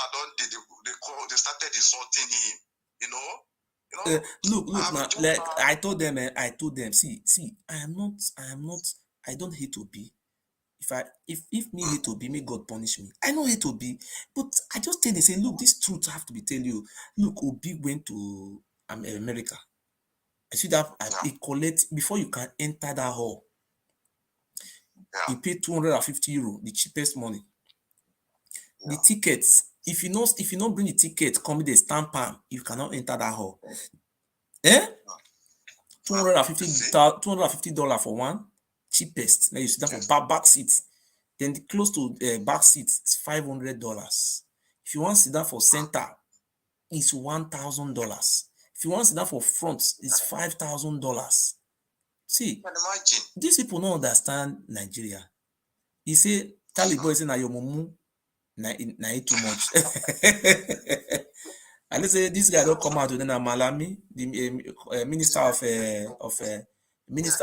they started insulting him, you know. Look now, like I told them, see, I don't hate Obi. If me hate Obi, may God punish me. I know hate Obi, but I just tell them, say, look, this truth have to be tell you. Look, Obi went to America. I see that he collect before you can enter that hall. You pay 250 euro, the cheapest money. The tickets, if you not bring the ticket, come with the stamp am, you cannot enter that hall. $250 for one cheapest. Now you sit down for back seat. Then the close to back seat is $500. If you want to sit down for center, it's $1,000. If you want to sit down for front, it's $5,000. See, these people don't understand Nigeria. He say, Charlie boy say na your mumu na too much. And they say this guy don't come out with Malami, the minister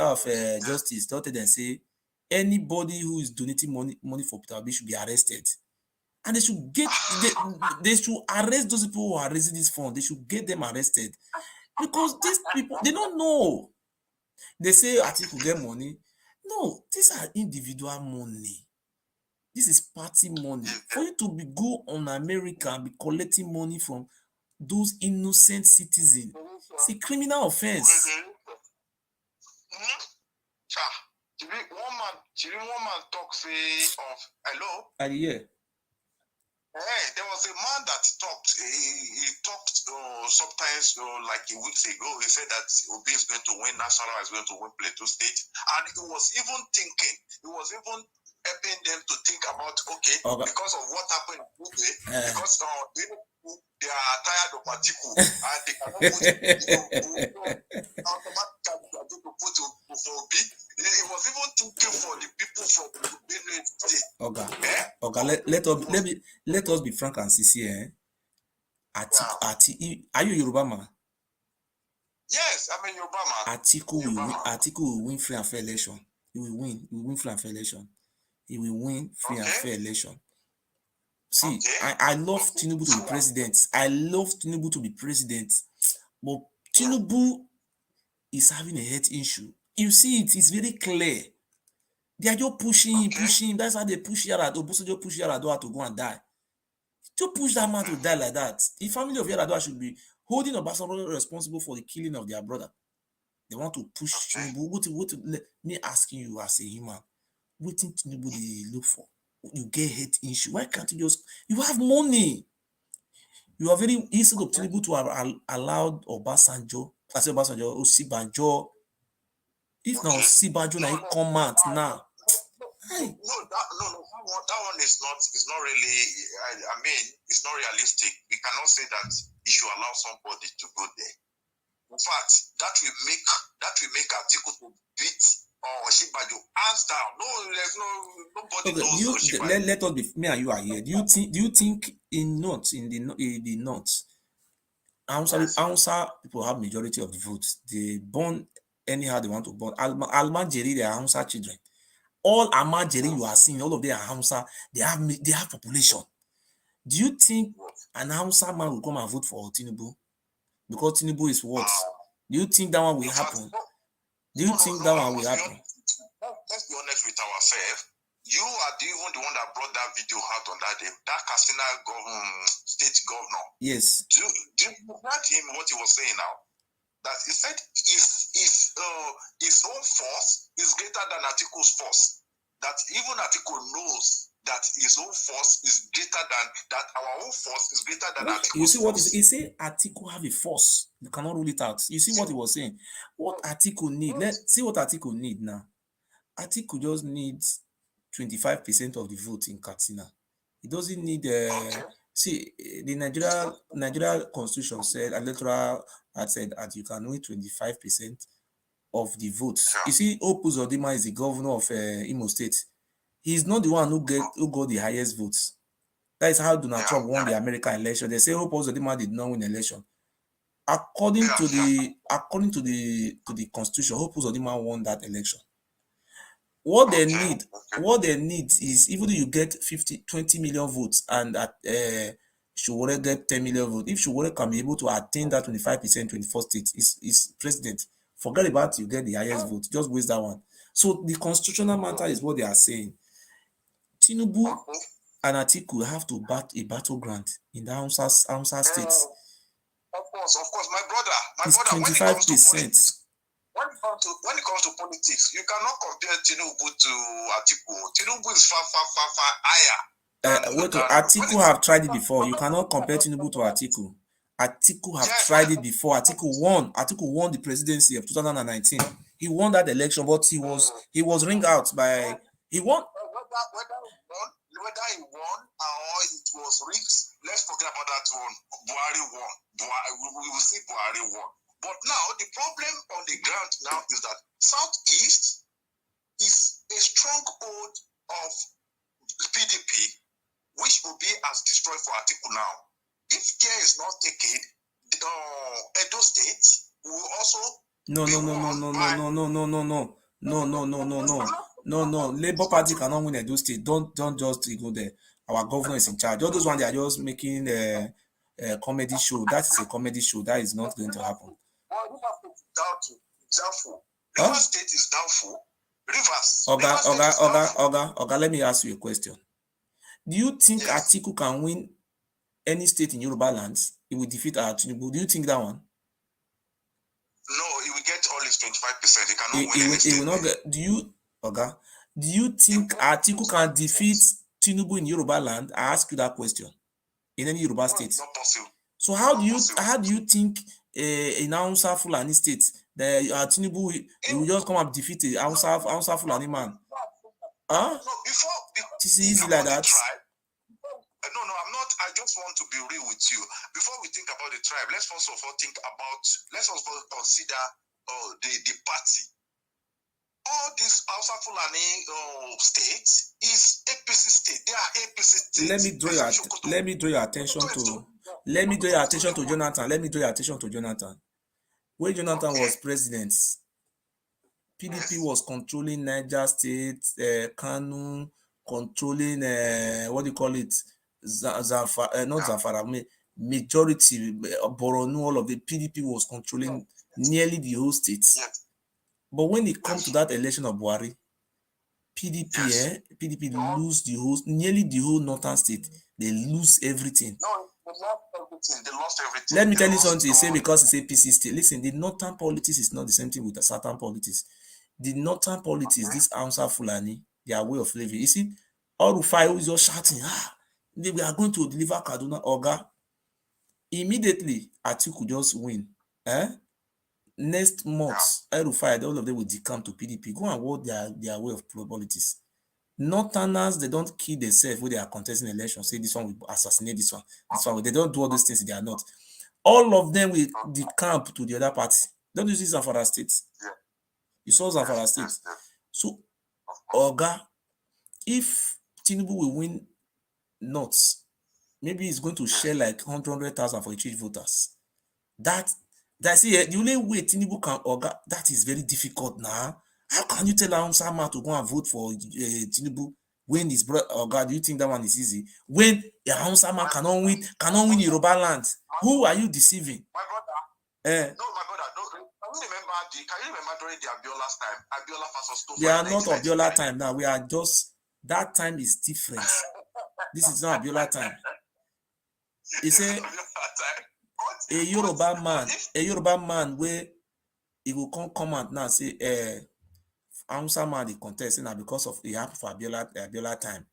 of justice. Don't tell them say anybody who is donating money for Peter Obi should be arrested, and they should they should arrest those people who are raising this fund. They should get them arrested because these people they don't know. They say Atiku get money. No, these are individual money. This is party money. For you to be go on America and be collecting money from those innocent citizens, it's a criminal offense. One man talk say of hello. Yeah. Hey, there was a man that talked. He talked sometimes like a week ago. He said that Obi is going to win, National is going to win Plateau State, and he was even thinking. He was even helping them to think about because of what happened today, because they are tired of Atiku and they cannot automatically put for Obi. He was even thinking for the people from Benin and State. Let us be frank and sincere. Are you Yoruba man? Yes, I'm a Yoruba man. Atiku will win free and fair election. He will win free and fair election. He will win free and fair election. See, I love Tinubu to be president. But Tinubu is having a health issue. You see, it's very clear. They are just pushing him. That's how they push Yar'Adua. Just push Yar'Adua to go and die. To push that man to die like that. The family of Yar'Adua should be holding Obasanjo responsible for the killing of their brother. They want to push Tinubu. Let me asking you as a human, what thing Tinubu they look for? You get health issue. Why can't you just? You have money. You are very easy of Tinubu to have allowed Obasanjo, I say Obasanjo, Osibanjo. If now Osibanjo now he come out now. No, that one is not really. I mean, it's not realistic. We cannot say that you should allow somebody to go there. In fact, that will make Atiku to beat Osibanjo hands down. No, there's nobody knows. Let us be, me and you are here. Do you think in the north, Hausa people have majority of the votes. They born anyhow they want to born. Almajiri, they are Hausa children. All Almajiri you are seeing, all of them are Hausa. They have population. Do you think an Hausa man will come and vote for Tinubu? Because Tinubu is what? Do you think that one will happen? Do you think that one will happen? Let's be honest with ourselves. You are even the one that brought that video out on that day. That Katsina state governor. Yes. Do you heard him what he was saying now? That he said his own force is greater than Atiku's force. That even Atiku knows that his own force is greater than that. Our own force is greater than Atiku's. You see what he say? Atiku have a force. You cannot rule it out. You see what he was saying? What Atiku need? Let's see what Atiku need now. Atiku just needs 25% of the vote in Katsina. He doesn't need see the Nigeria constitution said electoral had said that you can win 25% of the votes. You see, Opus Odima is the governor of Imo State. He's not the one who got the highest votes. That is how Donald Trump won the American election. They say Opus Odima did not win election. According to the constitution, Opus Odima won that election. What they need is, even though you get 20 million votes and that Sowore get 10 million votes, if Sowore can be able to attain that 25%, 24 states, is president. Forget about you get the highest vote. Just waste that one. So the constitutional matter is what they are saying. Tinubu and Atiku have to bat a battleground in the Hausa states. Of course, my brother, it's 25%. When it comes to politics, you cannot compare Tinubu to Atiku. Tinubu is far higher. Atiku have tried it before. You cannot compare Tinubu to Atiku. Atiku have tried it before. Atiku won the presidency of 2019. He won that election, but he was ringed out by he won. Whether he won or it was rigged, let's forget about that one. Buhari won. We will see Buhari won. But now, the problem on the ground now is that Southeast is a stronghold of PDP, which will be as destroyed for Atiku now. If care is not taken, Edo State will also No. Labour Party cannot win Edo State. Don't just go there. Our governor is in charge. All those ones, they are just making a comedy show. That is a comedy show. That is not going to happen. Rivers State is doubtful. Rivers. Oga, let me ask you a question. Do you think Atiku can win any state in Yoruba lands? He will defeat Tinubu. Do you think that one? No, he will get all his 25%. He cannot win any state. He will not get. Do you think Atiku can defeat Tinubu in Yoruba land? I ask you that question. In any Yoruba state. Not possible. So how do you think in Hausa Fulani state that Tinubu will just come and defeat a Hausa Fulani man? No, before it's easy like that. No, I'm not. I just want to be real with you. Before we think about the tribe, let's first of all consider the party. All these Hausa Fulani states is APC state. They are APC states. Let me draw your attention to Jonathan. When Jonathan was president, PDP was controlling Niger State, Kanu, controlling Zamfara, majority, Borno, all of the PDP was controlling nearly the whole state. Yes. But when it comes to that election of Buhari, PDP lose nearly the whole northern state. They lose everything. No, they lost everything. Let me tell you something. Say because it's APC state. Listen, the northern politics is not the same thing with the southern politics. The northern politics, this Hausa Fulani, their way of living. You see, all Rufai who is just shouting, we are going to deliver Kaduna, Oga. Immediately, Atiku just win. Next month, El-Rufai, all of them will decamp to PDP. Go and watch their way of politics. Northerners, they don't kill themselves when they are contesting elections. Say this one will assassinate this one. This one, they don't do all those things. They are not. All of them will decamp to the other party. Don't you see Zamfara State? You saw Zamfara State. So, Oga, if Tinubu will win North, maybe it's going to share like 100,000 for each voters. That's it. The only way Tinubu can Oga, that is very difficult now. How can you tell Hausa man to go and vote for Tinubu when his brother Oga? Do you think that one is easy? When a Hausa man cannot win Yoruba land, who are you deceiving? My brother. No, my brother. No. Can you remember during the Abiola's time? Abiola versus Tofa. We are not Abiola time now. We are just, that time is different. This is not Abiola time. He said a Yoruba man where he will come out now say Hausa man the contest now because of it happened for Abiola time.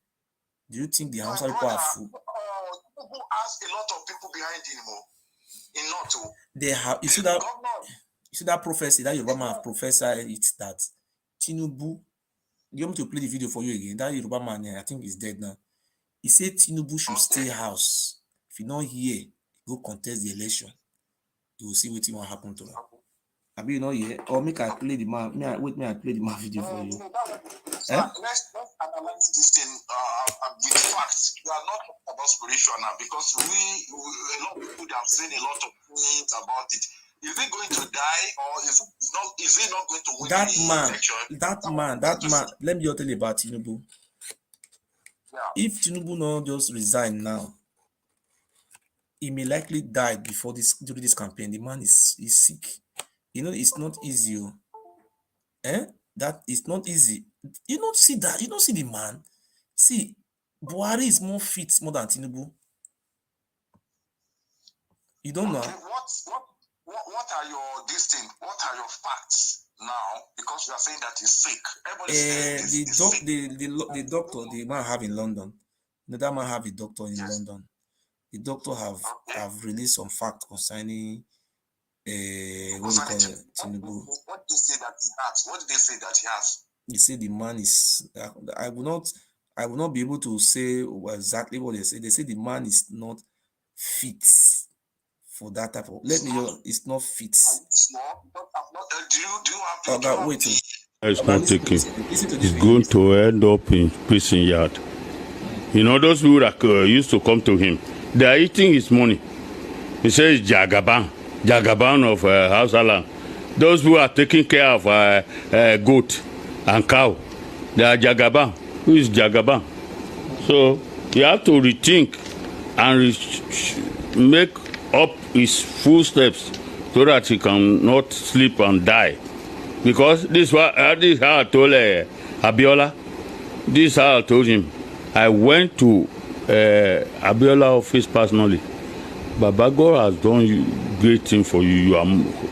Do you think the Hausa people are fool? Who has a lot of people behind him? In Noto. They have. You see that prophecy that Yoruba man have prophesied it that Tinubu. You want me to play the video for you again? That Yoruba man, I think he's dead now. He said Tinubu should stay house. If you not here, go contest the election. You will see what will happen to him. Have you not here? Or make I play the man. I play the man video for you. Let's analyze this thing with facts. We are not talking about spiritual now because a lot of people have seen a lot of things about it. Is he going to die or is he not going to win the election? That man. Let me tell you about Tinubu. Yeah. If Tinubu not just resign now, he may likely die during this campaign. The man is sick. You know, it's not easy. That is not easy. You don't see that. You don't see the man. See, Buhari is more fit more than Tinubu. You don't know. What are your What are your facts now? Because you are saying that he's sick. The doctor, the man have in London. That man have a doctor in London. The doctor have released some facts concerning Tinubu. What did they say that he has? What did they say that he has? He said the man is. I will not be able to say exactly what they say. They say the man is not fit for that type of. Let me know. It's not fit. Wait. It's not taking. It's going to end up in prison yard. You know those people that used to come to him. They are eating his money. He says Jagaban of Hausa land. Those who are taking care of goat and cow, they are Jagaban. Who is Jagaban? So you have to rethink and make up his footsteps so that he cannot sleep and die. Because this is how I told Abiola. This is how I told him. I went to Abiola office personally. Baba God has done great thing for you.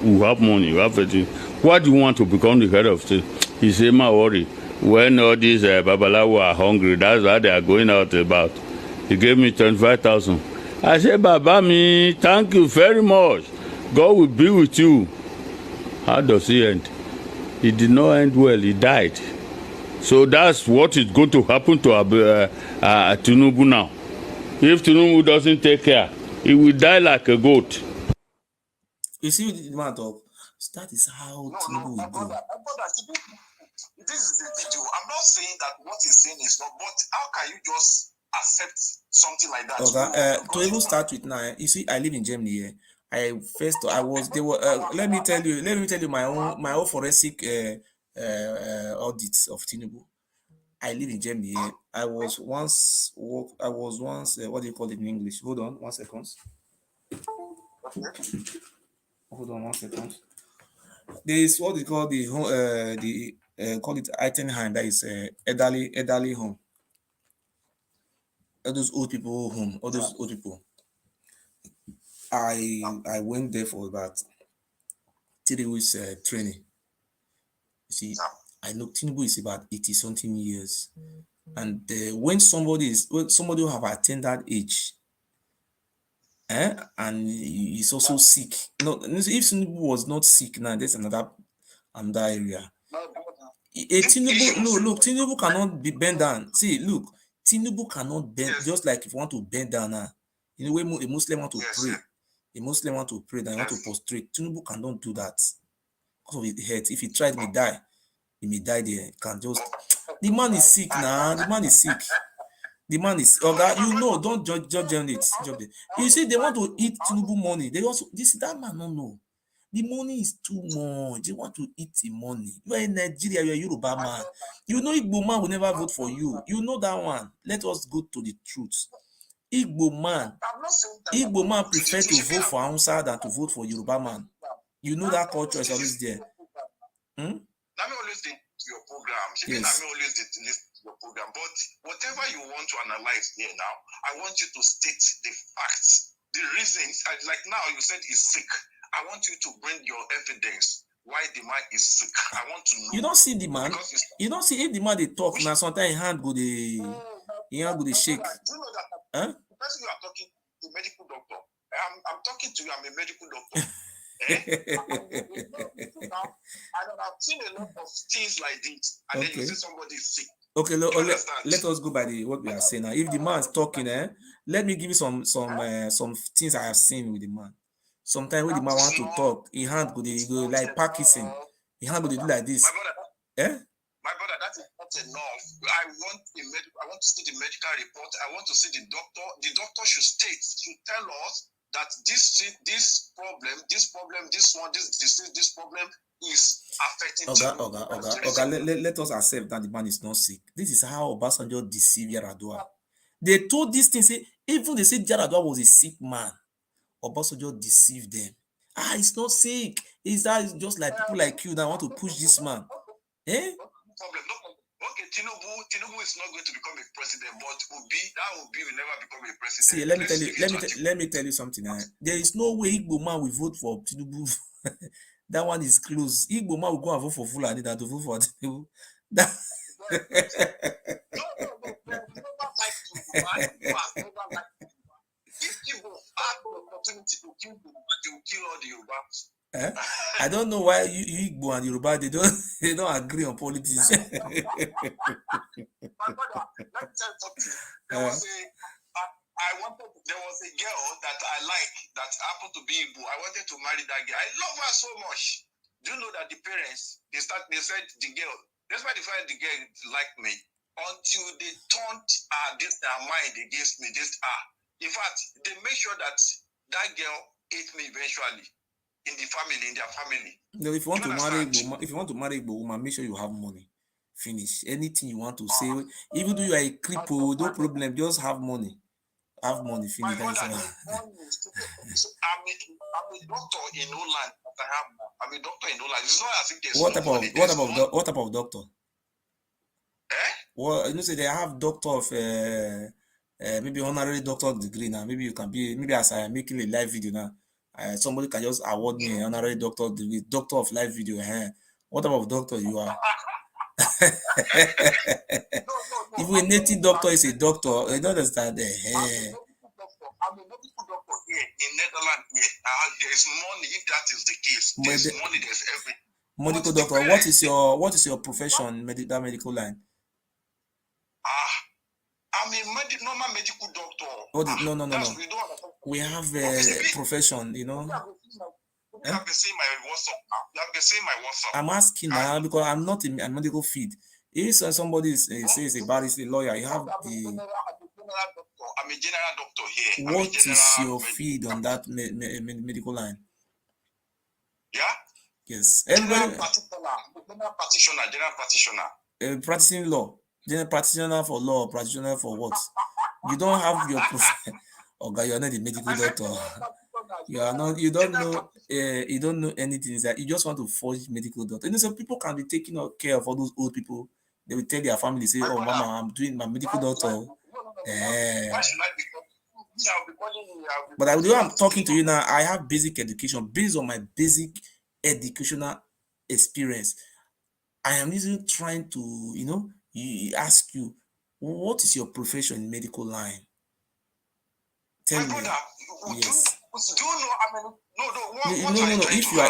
You have money, you have everything. Why do you want to become the head of state? He said, "My worry. When all these Babalawo are hungry, that's why they are going out about." He gave me 25,000. I said, "Baba me, thank you very much. God will be with you." How does he end? He did not end well. He died. So that's what is going to happen to Tinubu now. If Tinubu doesn't take care, he will die like a goat. You see the man talk? So that is how Tinubu will go. This is the video. I'm not saying that what he's saying is not, but how can you just accept something like that? Okay. To even start with now, you see, I live in Germany here. Let me tell you my own forensic audits of Tinubu. I live in Germany here. I was once what do you call it in English? Hold on 1 second. Hold on 1 second. There is what they call call it Altenheim, that is elderly home. All those old people home, all those old people. I went there for about 3 weeks training. You see, I know Tinubu is about 80-something years, and when somebody who have attained that age, And he's also sick. No, if Tinubu was not sick now, there's another area. Tinubu, look, Tinubu cannot be bent down. See, look, Tinubu cannot bend, just like if you want to bend down now. You know, when a Muslim want to pray, a Muslim want to pray, then want to prostrate. Tinubu cannot do that because of his head. If he tried, he may die there. Can just the man is sick now. The man is sick. The man is you know, don't judge it. You see, they want to eat Tinubu money. They also that man don't know. The money is too much. They want to eat the money. You are in Nigeria, you are a Yoruba man. You know Igbo man will never vote for you. You know that one. Let us go to the truth. Igbo man prefer to vote for Hausa than to vote for Yoruba man. You know that culture is always there. Let me always do your program. Yes. Let me always listen to your program. But whatever you want to analyze here now, I want you to state the facts, the reasons. Like now, you said he's sick. I want you to bring your evidence why the man is sick. I want to know. You don't see the man. You don't see if the man they talk now. Sometimes his hand go the shake. Do you know that the person you are talking to, the medical doctor. I'm talking to you. I'm a medical doctor. And I've seen a lot of things like this, and then you see somebody is sick. Okay, let us go by what we are saying now. If the man is talking, let me give you some things I have seen with the man. Sometimes when the man want to talk, his hand go like Parkinson. His hand go do like this. My brother, that is not enough. I want to see the medical report. I want to see the doctor. The doctor should tell us that this problem, this disease, this problem is affecting. Let us accept that the man is not sick. This is how Obasanjo deceived Yaradua. They told this thing, even they said Yaradua was a sick man. Obasanjo deceived them. He's not sick. It's just like people like you that want to push this man. Okay, Tinubu is not going to become a president, but Obi will never become a president. See, let me tell you something. There is no way Igbo man will vote for Tinubu. That one is close. Igbo man will go and vote for Fulani than to vote for Tinubu. If Igbo have the opportunity to kill Yoruba, they will kill all the Yorubas. I don't know why you Igbo and Yoruba they don't agree on politics. My brother, let me tell you something. There was a girl that I like that happened to be Igbo. I wanted to marry that girl. I love her so much. Do you know that the parents they said the girl, that's why they find the girl liked me until they turned their mind against me. In fact, they make sure that girl ate me eventually. In their family. No, if you want to marry Igbo woman, make sure you have money. Finish. Anything you want to say, even though you are a cripple, no problem. Just have money. Have money. Finish. I'm a doctor in no land. I'm a doctor in no land. It's not as if there's what type of doctor? Well, you know, say they have doctor of maybe honorary doctor degree now. Maybe you can be as I am making a live video now. Somebody can just award me an honorary doctor degree, doctor of live video. What type of doctor you are? If a native doctor is a doctor, you don't understand. I'm a medical doctor here in Netherlands. There is money. If that is the case, there's money. There's everything. Medical doctor. What is your profession? That medical line. I'm a normal medical doctor. No. We have a profession, you know. You have been seeing my WhatsApp. I'm asking now because I'm not in a medical field. If somebody says a barrister, lawyer, you have the. I'm a general doctor here. What is your field on that medical line? Yeah. Yes. General practitioner. Practicing law. General practitioner for law, practitioner for what? You don't have your profession. Okay, you're not a medical doctor. You are not. You don't know. You don't know anything. That you just want to forge medical doctor. You know, so people can be taking care of all those old people. They will tell their family, say, "Oh, mama, I'm doing my medical doctor." But I do. I'm talking to you now. I have basic education based on my basic educational experience. I am even trying to, ask you, what is your profession in medical line? My brother, Yes. Do you know how many? No.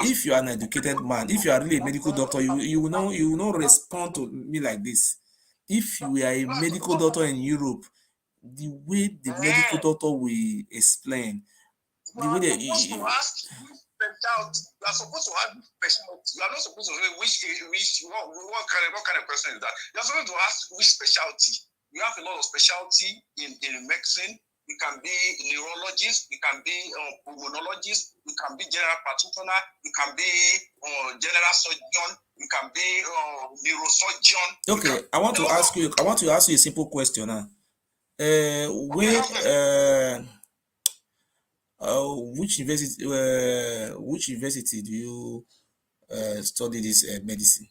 If you are an educated man, if you are really a medical doctor, you will not respond to me like this. If you are a medical doctor in Europe, the way the medical doctor will explain, the way they You are supposed to ask specialty. You are not supposed to say what kind of question is that? You are supposed to ask which specialty. We have a lot of specialty in medicine. We can be neurologist, we can be pulmonologist, we can be general practitioner, we can be general surgeon, we can be neurosurgeon. Okay, I want to ask you a simple question now. Which university do you study this medicine?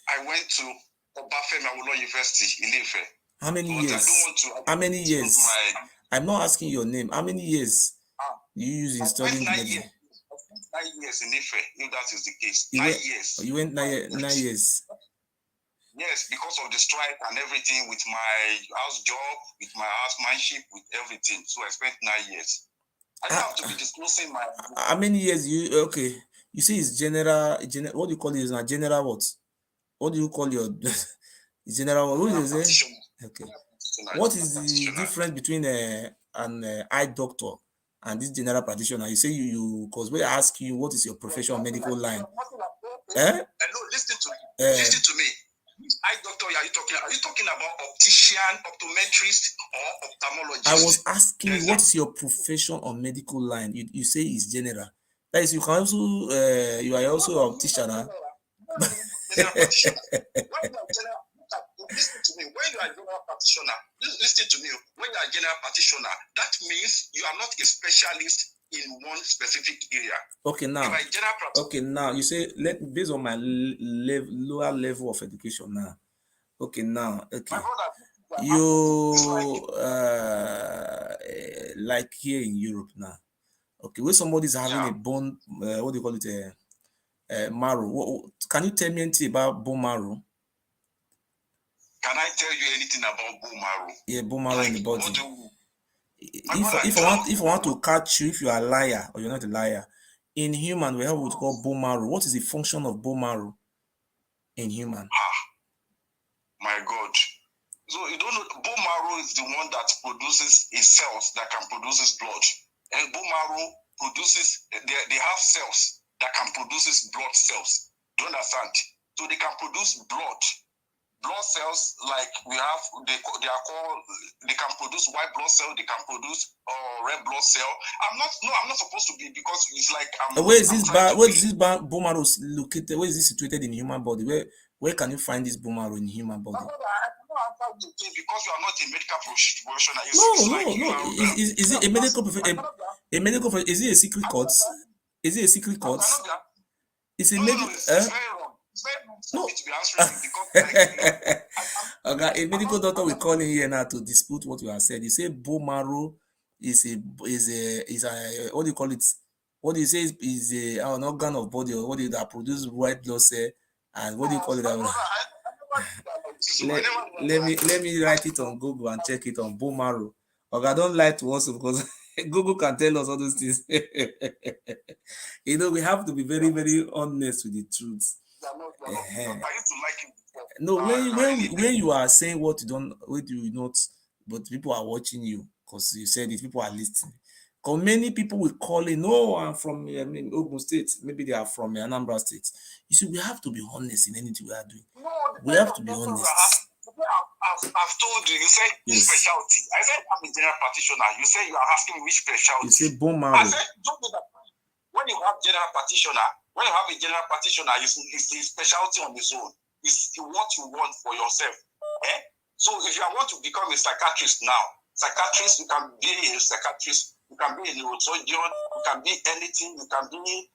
I went to Oba Ewuare University in Ife. How many years? How many years? I'm not asking your name. How many years do you use in studying medicine? 9 years in Ife, if that is the case. 9 years. You went 9 years. Yes, because of the strike and everything, with my house job, with my housemanship, with everything. So I spent 9 years. I don't have to be disclosing my. How many years you say it's general? What do you call it? Is not general what? What do you call your general? What is it? Okay. What is the difference between an eye doctor and this general practitioner? You say because we ask you what is your professional medical line. No, listen to me. Listen to me. Eye doctor, are you talking about optician, optometrist, or ophthalmologist? I was asking you what is your profession or medical line. You say it's general. That is, you can also you are also an optician. Listen to me. When you are a general practitioner, listen to me. When you are a general practitioner, that means you are not a specialist in one specific area. Okay, now you say based on my lower level of education now. Okay, now you like here in Europe now. Okay, when somebody is having a bone, what do you call it, marrow? Can you tell me anything about bone marrow? Can I tell you anything about bone marrow? Yeah, bone marrow in the body. If I want to catch you, if you are a liar or you're not a liar, in human we have what we call bone marrow. What is the function of bone marrow in human? My God. So you don't know, bone marrow is the one that produces a cells that can produce blood. And bone marrow produces, they have cells that can produce blood cells. Do you understand? So they can produce blood cells, like we have, they can produce white blood cell, they can produce red blood cell. I'm not supposed to be, because it's like where is this bone marrow located? Where is this situated in human body? Where can you find this bone marrow in human body? Because you are not a medical professional. No. Is it a medical profession? A medical profession? Is it a secret code? Is it a secret code? It's a medical. No. Okay, a medical doctor will call in here now to dispute what you have said. You say bone marrow is a what do you call it? What do you say is an organ of body, or what do you that produce white blood cell, and what do you call it? Let me write it on Google and check it on bone marrow. Okay, I don't like to also, because Google can tell us all those things. We have to be very, very honest with the truth. No, when you are saying what you do not, but people are watching you because you said it, people are listening. Because many people will call in, I'm from Oba State, maybe they are from Anambra State. You see, we have to be honest in anything we are doing. We have to be honest. I've told you said which specialty. I said I'm a general practitioner. You say you are asking which specialty. You say bone marrow. I said, don't do that. When you have a general practitioner, it's a specialty on its own. It's what you want for yourself. So if you want to become a psychiatrist now, you can be a psychiatrist, you can be a neurosurgeon, you can be anything, you can be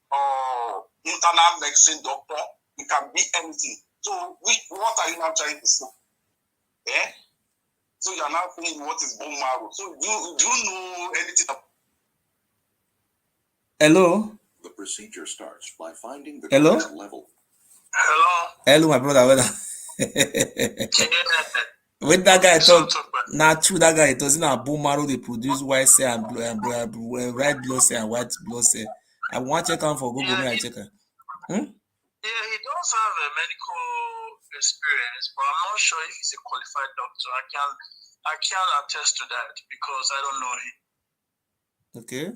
internal medicine doctor, you can be anything. So what are you now trying to say? So you are now saying what is bone marrow. So do you know anything about? Hello? The procedure starts by finding the Hello? correct level. Hello? Hello, my brother. When that guy talk, Not true that guy. It was in a bone marrow they produce white cell and red blood cell and white blood cell. I want to check out for Google. I check out. Yeah, he does have a medical experience, but I'm not sure if he's a qualified doctor. I can't attest to that because I don't know him. Okay.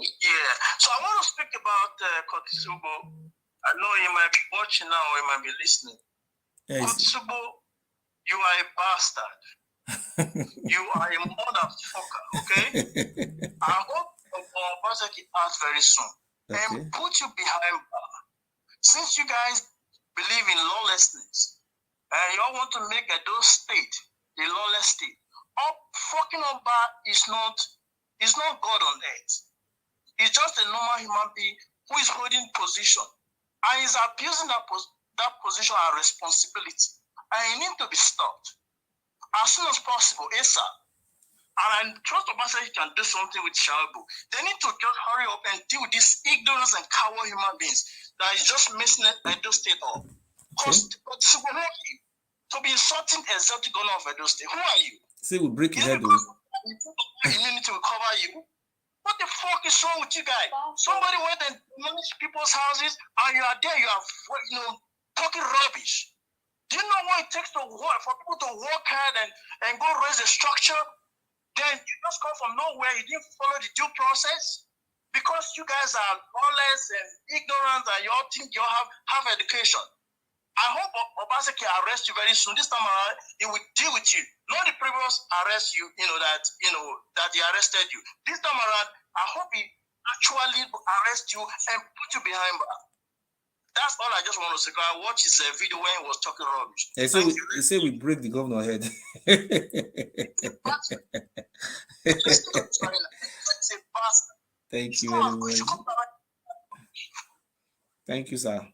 Yeah. So I want to speak about Kotsubo. I know you might be watching now or you might be listening. Yes. Kotsubo, you are a bastard. You are a motherfucker, okay? I hope Obaseki out very soon and put you behind bar. Since you guys believe in lawlessness and y'all want to make Edo State a lawless state, fucking Oba is not God on earth. He's just a normal human being who is holding position and is abusing that position and responsibility. And he needs to be stopped as soon as possible, ASAP. And I trust Obaseki can do something with Shabu. They need to just hurry up and deal with these ignorant and coward human beings that is just messing Edo State up. Because to be insulting exotic owner of Edo State, who are you? Say we break your head, immunity will cover you. What the fuck is wrong with you guys? Somebody went and managed people's houses, and you are there. You are, talking rubbish. Do you know what it takes to work for people to work hard and go raise a structure? Then you just come from nowhere. You didn't follow the due process because you guys are lawless and ignorant, and you all think you have education. I hope Obaseki arrest you very soon. This time around, he will deal with you. Not the previous arrest that he arrested you. This time around, I hope he actually arrest you and put you behind bar. That's all I just want to say. I watched his video when he was talking rubbish. He said we break the governor's head. Thank you very much. Thank you, sir.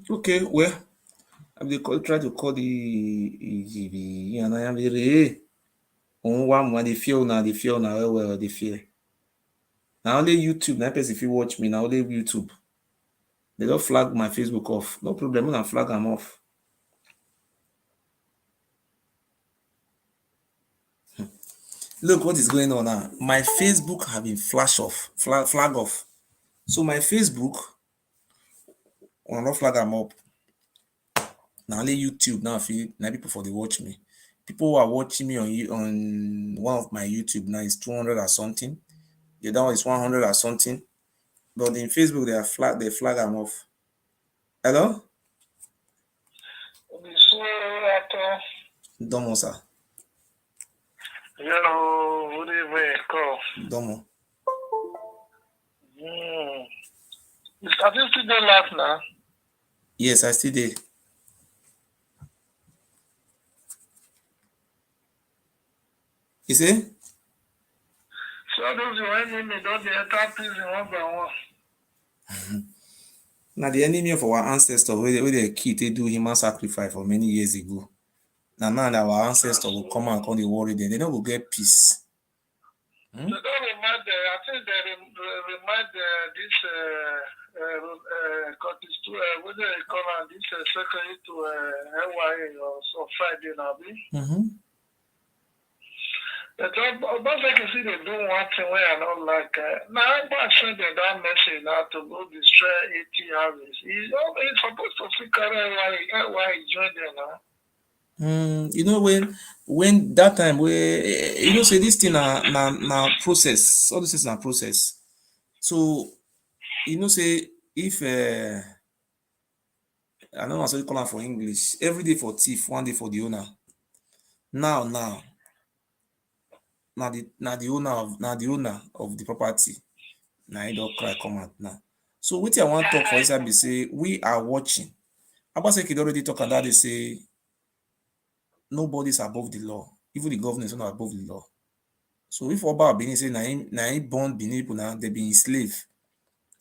Okay, well, I will try to call the EGB and I am very on one they feel now, well, they feel. Now only YouTube, now if you watch me, now only YouTube. They don't flag my Facebook off. No problem, when I flag them off. Look what is going on now. My Facebook have been flag off. So my Facebook, I not flag them up. Now only YouTube now people for they watch me. People who are watching me on one of my YouTube now is 200 or something. The other one is 100 or something. But in Facebook they flag them off. Hello? Domo, sir. Yo, good evening, Domo. You started to do live now? Yes, I still did. You see? So those who enemy don't enter prison one by one. Now the enemy of our ancestors, where they kid, they do human sacrifice for many years ago. Now our ancestors will come and call the worry them. They don't go get peace. So don't remind I think they remind this what they call on this secretary to NYA or so Friday now. The job Obaseki see they do one thing where I don't like. Now I'm send them that message now to go destroy 80 houses. He's supposed to figure out why he joined them now. You know when that time where say this thing now process, all this is a process. So say if I don't know what you call it for English, every day for thief, one day for the owner. Now the owner of the property. Now he don't cry come out now. So what I want to talk for inside be say we are watching. Obaseki already talk about they say nobody's above the law. Even the government is not above the law. So if Oba Benin say na him born Benin people now, they be enslaved.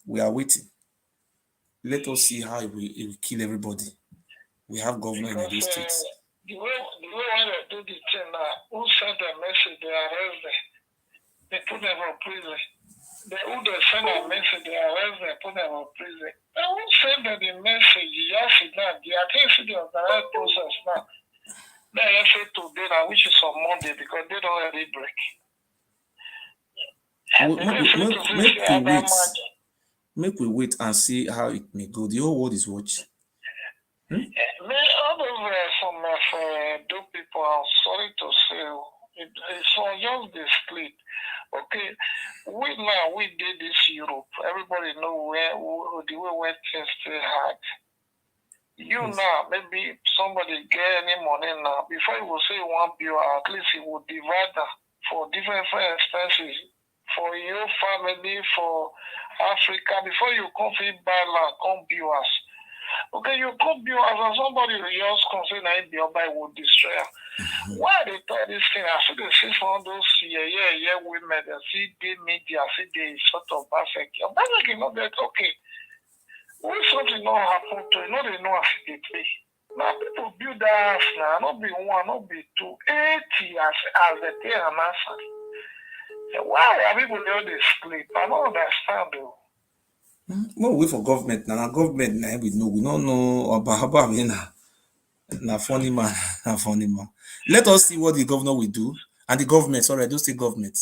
We are waiting. Let us see how it will kill everybody. We have governor in Edo State. The way when they do the thing now, who sent a message, they arrest them. They put them in prison. Who they send a message, they arrest them, put them in prison. They won't send them the message, you just sit down. I can't see the organized process now. They have said today now, which is on Monday, because they don't already break. Make we wait and see how it may go. The whole world is watching. All those some dope people, I'm sorry to say, it's all just the split. Okay, we did this Europe. Everybody know the way where things still hard. Now, maybe somebody get any money now. Before you will say one bill, at least he will divide that for different expenses. For your family, for Africa, before you come buy land, come build us. Okay, you come build us and somebody will just come say that the Oba will destroy. Why they tell this thing? I see they see some of those women, they see the media, see the sort of Obaseki. Obaseki not that okay. When something not happen to you, they know as they pay. Now people build that house now, not be one, not be two, 80 as they pay an answer. Why are people doing this sleep? I don't understand though. Well, wait for government now. Government now we don't know about na funny man, na funny man. Let us see what the governor will do. And the government, sorry, I don't say government.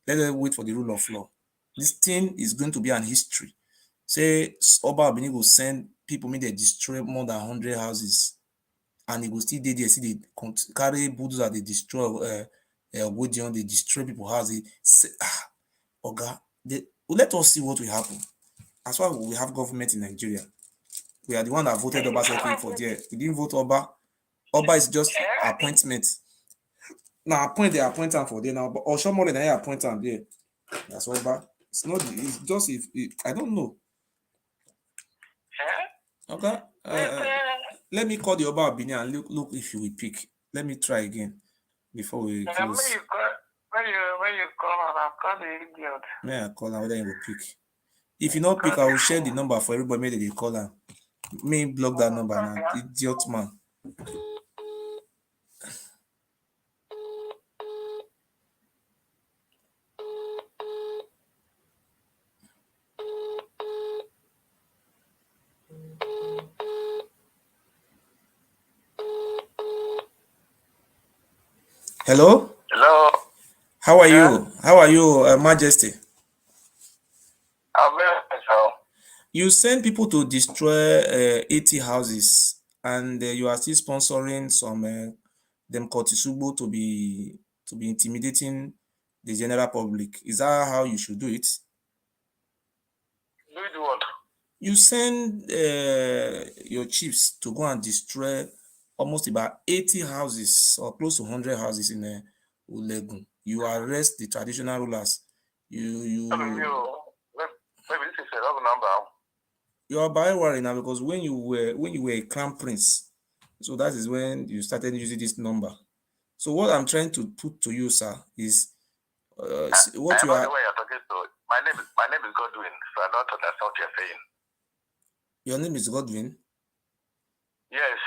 Let us wait for the rule of law. This thing is going to be an history. Say Oba Ewuare will send people, they destroy more than 100 houses, and he will still there, see they carry bulldozer, they destroy they destroy people's houses. Say, let us see what will happen. As far as we have government in Nigeria, we are the one that voted Obaseki for there. We didn't vote Oba. Oba is just appointment. Now appoint them for there now, but or some more than I appoint them there. That's Oba. It's not. It's just if I don't know. Okay. Let me call the Oba of Benin and look if you will pick. Let me try again before we close. When you call and I'll call the idiot. May I call and whether you will pick. If you not pick, I will share the number for everybody. Maybe they call her. Me block that number now. Idiot man. Hello? Hello. How are you? How are you, Majesty? I'm very well. You send people to destroy 80 houses, and you are still sponsoring some them Kortisubo to be intimidating the general public. Is that how you should do it? Do what? You send your chiefs to go and destroy almost about 80 houses or close to 100 houses in Ulegun. You arrest the traditional rulers. Maybe this is a wrong number. You are Oba Ewuare now because when you were a crown prince, so that is when you started using this number. So what I'm trying to put to you, sir, is what you are. The way you're talking to. My name is Godwin, so I don't understand what you're saying. Your name is Godwin? Yes.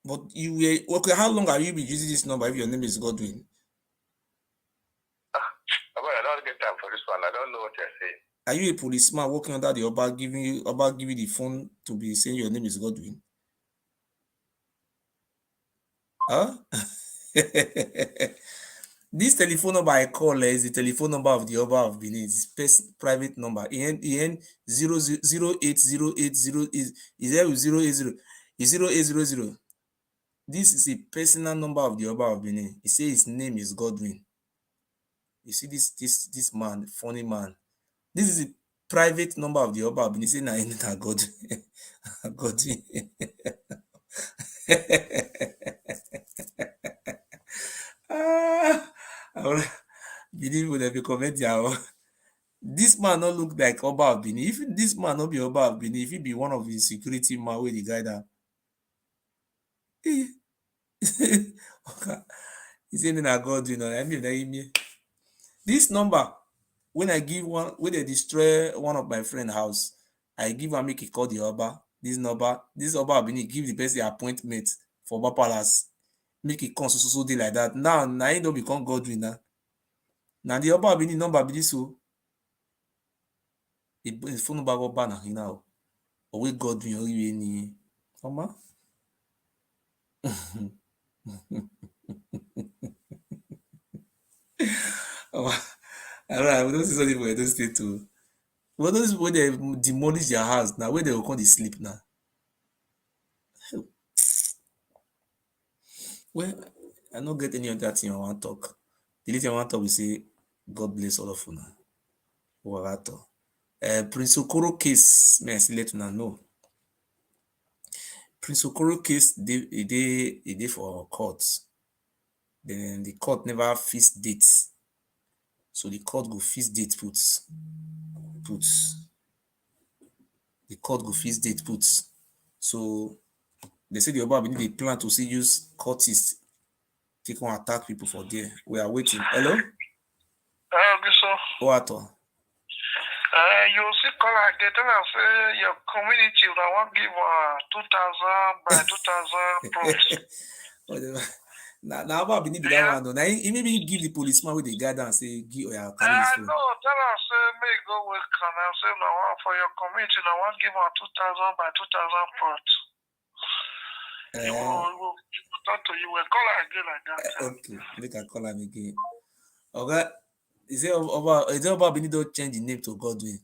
But you were okay. How long have you been using this number if your name is Godwin? I don't get time for this one. I don't know what you're saying. Are you a policeman working under the Oba giving you the phone to be saying your name is Godwin? Huh? This telephone number I call is the telephone number of the Oba of Benin. It's private number. EN 08080 is 0800. This is a personal number of the Oba of Benin. He says his name is Godwin. You see this man, funny man. This is a private number of the Oba of Benin. He says na Godwin. Godwin. Benin would have be commenting. This man not look like Oba of Benin. If this man not be Oba of Benin, if he be one of the security man with the guy that he said na God, I mean, this number when I give one, when they destroy one of my friend house, I give am make he call the Oba. This Oba Abini give the person appointment for Oba Palace. Make it come so day like that. Now he don't become Godwin now. Now the Oba Abini number be this so. His phone number go ban now. Or we Godwin or you any. Oma? Alright, we don't see something for Edo State too. Well, those when they demolish their house now, where they will come to sleep now. Well, I don't get any other thing I want to talk. The little I want to talk, we say, God bless all of you now. Warato. Prince Okoro case, may I still let you know. Prince Okoro case, they for court. Then the court never fixed dates. So the court go fix date puts. The court go fix date puts. So they say the Oba Abini they plan to see use courtists take on attack people for there. We are waiting. Hello? Good sir. What? You see, call again. Tell us your community. I want to give 2,000 by 2,000 props. Now Oba Abini be that one though. Now he maybe give the policeman with the guard and say give or carry his phone. No, tell us may go with can I say no for your community. I want to give 2,000 by 2,000 props. You will talk to you. Will call again like that. Okay, make I call him again. Okay, is it Oba Abini don't change the name to Godwin?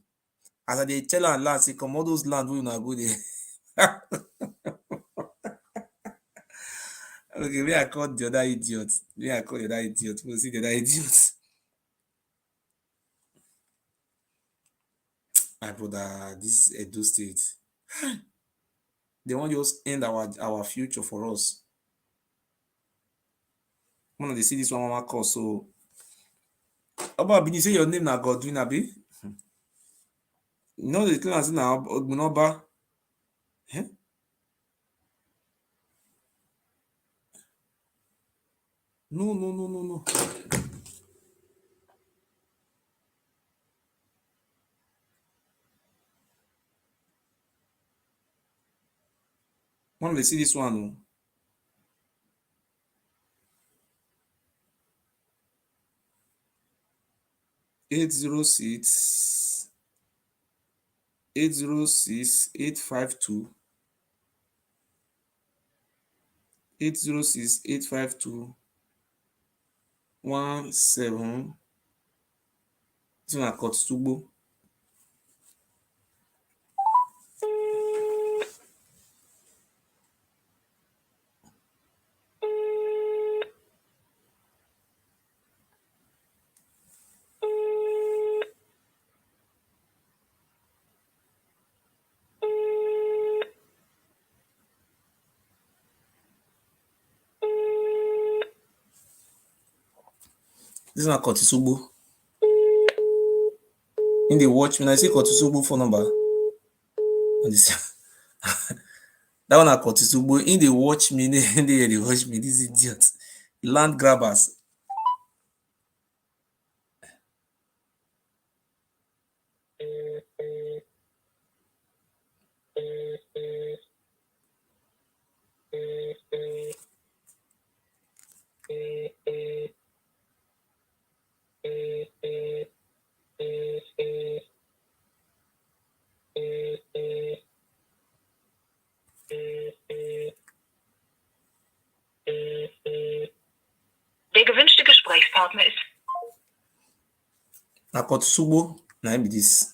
As I dey tell am land, say come all those land wey una go there. Okay, may I call the other idiot? We'll see the other idiot. My brother, this is Edo State. They want just end our future for us. When they see this one call, so Oba Abini say your name na Godwin abi? You know the class na Oba. Eh? No. When they see this one, 806 852 806 852 17. This one called Stubo. This one called Tisubu. In the watch, when I say called Tisubu phone number, that one I called Tisubu. In the watch me, they watch me. These idiots, land grabbers. Der gewünschte Gesprächspartner ist. I called Tisubu. Now be this.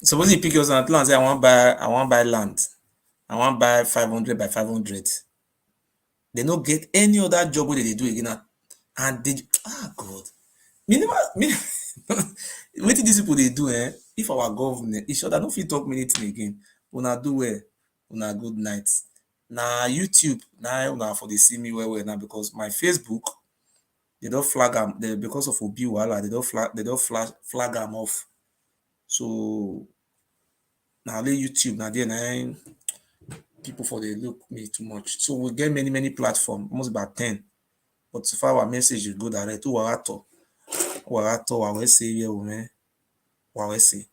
Suppose you pick yours and plan say I want buy land. I want buy 500 by 500. They don't get any other job where they do again. And they God. Me what these people they do, eh? If our government, it should not fit talk many things again. Una do well. Una good night. Now YouTube, now una for the see me well now because my Facebook, they don't flag them because of Oba Ewuare, they don't flag them off. So now only YouTube, now there people for they look me too much. So we get many platforms, almost about 10. But so far our message is go direct to warato, wa we say here, man. Wa we say.